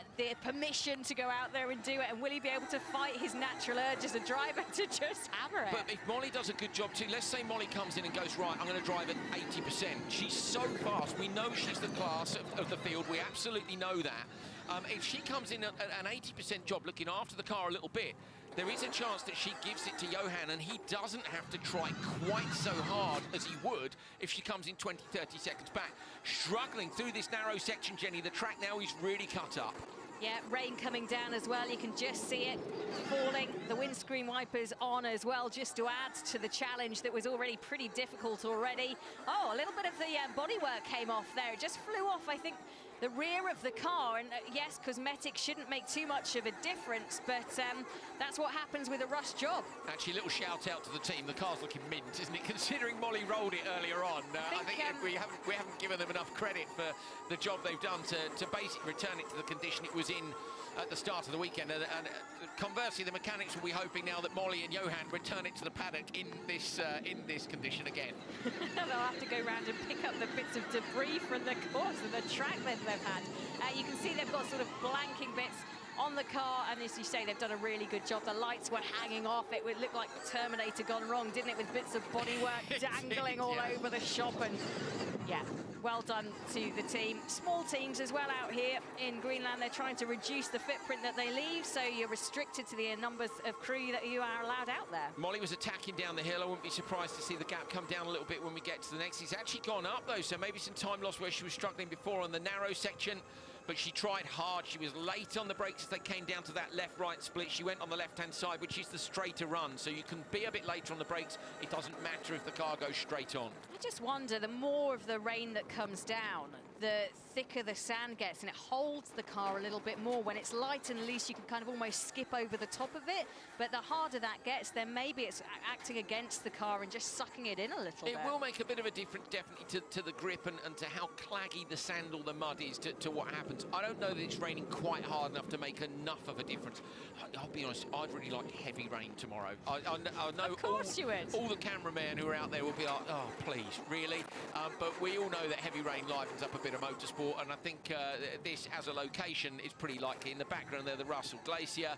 permission to go out there and do it. And will he be able to fight his natural urge as a driver to just hammer it? But if Molly does a good job too, let's say Molly comes in and goes, right, I'm going to drive at 80%. She's so fast. We know she's the class of the field. We absolutely know that. If she comes in at an 80% job looking after the car a little bit, there is a chance that she gives it to Johan, and he doesn't have to try quite so hard as he would if she comes in 20, 30 seconds back. Struggling through this narrow section, Jenny. The track now is really cut up. Yeah, rain coming down as well. You can just see it falling. The windscreen wipers on as well, just to add to the challenge that was already pretty difficult already. Oh, a little bit of the bodywork came off there. It just flew off, I think, the rear of the car. And yes, cosmetics shouldn't make too much of a difference, but that's what happens with a rush job. Actually, a little shout out to the team. The car's looking mint, isn't it? Considering Molly rolled it earlier on. I think we haven't given them enough credit for the job they've done to basically return it to the condition it was in at the start of the weekend. And conversely, the mechanics will be hoping now that Molly and Johan return it to the paddock in this condition again. They'll have to go round and pick up the bits of debris from the course and the track that they've had. You can see they've got sort of blanking bits on the car, and as you say, they've done a really good job. The lights were hanging off. It would look like Terminator gone wrong, didn't it, with bits of bodywork dangling all over the shop. And yeah, well done to the team. Small teams as well out here in Greenland. They're trying to reduce the footprint that they leave, so you're restricted to the numbers of crew that you are allowed out there. Molly was attacking down the hill. I wouldn't be surprised to see the gap come down a little bit when we get to the next. It's actually gone up though, so maybe some time lost where she was struggling before on the narrow section. But she tried hard. She was late on the brakes as they came down to that left-right split. She went on the left-hand side, which is the straighter run. So you can be a bit later on the brakes. It doesn't matter if the car goes straight on. I just wonder, the more of the rain that comes down, the thicker the sand gets, and it holds the car a little bit more. When it's light and loose, you can kind of almost skip over the top of it. But the harder that gets, then maybe it's acting against the car and just sucking it in a little bit. It will make a bit of a difference, definitely, to the grip and to how claggy the sand or the mud is to what happens. I don't know that it's raining quite hard enough to make enough of a difference. I'll be honest, I'd really like heavy rain tomorrow. I know of course you would. All the cameramen who are out there will be like, oh, please, really? But we all know that heavy rain livens up a bit of motorsport, and I think this, as a location, is pretty likely. In the background there, the Russell Glacier.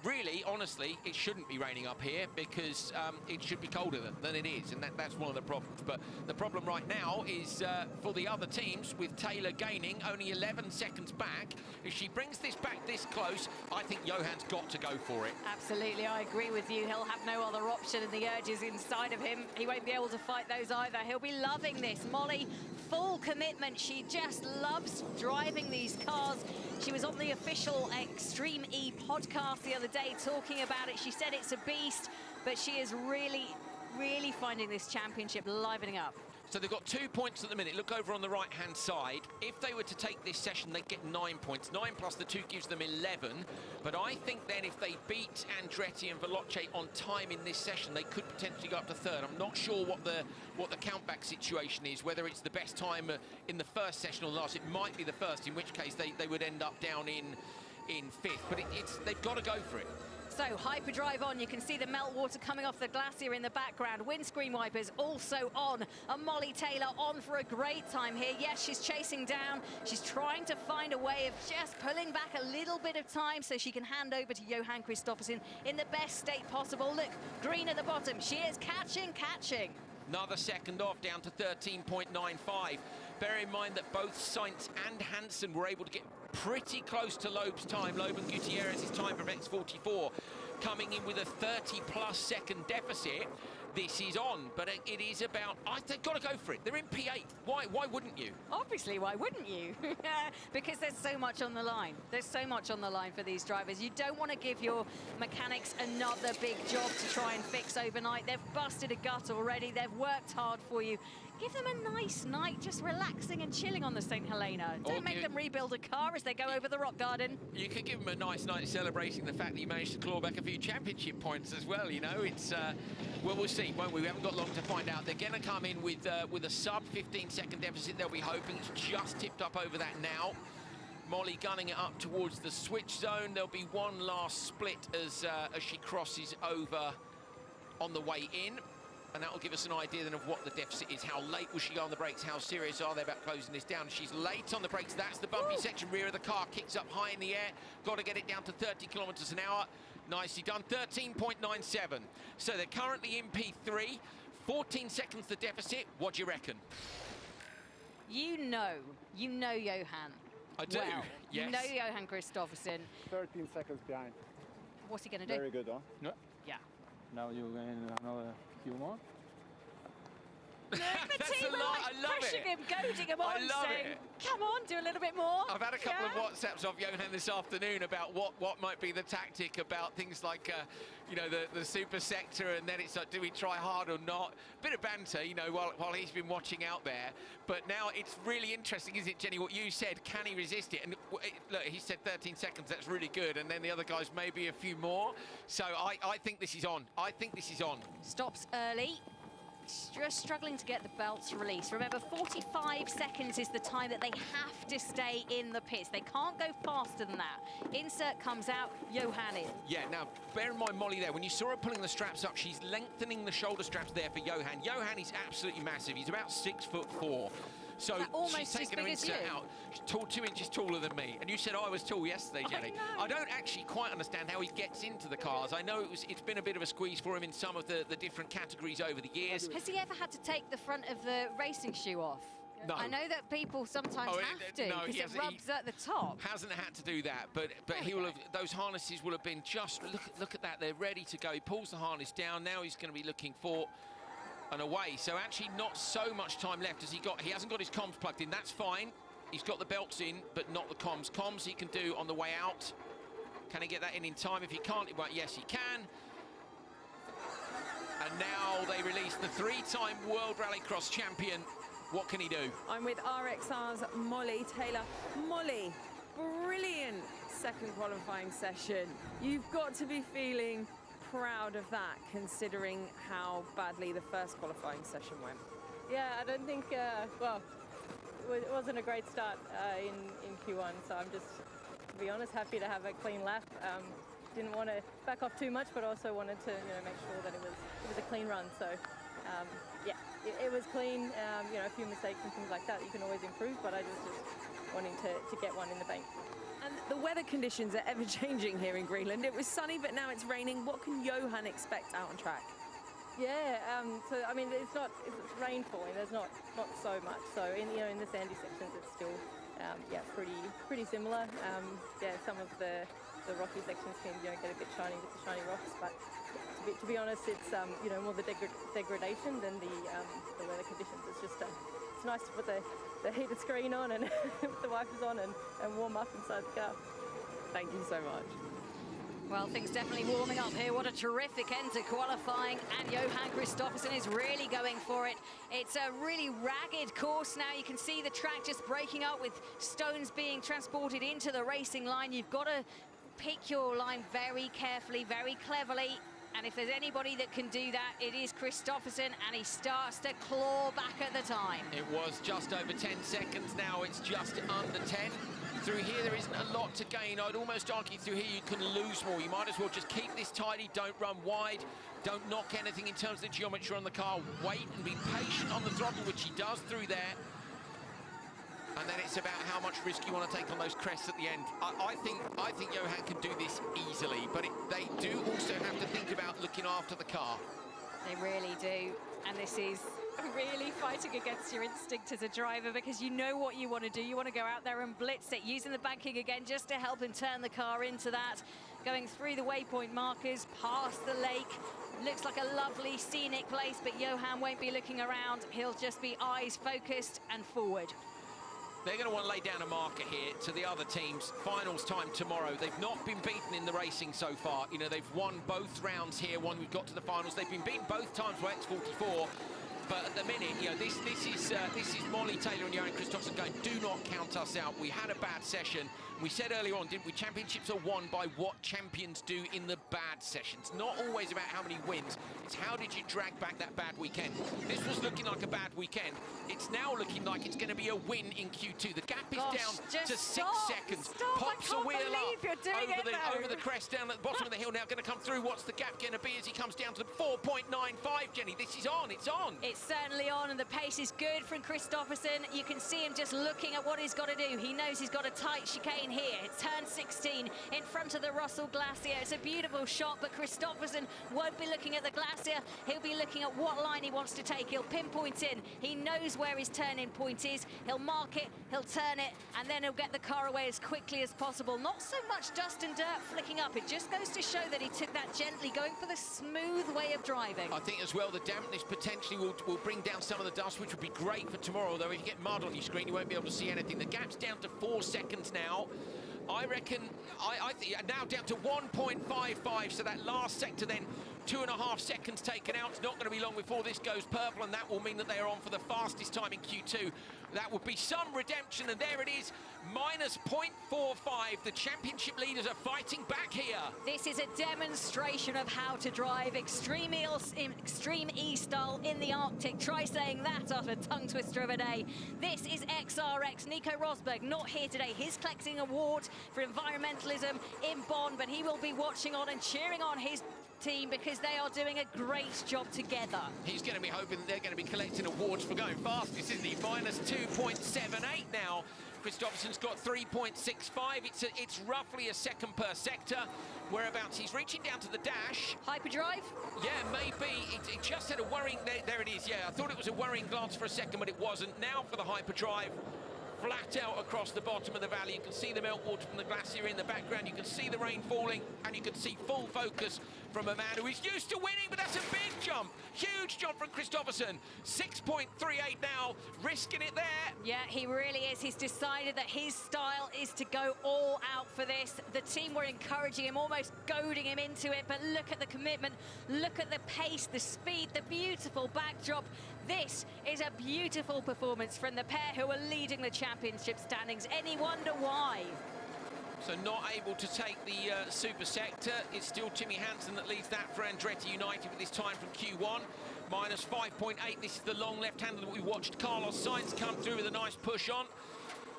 Really, honestly, it shouldn't be raining up here because it should be colder than it is, and that's one of the problems. But the problem right now is for the other teams, with Taylor gaining only 11 seconds back. If she brings this back this close, I think Johan's got to go for it. Absolutely, I agree with you. He'll have no other option, and the urge is inside of him. He won't be able to fight those either. He'll be loving this. Molly, full commitment. She just loves driving these cars. She was on the official Extreme E podcast the other day talking about it. She said it's a beast, but she is really, really finding this championship livening up. So they've got 2 points at the minute. Look over on the right-hand side. If they were to take this session, they'd get 9 points. 9 plus the 2 gives them 11. But I think then if they beat Andretti and Veloce on time in this session, they could potentially go up to third. I'm not sure what the countback situation is, whether it's the best time in the first session or the last. It might be the first, in which case they would end up down in fifth. But they've got to go for it. So hyperdrive on, you can see the meltwater coming off the glacier in the background. Windscreen wipers also on. And Molly Taylor on for a great time here. Yes, she's chasing down. She's trying to find a way of just pulling back a little bit of time so she can hand over to Johan Kristoffersen in the best state possible. Look, green at the bottom. She is catching. Another second off, down to 13.95. Bear in mind that both Sainz and Hansen were able to get pretty close to Loeb's time. Loeb and Gutierrez's time from X44 coming in with a 30-plus second deficit. This is on, but it is about... they've got to go for it. They're in P8. Why wouldn't you? Obviously, why wouldn't you? Because there's so much on the line. There's so much on the line for these drivers. You don't want to give your mechanics another big job to try and fix overnight. They've busted a gut already. They've worked hard for you. Give them a nice night, just relaxing and chilling on the St. Helena. Don't make them rebuild a car as they go over the rock garden. You could give them a nice night celebrating the fact that you managed to claw back a few championship points as well, you know. It's, well, we'll see, won't we? We haven't got long to find out. They're going to come in with a sub 15-second deficit. They'll be hoping. It's just tipped up over that now. Molly gunning it up towards the switch zone. There'll be one last split as she crosses over on the way in. And that will give us an idea then of what the deficit is. How late will she go on the brakes? How serious are they about closing this down? She's late on the brakes. That's the bumpy section. Rear of the car kicks up high in the air. Got to get it down to 30 kilometers an hour. Nicely done. 13.97. So they're currently in P3. 14 seconds the deficit. What do you reckon? You know Johan. I do, well. yes. You know Johan Kristoffersen. 13 seconds behind. What's he going to do? Very good, huh? No. Yeah. Now you gain another few more. The That's team a lot. are I love pushing it. him, goading him on, I love saying, it. come on, do a little bit more. I've had a couple of WhatsApps off Johan this afternoon about what might be the tactic about things like, you know, the super sector, and then it's like, do we try hard or not? Bit of banter, you know, while he's been watching out there. But now it's really interesting, isn't it, Jenny, what you said? Can he resist it? And look, he said 13 seconds, that's really good. And then the other guys maybe a few more. So I think this is on. I think this is on. Stops early. Just struggling to get the belts released. Remember, 45 seconds is the time that they have to stay in the pits. They can't go faster than that. Insert comes out, Johan in. Yeah, now, bear in mind Molly there, when you saw her pulling the straps up, she's lengthening the shoulder straps there for Johan. Johan is absolutely massive. He's about 6'4". So she's taken her insert out. She's 2 inches taller than me. And you said I was tall yesterday, Jenny. I don't actually quite understand how he gets into the cars. I know it's been a bit of a squeeze for him in some of the different categories over the years. Has he ever had to take the front of the racing shoe off? No. I know that people sometimes have to, no, because it rubs at the top. Hasn't had to do that, but he will have. Those harnesses will have been just. Look at that. They're ready to go. He pulls the harness down. Now he's going to be looking for and away. So actually not so much time left as he hasn't got his comms plugged in. That's fine. He's got the belts in, but not the comms. Comms he can do on the way out. Can he get that in time? If he can't, well, yes, he can. And now they release the 3-time World Rallycross champion. What can he do? I'm with RXR's Molly Taylor. Molly, brilliant second qualifying session. You've got to be feeling proud of that, considering how badly the first qualifying session went. Yeah, I don't think, well, it wasn't a great start in Q1, so I'm just, to be honest, happy to have a clean lap. Didn't want to back off too much, but also wanted to, you know, make sure that it was a clean run. So, yeah, it was clean. You know, a few mistakes and things like that you can always improve, but I just wanting to get one in the bank. And the weather conditions are ever changing here in Greenland. It was sunny, but now it's raining. What can Johan expect out on track? Yeah, so I mean, it's rain falling. There's not so much. So in the sandy sections, it's still yeah, pretty similar. Yeah, some of the rocky sections can get a bit shiny with the shiny rocks, but to be honest, it's more the degradation than the weather conditions. It's just it's nice to put the heated screen on and put the wipers on and warm up inside the car. Thank you so much. Well, things definitely warming up here. What a terrific end to qualifying, and Johan Kristoffersen is really going for it. It's a really ragged course now. You can see the track just breaking up with stones being transported into the racing line. You've got to pick your line very carefully, very cleverly. And if there's anybody that can do that, it is Kristoffersen, and he starts to claw back at the time. It was just over 10 seconds. Now it's just under 10. Through here, there isn't a lot to gain. I'd almost argue through here you can lose more. You might as well just keep this tidy. Don't run wide. Don't knock anything in terms of the geometry on the car. Wait and be patient on the throttle, which he does through there. And then it's about how much risk you want to take on those crests at the end. I think Johan can do this easily, but they do also have to think about looking after the car. They really do. And this is really fighting against your instinct as a driver, because you know what you want to do. You want to go out there and blitz it, using the banking again just to help him turn the car into that. Going through the waypoint markers, past the lake. Looks like a lovely scenic place, but Johan won't be looking around. He'll just be eyes focused and forward. They're going to want to lay down a marker here to the other teams. Finals time tomorrow. They've not been beaten in the racing so far. You know, they've won both rounds here. One, we've got to the finals. They've been beaten both times by X44. But at the minute, you know, this is Molly Taylor and Johan Kristoffersen going, do not count us out. We had a bad session. We said earlier on, didn't we, championships are won by what champions do in the bad sessions. Not always about how many wins. It's how did you drag back that bad weekend. This was looking like a bad weekend. It's now looking like it's going to be a win in Q2. The gap is down to 6 seconds. Pops a wheel up over the crest down at the bottom of the hill now. Going to come through. What's the gap going to be as he comes down to 4.95, Jenny? This is on. It's on. It's certainly on, and the pace is good from Kristoffersen. You can see him just looking at what he's got to do. He knows he's got a tight chicane line here. It's turn 16 in front of the Russell Glacier. It's a beautiful shot, but Kristoffersen won't be looking at the Glacier. He'll be looking at what line he wants to take. He'll pinpoint in. He knows where his turn-in point is. He'll mark it, he'll turn it, and then he'll get the car away as quickly as possible. Not so much dust and dirt flicking up. It just goes to show that he took that gently, going for the smooth way of driving. I think as well the dampness potentially will bring down some of the dust, which would be great for tomorrow, although if you get mud on your screen, you won't be able to see anything. The gap's down to 4 seconds now. I reckon, I think now down to 1.55, so that last sector then, 2.5 seconds taken out. It's not going to be long before this goes purple, and that will mean that they are on for the fastest time in Q2. That would be some redemption, and there it is, minus 0.45. The championship leaders are fighting back here. This is a demonstration of how to drive Extreme E style in the Arctic. Try saying that after a tongue twister of a day. This is XRX. Nico Rosberg not here today. He's collecting an award for environmentalism in Bonn, but he will be watching on and cheering on his team because they are doing a great job together. He's going to be hoping that they're going to be collecting awards for going fastest, isn't he? Minus 2.78 now. Kristoffersen's got 3.65. It's roughly a second per sector. Whereabouts he's reaching down to the dash. Hyperdrive? Yeah, maybe. It just had a worrying... There it is, yeah. I thought it was a worrying glance for a second, but it wasn't. Now for the hyperdrive. Flat out across the bottom of the valley. You can see the meltwater from the glacier in the background. You can see the rain falling, and you can see full focus from a man who is used to winning, but that's a big jump. Huge jump from Kristoffersen. 6.38 now, risking it there. Yeah, he really is. He's decided that his style is to go all out for this. The team were encouraging him, almost goading him into it, but look at the commitment, look at the pace, the speed, the beautiful backdrop. This is a beautiful performance from the pair who are leading the championship standings. Any wonder why? So not able to take the super sector. It's still Timmy Hansen that leads that for Andretti United with this time from Q1. Minus 5.8. This is the long left-hander that we watched Carlos Sainz come through with a nice push on.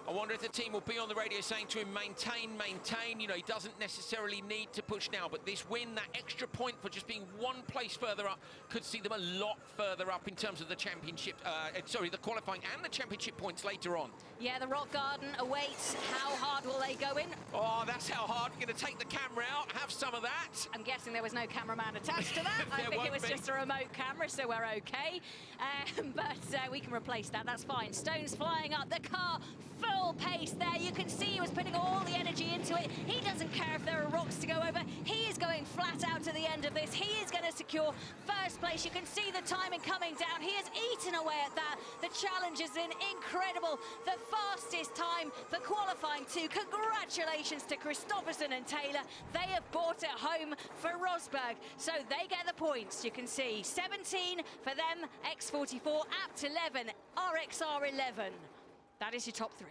I wonder if the team will be on the radio saying to him, maintain. You know, he doesn't necessarily need to push now, but this win, that extra point for just being one place further up, could see them a lot further up in terms of the championship, the qualifying and the championship points later on. Yeah, the Rock Garden awaits. How hard will they go in? Oh, that's how hard. We're going to take the camera out, have some of that. I'm guessing there was no cameraman attached to that. I think it was just a remote camera, so we're okay. But we can replace that, that's fine. Stones flying up, the car full pace there. You can see he was putting all the energy into it. He doesn't care if there are rocks to go over. He is going flat out to the end of this. He is going to secure first place. You can see the timing coming down. He has eaten away at that. The challenge is incredible. The fastest time for qualifying two. Congratulations to Kristoffersen and Taylor. They have brought it home for Rosberg, so they get the points. You can see 17 for them, X44, Apt 11, RXR 11. That is your top three.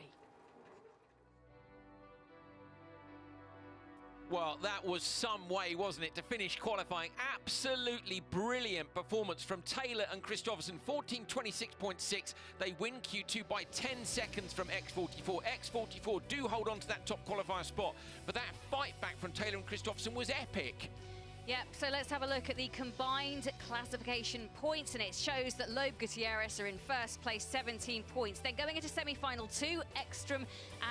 Well, that was some way, wasn't it, to finish qualifying. Absolutely brilliant performance from Taylor and Kristoffersen. 14:26.6. They win Q2 by 10 seconds from X44. X44 do hold on to that top qualifier spot, but that fight back from Taylor and Kristoffersen was epic. Yep, so let's have a look at the combined classification points, and it shows that Loeb Gutierrez are in first place, 17 points. Then going into semi-final 2, Ekstrom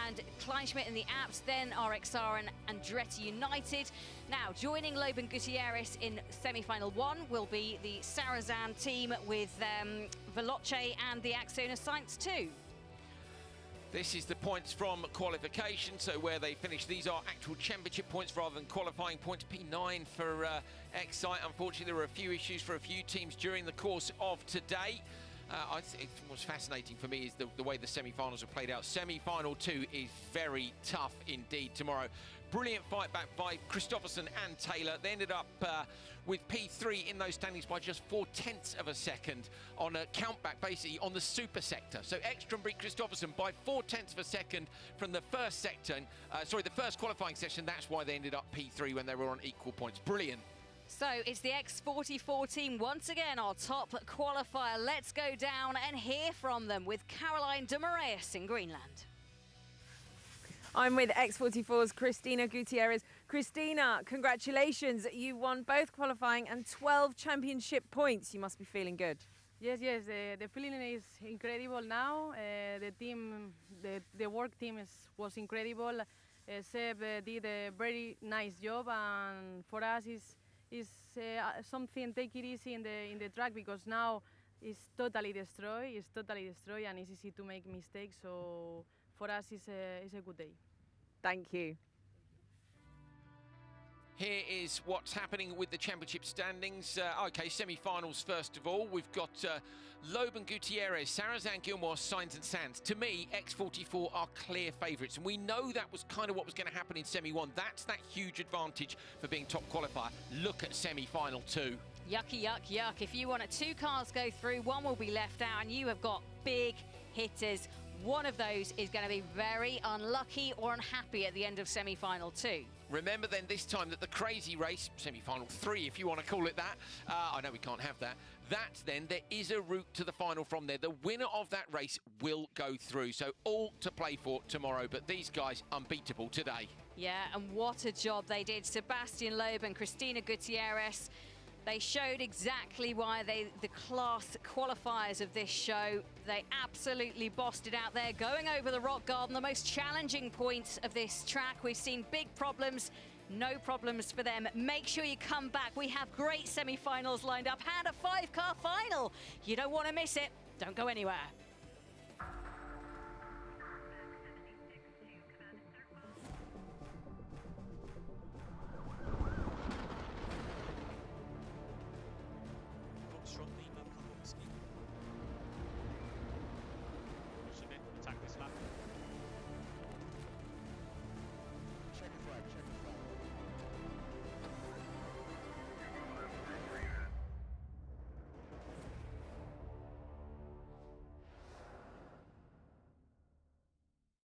and Kleinschmidt in the Apps, then RXR and Andretti United. Now, joining Loeb and Gutierrez in semi-final 1 will be the Sarazan team with Veloce and the Axona Sainz 2. This is the points from qualification, so where they finish. These are actual championship points rather than qualifying points. P9 for Excite. Unfortunately, there were a few issues for a few teams during the course of today. What's fascinating for me is the way the semi-finals are played out. Semi-final 2 is very tough indeed tomorrow. Brilliant fight back by Kristoffersen and Taylor. They ended up with P3 in those standings by just 0.4 of a second on a countback, basically on the super sector. So Ekstrom beat Kristoffersen by 0.4 of a second from the first sector. The first qualifying session. That's why they ended up P3 when they were on equal points. Brilliant. So it's the X44 team once again, our top qualifier. Let's go down and hear from them with Caroline de Moraes in Greenland. I'm with X44's Cristina Gutierrez. Cristina, congratulations. You won both qualifying and 12 championship points. You must be feeling good. Yes, the feeling is incredible now. The team, the work team was incredible. Seb did a very nice job, and for us is something take it easy in the track, because now it's totally destroyed. It's totally destroyed, and it's easy to make mistakes. So for us, it's a good day. Thank you. Here is what's happening with the championship standings. Okay, semi-finals first of all. We've got Loeb and Gutierrez, Sarrazin, Gilmore, Sainz and Sands. To me, X44 are clear favourites, and we know that was kind of what was going to happen in semi-1. That's that huge advantage for being top qualifier. Look at semi-final 2. Yucky, yuck, yuck. If you want 2 cars go through, 1 will be left out, and you have got big hitters. One of those is going to be very unlucky or unhappy at the end of semi-final 2. Remember then this time that the crazy race, semi-final 3 if you want to call it that, I know we can't have that, that's then there is a route to the final from there. The winner of that race will go through, so all to play for tomorrow, but these guys unbeatable today. Yeah, and what a job they did. Sebastian Loeb and Cristina Gutierrez, they showed exactly why the class qualifiers of this show. They absolutely bossed it out there, going over the rock garden, the most challenging point of this track. We've seen big problems, no problems for them. Make sure you come back. We have great semi-finals lined up and a 5-car final. You don't want to miss it. Don't go anywhere.